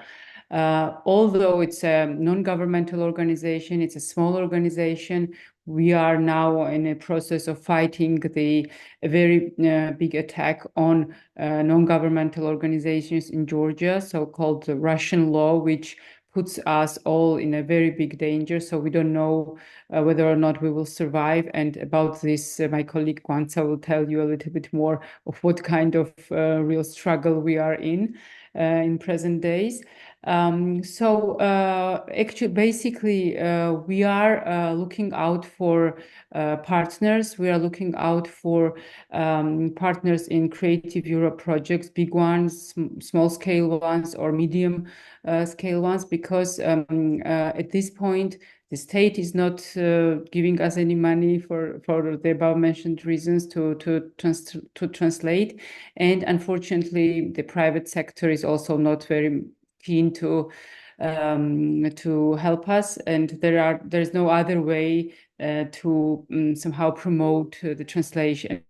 Although it's a non-governmental organization, it's a small organization, we are now in a process of fighting a very big attack on non-governmental organizations in Georgia, so-called Russian law, which puts us all in a very big danger. So we don't know whether or not we will survive. And about this, my colleague Kwanza will tell you a little bit more of what kind of real struggle we are in present days. Actually, basically, we are looking out for partners. We are looking out for partners in Creative Europe projects, big ones, small scale ones, or medium scale ones, because at this point, the state is not giving us any money for the above mentioned reasons to translate, and unfortunately, the private sector is also not very keen to help us, and there's no other way to somehow promote the translation.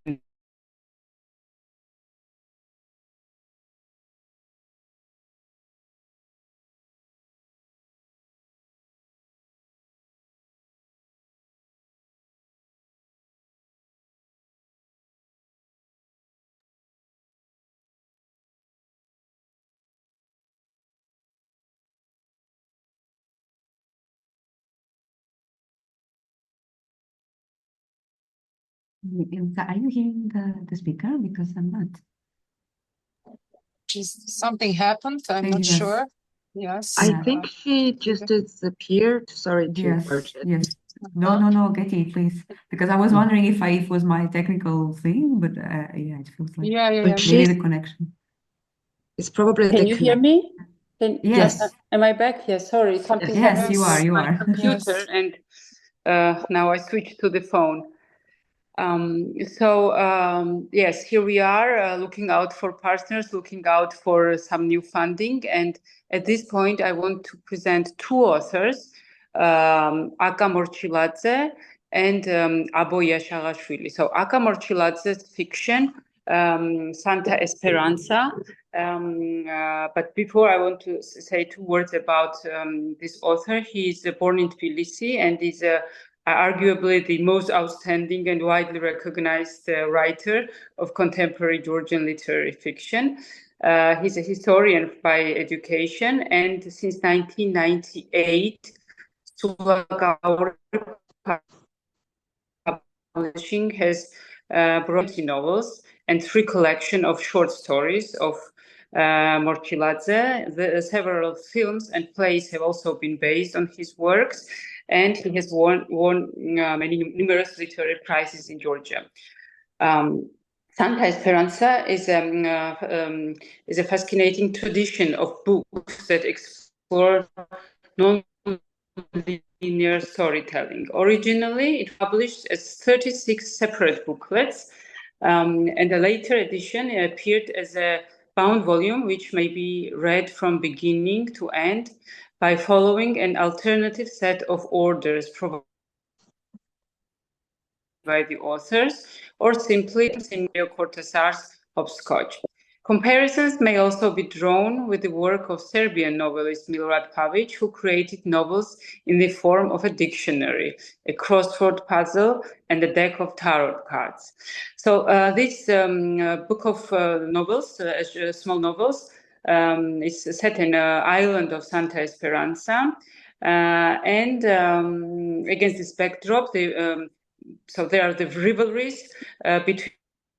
Are you hearing the speaker? Because I'm not. Something happened. I'm not sure. Yes. I think she just disappeared. Sorry to merge it. Yes. No, Getty, please. Because I was wondering if it was my technical thing, but it feels like maybe the connection. It's probably. Can you hear me? Yes. Am I back? Yes. Sorry, something happened to my computer, and now I switched to the phone. Yes, here we are looking out for partners, looking out for some new funding. And at this point, I want to present 2 authors, Aka Morchiladze and Aboya Shagashvili. So Aka Morchiladze's fiction, Santa Esperanza. But before, I want to say 2 words about this author. He is born in Tbilisi and is arguably the most outstanding and widely recognized writer of contemporary Georgian literary fiction. He's a historian by education, and since 1998 Publishing has brought novels and 3 collections of short stories of Morchiladze. Several films and plays have also been based on his works, and he has won numerous literary prizes in Georgia. Santa Esperanza is a fascinating tradition of books that explore non-linear storytelling. Originally, it published as 36 separate booklets, and a later edition appeared as a bound volume, which may be read from beginning to end by following an alternative set of orders provided by the authors, or simply in Cortázar's hopscotch. Comparisons may also be drawn with the work of Serbian novelist Milorad Pavic, who created novels in the form of a dictionary, a crossword puzzle, and a deck of tarot cards. So this book of novels, small novels, is set in an island of Santa Esperanza, and against this backdrop, so there are the rivalries between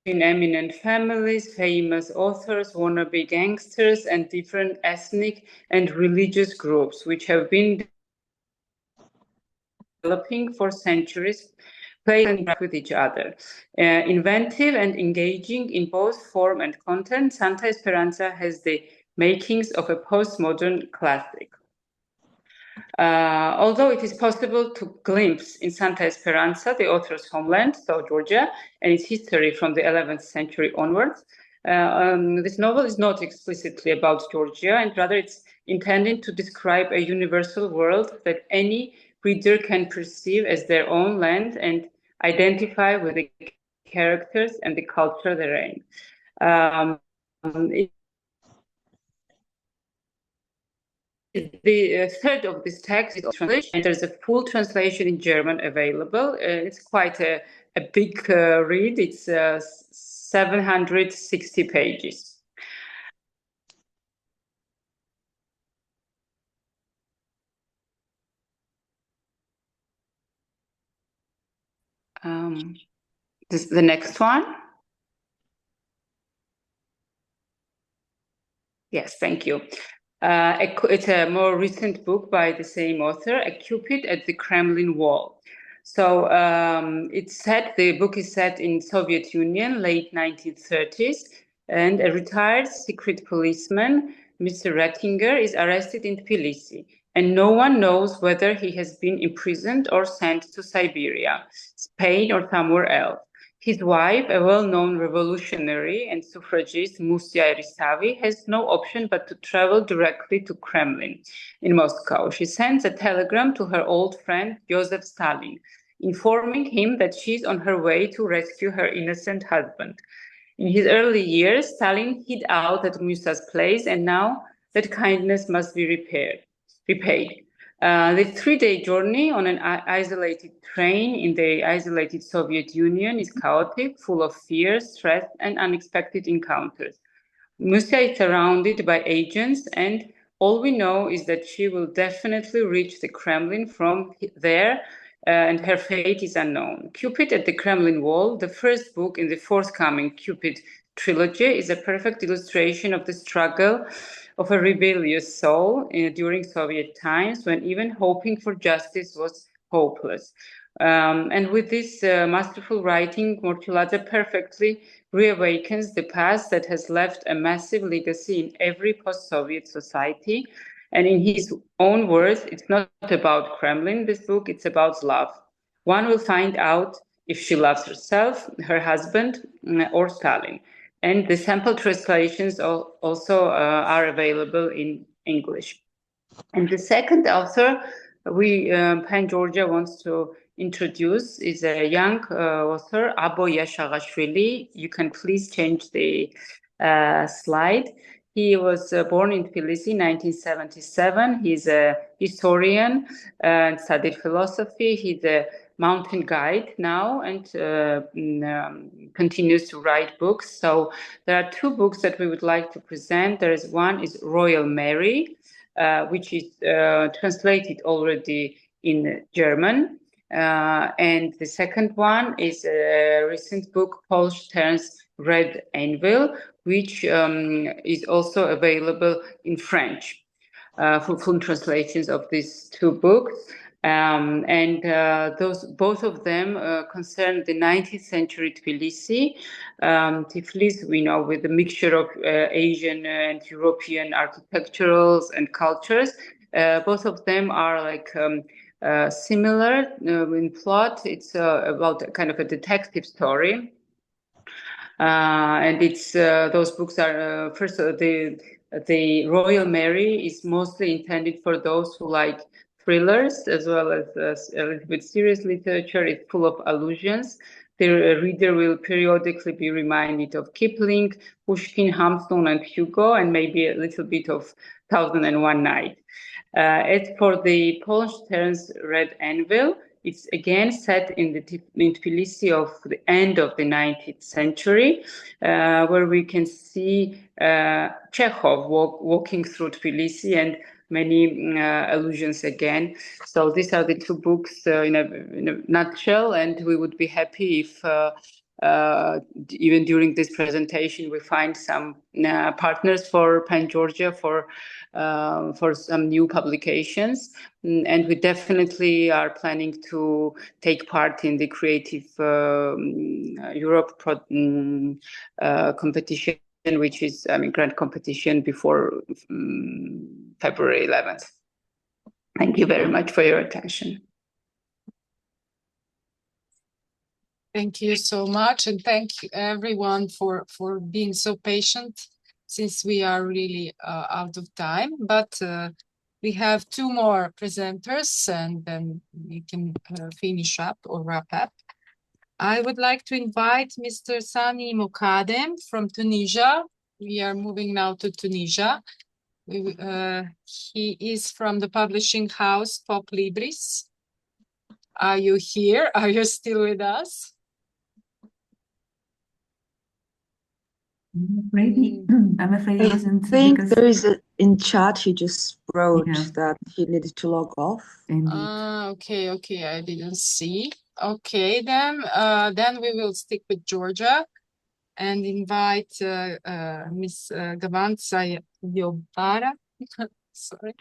eminent families, famous authors, wannabe gangsters, and different ethnic and religious groups, which have been developing for centuries, playing with each other. Inventive and engaging in both form and content, Santa Esperanza has the makings of a postmodern classic. Although it is possible to glimpse in Santa Esperanza the author's homeland, so Georgia, and its history from the 11th century onwards, this novel is not explicitly about Georgia, and rather it's intended to describe a universal world that any reader can perceive as their own land and identify with the characters and the culture therein. The third of this text is translation, and there's a full translation in German available. It's quite a big read. It's 760 pages. The next one. Yes, thank you. It's a more recent book by the same author, A Cupid at the Kremlin Wall. So the book is set in Soviet Union, late 1930s, and a retired secret policeman, Mr. Rattinger, is arrested in Tbilisi, and no one knows whether he has been imprisoned or sent to Siberia, Spain, or somewhere else. His wife, a well-known revolutionary and suffragist, Musya Erisavi, has no option but to travel directly to Kremlin in Moscow. She sends a telegram to her old friend, Joseph Stalin, informing him that she's on her way to rescue her innocent husband. In his early years, Stalin hid out at Musya's place, and now that kindness must be repaid. The 3-day journey on an isolated train in the isolated Soviet Union is chaotic, full of fear, stress, and unexpected encounters. Musya is surrounded by agents, and all we know is that she will definitely reach the Kremlin from there, and her fate is unknown. Cupid at the Kremlin Wall, the first book in the forthcoming Cupid trilogy, is a perfect illustration of the struggle of a rebellious soul during Soviet times, when even hoping for justice was hopeless. And with this masterful writing, Morchiladze perfectly reawakens the past that has left a massive legacy in every post-Soviet society. And in his own words, it's not about Kremlin, this book, it's about love. One will find out if she loves herself, her husband, or Stalin. And the sample translations also are available in English. And the second author Penn Georgia wants to introduce is a young author, Abo Yashagashvili. You can please change the slide. He was born in Tbilisi in 1977. He's a historian and studied philosophy. He's a mountain guide now and continues to write books. So there are 2 books that we would like to present. One is Royal Mary, which is translated already in German. And the second one is a recent book, Paul Stern's Red Anvil, which is also available in French for full translations of these two books. Both of them concern the 19th century Tbilisi. Tiflis, we know, with a mixture of Asian and European architecturals and cultures. Both of them are like similar in plot. It's about kind of a detective story. And it's those books are first the Royal Mary is mostly intended for those who like thrillers as well as a little bit serious literature. It's full of allusions. The reader will periodically be reminded of Kipling, Pushkin, Hamsun, and Hugo, and maybe a little bit of Thousand and One Night. As for the Paul Stern's Red Anvil, it's again set in Tbilisi of the end of the 19th century, where we can see Chekhov walking through Tbilisi and many allusions again. So these are the two books in a nutshell, and we would be happy if even during this presentation we find some partners for Pan Georgia for some new publications. And we definitely are planning to take part in the Creative Europe competition, which is, grant competition before February 11th. Thank you very much for your attention. Thank you so much, and thank you everyone for being so patient, since we are really out of time. But we have two more presenters, and then we can finish up or wrap up. I would like to invite Mr. Sani Mokadem from Tunisia. We are moving now to Tunisia. He is from the publishing house Pop Libris. Are you here? Are you still with us? I'm afraid he isn't. I think there is in chat, he just wrote that he needed to log off. Okay, I didn't see. Okay, then we will stick with Georgia and invite Miss Gavanca Jobara. Sorry.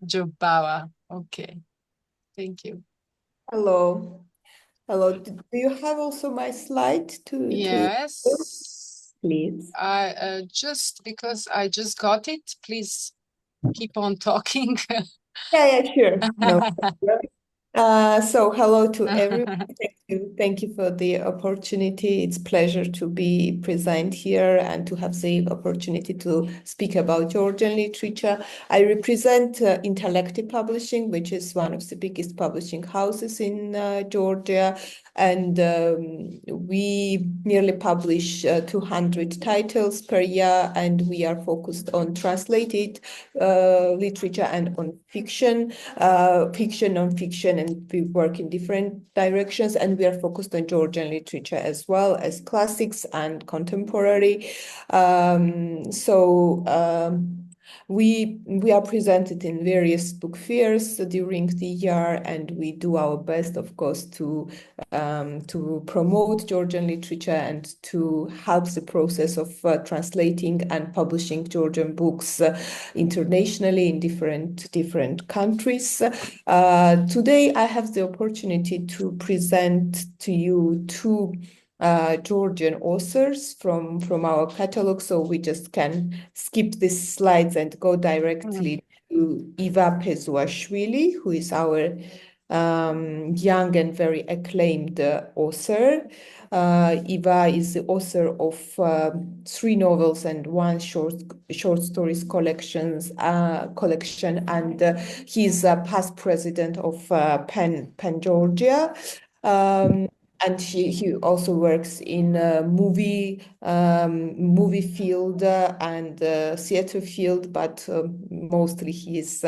Jobara. Okay. Thank you. Hello. Do you have also my slide to? Yes. Please. Just because I just got it, please keep on talking. Yeah, sure. No problem. So hello to everyone. Thank you for the opportunity. It's a pleasure to be present here and to have the opportunity to speak about Georgian literature. I represent Intellective Publishing, which is one of the biggest publishing houses in Georgia. And we nearly publish 200 titles per year, and we are focused on translated literature and on fiction, non-fiction, and we work in different directions, and we are focused on Georgian literature as well as classics and contemporary. We are presented in various book fairs during the year, and we do our best, of course, to promote Georgian literature and to help the process of translating and publishing Georgian books internationally in different countries. Today, I have the opportunity to present to you two Georgian authors from our catalog, so we just can skip these slides and go directly to Iva Pezuashvili, who is our young and very acclaimed author. Iva is the author of 3 novels and 1 short stories collection, and he's a past president of Pan Georgia. And he also works in movie field and theater field, but mostly he's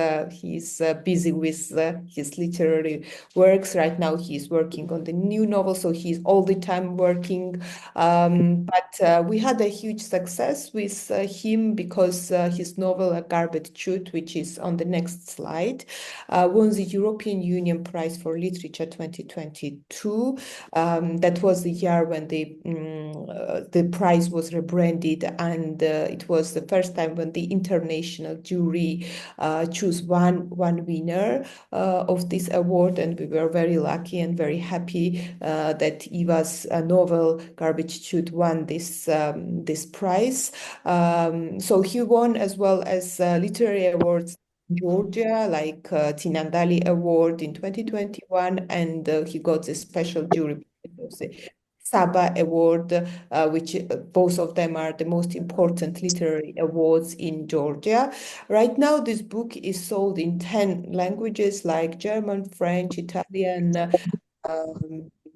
busy with his literary works. Right now he's working on the new novel, so he's all the time working. But we had a huge success with him because his novel A Garbage Chute, which is on the next slide, won the European Union Prize for Literature 2022. That was the year when the prize was rebranded, and it was the first time when the international jury chose one winner of this award, and we were very lucky and very happy that Eva's novel Garbage Chute won this prize. So he won as well as literary awards Georgia, like Tinandali Award in 2021, and he got the special jury Saba Award, which both of them are the most important literary awards in Georgia. Right now, this book is sold in 10 languages like German, French, Italian,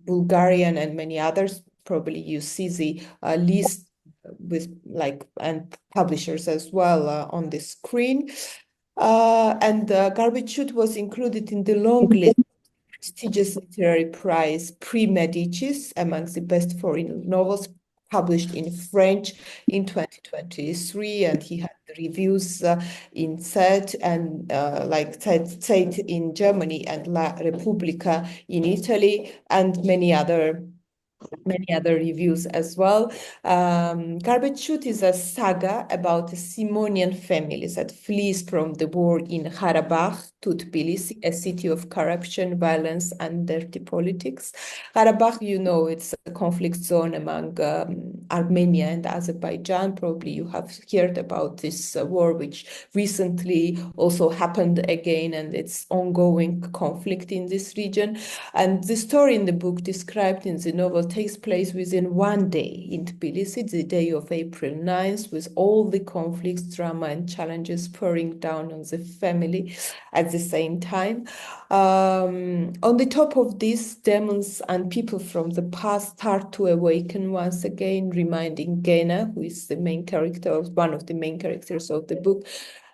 Bulgarian, and many others. Probably you see the list with and publishers as well on the screen. And Garbage Chute was included in the long list prestigious literary prize Prix Medicis amongst the best foreign novels published in French in 2023, and he had reviews in CED and CED in Germany and La Repubblica in Italy, and many other reviews as well. Garbage Chute is a saga about a Simonian family that flees from the war in Karabakh to Tbilisi, a city of corruption, violence, and dirty politics. Karabakh, you know, it's a conflict zone among Armenia and Azerbaijan. Probably you have heard about this war, which recently also happened again, and it's ongoing conflict in this region. And the story in the book described in the novel takes place within one day in Tbilisi, the day of April 9th, with all the conflicts, drama, and challenges pouring down on the family at the same time. On the top of this, demons and people from the past start to awaken once again, reminding Gena, who is the main character, one of the main characters of the book,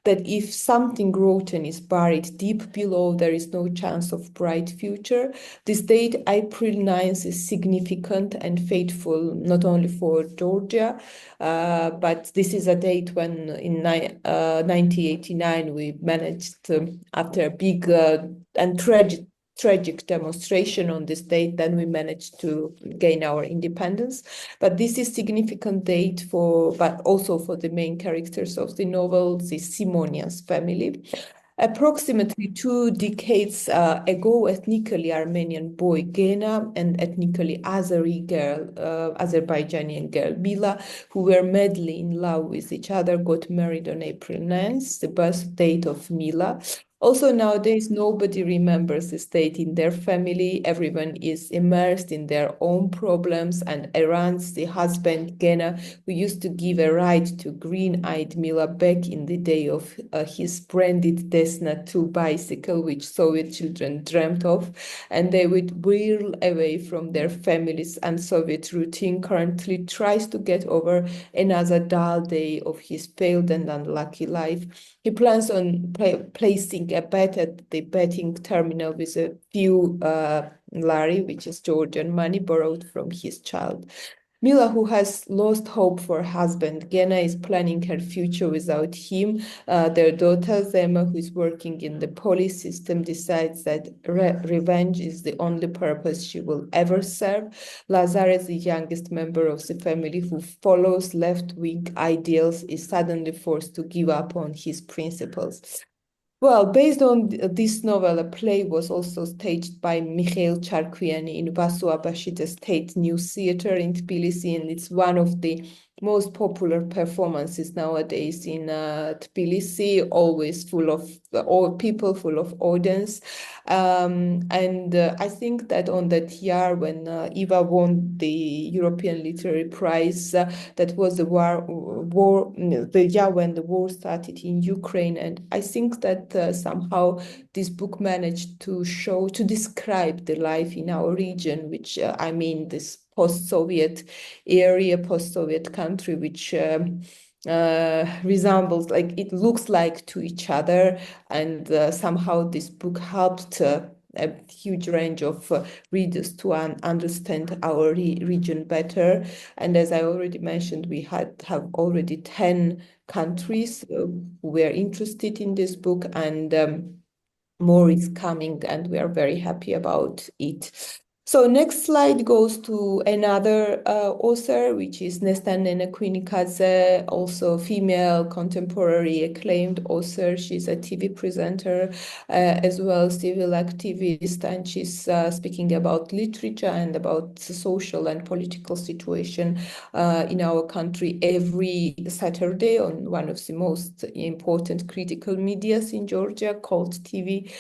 that if something rotten is buried deep below, there is no chance of bright future. This date, April 9th, is significant and fateful, not only for Georgia, but this is a date when in 1989 we managed, after a big and tragic demonstration on this date, then we managed to gain our independence. But this is significant date but also for the main characters of the novel, the Simonians family. Approximately 2 decades ago, ethnically Armenian boy Gena and ethnically Azeri girl, Azerbaijani girl Mila, who were madly in love with each other, got married on April 9th, the birth date of Mila. Also, nowadays, nobody remembers this date in their family. Everyone is immersed in their own problems, and Eran's the husband, Gena, who used to give a ride to green-eyed Mila back in the day of his branded Desna 2 bicycle, which Soviet children dreamt of, and they would whirl away from their families and Soviet routine, currently tries to get over another dull day of his failed and unlucky life. He plans on placing a bet at the betting terminal with a few lari, which is Georgian money, borrowed from his child. Mila, who has lost hope for her husband, Gena, is planning her future without him. Their daughter, Zema, who is working in the police system, decides that revenge is the only purpose she will ever serve. Lazarus, the youngest member of the family who follows left-wing ideals, is suddenly forced to give up on his principles. Well, based on this novel, a play was also staged by Mikhail Charkuyani in Vasu Abashidze State New Theatre in Tbilisi, and it's one of the most popular performances nowadays in Tbilisi, always full of all people, full of audience. And I think that on that year when Eva won the European Literary Prize, that was the the year when the war started in Ukraine. And I think that somehow this book managed to describe the life in our region, which I mean, this post-Soviet area, post-Soviet country, which resembles, like, it looks like to each other. And somehow this book helped a huge range of readers to understand our region better. And as I already mentioned, we have already 10 countries who were interested in this book, and more is coming, and we are very happy about it. So next slide goes to another author, which is Nestan Nenekwinikadze, also female contemporary acclaimed author. She's a TV presenter as well, civil activist, and she's speaking about literature and about the social and political situation in our country every Saturday on one of the most important critical medias in Georgia called TV.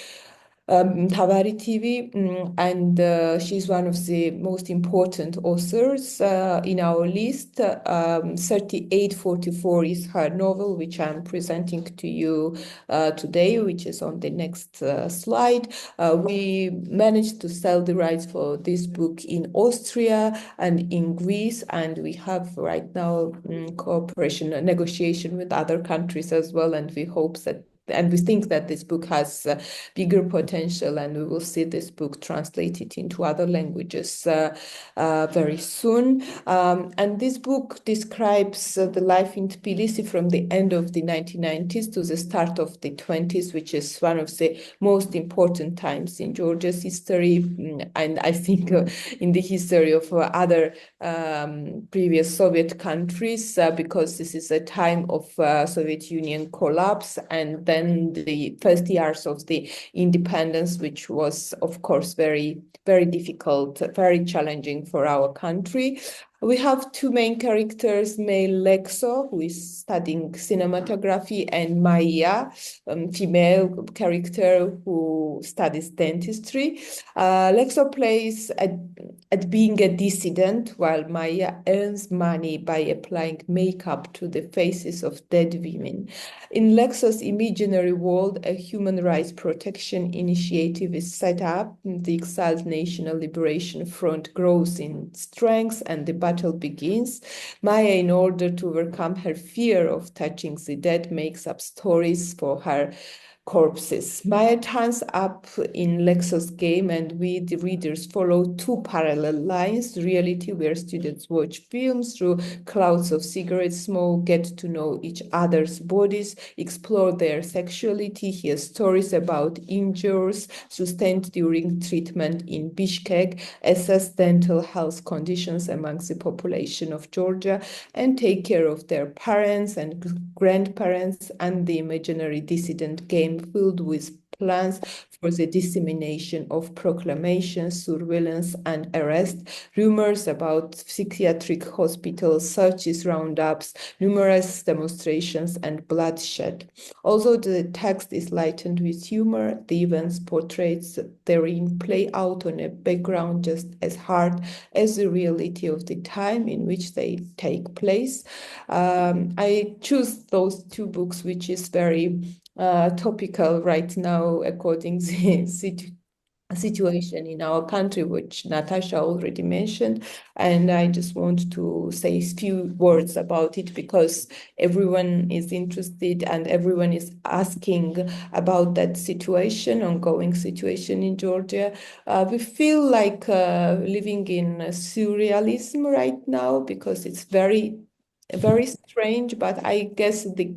Tavari TV, and she's one of the most important authors in our list. 3844 is her novel, which I'm presenting to you today, which is on the next slide. We managed to sell the rights for this book in Austria and in Greece, and we have right now cooperation negotiation with other countries as well, and we hope that we think that this book has bigger potential, and we will see this book translated into other languages very soon. And this book describes the life in Tbilisi from the end of the 1990s to the start of the 20s, which is one of the most important times in Georgia's history, and I think in the history of other previous Soviet countries, because this is a time of Soviet Union collapse, and then the first years of the independence, which was, of course, very, very difficult, very challenging for our country. We have two main characters, male Lexo, who is studying cinematography, and Maya, female character who studies dentistry. Lexo plays at being a dissident, while Maya earns money by applying makeup to the faces of dead women. In Lexo's imaginary world, a human rights protection initiative is set up. The exiled National Liberation Front grows in strength, and the battle begins. Maya, in order to overcome her fear of touching the dead, makes up stories for her corpses. Maya turns up in Lexo's game, and we, the readers, follow two parallel lines: reality, where students watch films through clouds of cigarette smoke, get to know each other's bodies, explore their sexuality, hear stories about injuries sustained during treatment in Bishkek, assess dental health conditions amongst the population of Georgia, and take care of their parents and grandparents, and the imaginary dissident game filled with plans for the dissemination of proclamations, surveillance, and arrest, rumors about psychiatric hospitals, searches, roundups, numerous demonstrations, and bloodshed. Although the text is lightened with humor, the events portrayed therein play out on a background just as hard as the reality of the time in which they take place. I choose those two books, which is very topical right now according to the situation in our country, which Natasha already mentioned. And I just want to say a few words about it because everyone is interested and everyone is asking about that situation, ongoing situation in Georgia. We feel like living in surrealism right now because it's very strange, but I guess the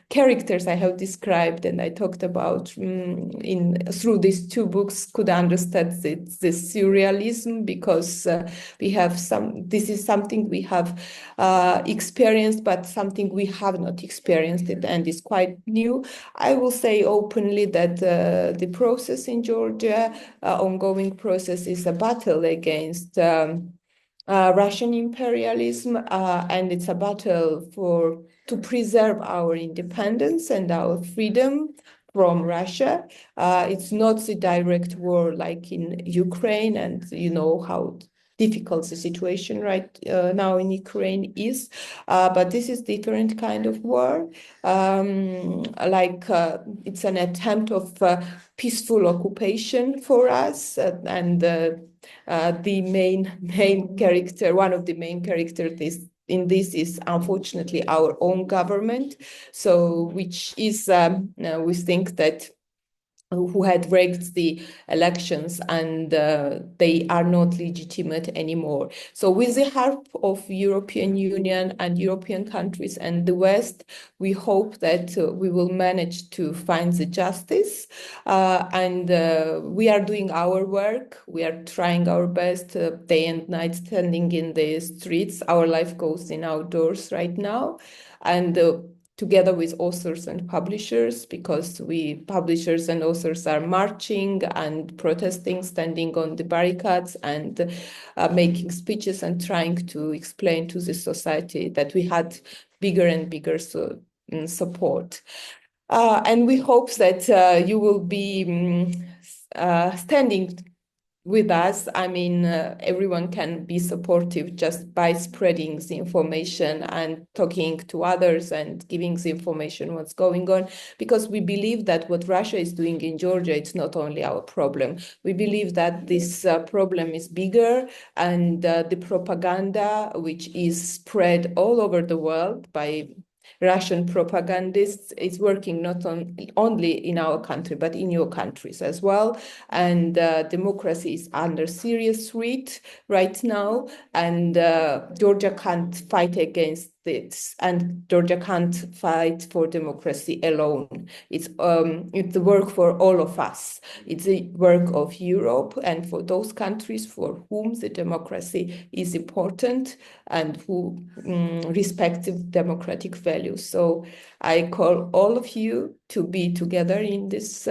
characters I have described and I talked about through these two books could understand this surrealism because we have this is something we have experienced, but something we have not experienced it, and it's quite new. I will say openly that the process in Georgia, ongoing process, is a battle against Russian imperialism, and it's a battle to preserve our independence and our freedom from Russia. It's not the direct war like in Ukraine, and you know how difficult the situation right now in Ukraine is, but this is different kind of war. It's an attempt of peaceful occupation for us, and the main character, one of the main characters in this is unfortunately our own government, so which is we think that who had rigged the elections, and they are not legitimate anymore. So with the help of European Union and European countries and the West, we hope that we will manage to find the justice, and we are doing our work. We are trying our best day and night, standing in the streets. Our life goes in outdoors right now, and together with authors and publishers, because publishers and authors are marching and protesting, standing on the barricades and making speeches and trying to explain to the society that we had bigger and bigger support. And we hope that you will be standing with us. I mean, everyone can be supportive just by spreading the information and talking to others and giving the information what's going on, because we believe that what Russia is doing in Georgia, it's not only our problem. We believe that this problem is bigger, and the propaganda which is spread all over the world by Russian propagandists is working not only in our country, but in your countries as well. And democracy is under serious threat right now, and Georgia can't fight against it, and Georgia can't fight for democracy alone. It's the work for all of us. It's the work of Europe, and for those countries for whom the democracy is important and who respect the democratic values. So I call all of you to be together in this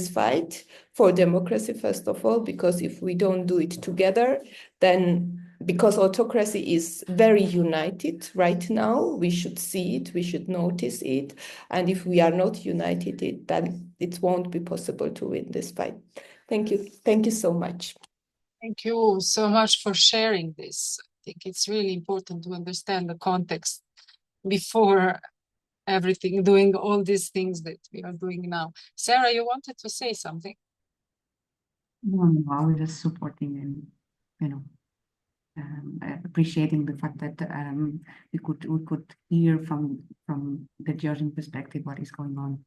fight for democracy, first of all, because if we don't do it together, then because autocracy is very united right now, we should see it, we should notice it. And if we are not united, then it won't be possible to win this fight. Thank you. Thank you so much. Thank you so much for sharing this. I think it's really important to understand the context before everything, doing all these things that we are doing now. Sarah, you wanted to say something? No, I was just supporting and, appreciating the fact that we could hear from the Georgian perspective what is going on.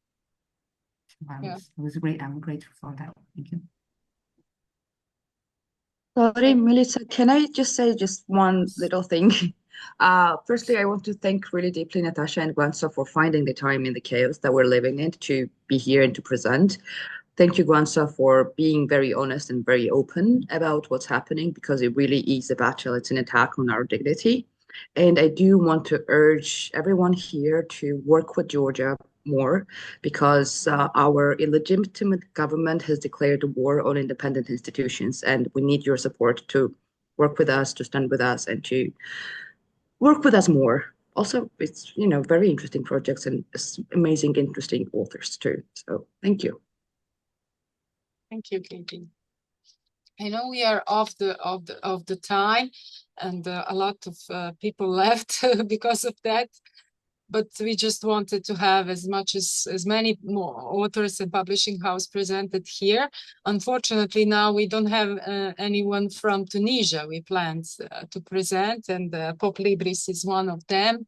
So it was great. I'm grateful for that. Thank you. Sorry, Melissa, can I just say just one little thing? Firstly, I want to thank really deeply Natasha and Guanso for finding the time in the chaos that we're living in to be here and to present. Thank you, Guanso, for being very honest and very open about what's happening, because it really is a battle. It's an attack on our dignity. And I do want to urge everyone here to work with Georgia more, because our illegitimate government has declared a war on independent institutions, and we need your support to work with us, to stand with us, and to work with us more. Also, it's very interesting projects and amazing, interesting authors too. So thank you. Thank you, Katie. I know we are off the time, and a lot of people left because of that. But we just wanted to have as many more authors and publishing house presented here. Unfortunately, now we don't have anyone from Tunisia we planned to present, and Pop Libris is one of them.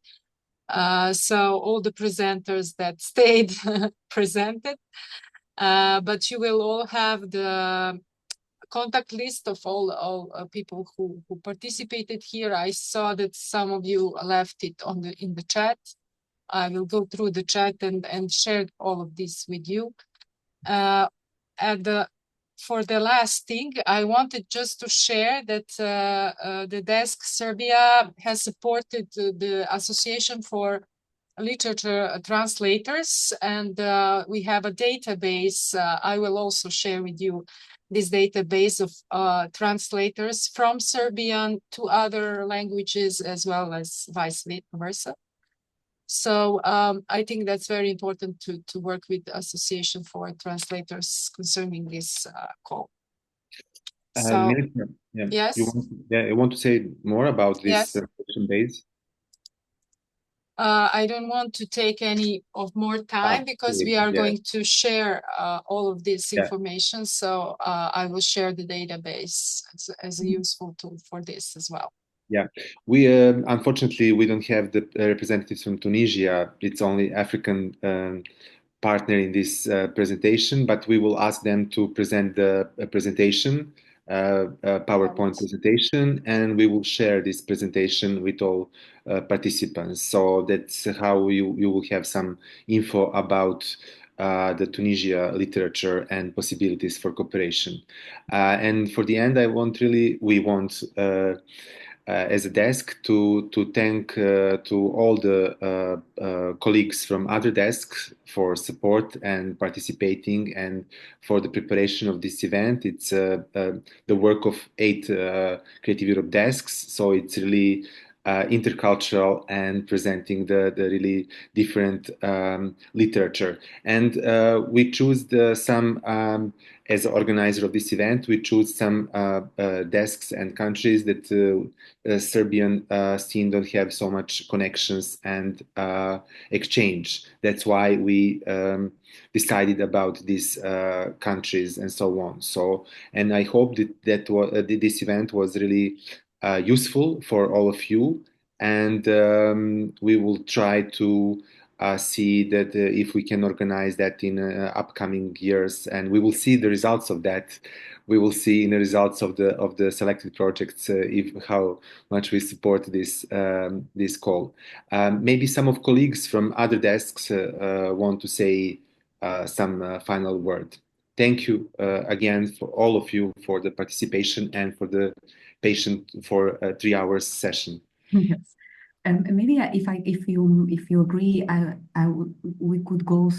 So all the presenters that stayed presented. But you will all have the contact list of all people who participated here. I saw that some of you left it in the chat. I will go through the chat and share all of this with you. For the last thing, I wanted just to share that the Desk Serbia has supported the Association for Literature Translators, and we have a database I will also share with you this database of translators from Serbian to other languages as well as vice versa. So I think that's very important to work with the Association for Translators concerning this call. So, Milica, yes. You want to say more about this base? I don't want to take any of more time because we are going to share all of this information. So I will share the database as a useful tool for this as well. Yeah, we unfortunately we don't have the representatives from Tunisia. It's only African partner in this presentation, but we will ask them to present the presentation, PowerPoint presentation, and we will share this presentation with all participants. So that's how you will have some info about the Tunisia literature and possibilities for cooperation. And for the end, we want as a desk to thank to all the colleagues from other desks for support and participating and for the preparation of this event. It's the work of 8 Creative Europe desks, so it's really intercultural and presenting the really different literature. And we choose some as organizer of this event, we choose some desks and countries that Serbian scene don't have so much connections and exchange. That's why we decided about these countries and so on. So, and I hope that this event was really useful for all of you, and we will try to see that if we can organize that in upcoming years, and we will see the results of that. We will see in the results of the selected projects how much we support this call. Maybe some of colleagues from other desks want to say some final word. Thank you again for all of you for the participation and for the patient for a 3 hours session. Yes. Maybe if you agree, we could go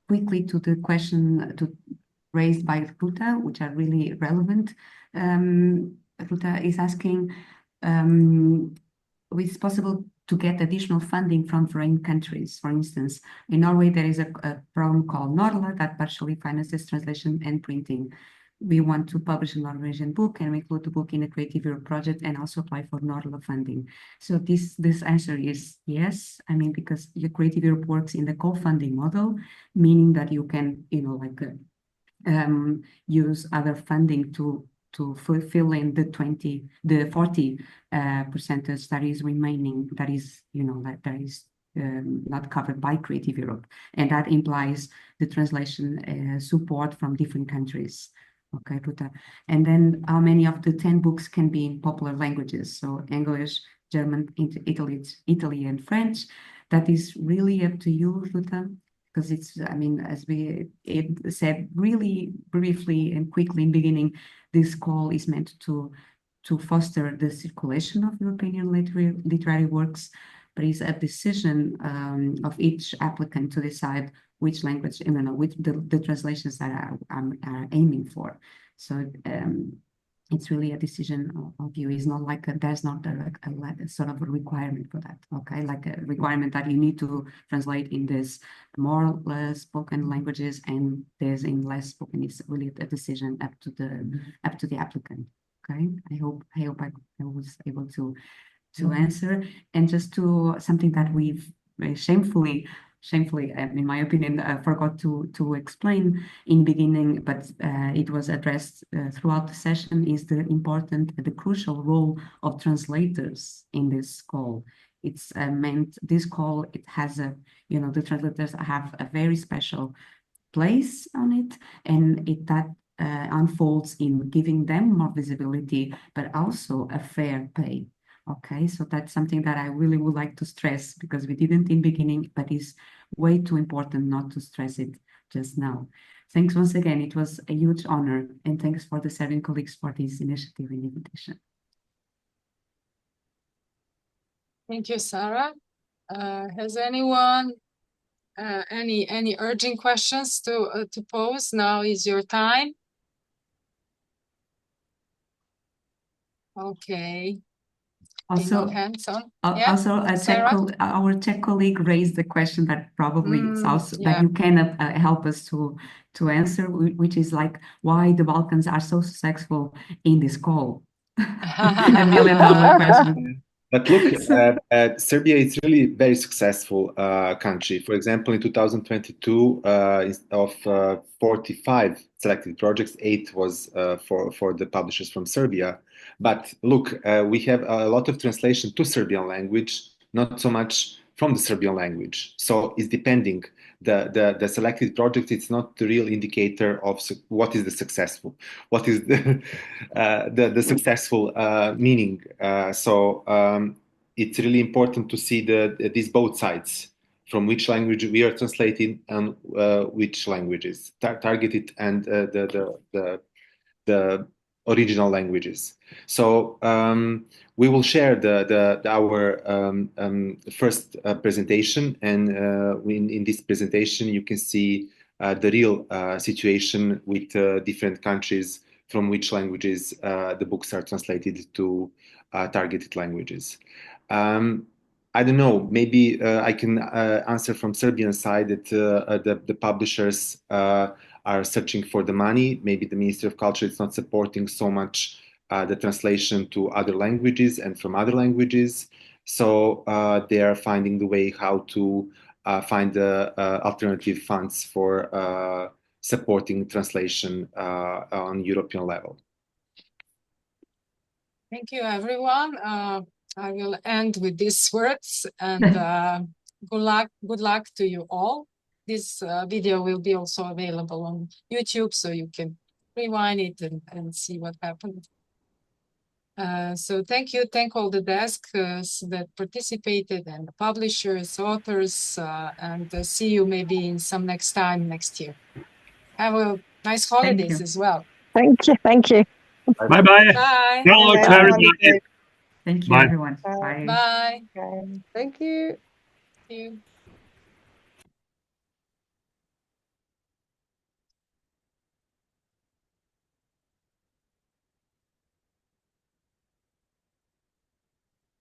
quickly to the question raised by Ruta, which are really relevant. Ruta is asking, is it possible to get additional funding from foreign countries? For instance, in Norway, there is a program called Norla that partially finances translation and printing. We want to publish a Norwegian book and include the book in a Creative Europe project and also apply for Norla funding. So this answer is yes. I mean, because your Creative Europe works in the co-funding model, meaning that you can, use other funding to fulfill in the 40% that is remaining, that is not covered by Creative Europe, and that implies the translation support from different countries. Okay, Ruta. And then how many of the 10 books can be in popular languages? So English, German, Italy, and French. That is really up to you, Ruta, because it's, I mean, as it said really briefly and quickly in the beginning, this call is meant to foster the circulation of European literary works, but it's a decision of each applicant to decide which language, which the translations that are aiming for. So it's really a decision of you. It's not like there's not a sort of a requirement for that. Okay, like a requirement that you need to translate in this more spoken languages and there's in less spoken. It's really a decision up to the applicant. Okay, I hope I was able to answer. And just to something that we've shamefully, in my opinion, forgot to explain in the beginning, but it was addressed throughout the session, is the crucial role of translators in this call. It's meant, this call, it has the translators have a very special place on it, and that unfolds in giving them more visibility, but also a fair pay. Okay, so that's something that I really would like to stress, because we didn't in the beginning, but it's way too important not to stress it just now. Thanks once again. It was a huge honor, and thanks for the Serbian colleagues for this initiative and invitation. Thank you, Sarah. Has anyone any urgent questions to pose? Now is your time. Okay. Also, hands on. Also, our Czech colleague raised the question that probably it's also that you can help us to answer, which is like why the Balkans are so successful in this call. A $1 million question. But look, Serbia is really a very successful country. For example, in 2022, of 45 selected projects, 8 was for the publishers from Serbia. But look, we have a lot of translation to Serbian language, not so much from the Serbian language. So it's depending. The selected project, it's not the real indicator of what is the successful, what is the successful meaning. It's really important to see these both sides, from which language we are translating and which languages targeted and the original languages. So we will share our first presentation, and in this presentation you can see the real situation with different countries from which languages the books are translated to targeted languages. I don't know, maybe I can answer from Serbian side that the publishers are searching for the money. Maybe the Ministry of Culture is not supporting so much the translation to other languages and from other languages. So they are finding the way how to find the alternative funds for supporting translation on European level. Thank you, everyone. I will end with these words, and good luck to you all. This video will be also available on YouTube, so you can rewind it and see what happened. So thank you, thank all the desks that participated, and the publishers, authors, and see you maybe in some next time next year. Have a nice holidays as well. Thank you. Thank you. Bye-bye. Bye. Hello to everybody. Thank you, Bye. everyone. Bye. Bye. Thank you. Thank you.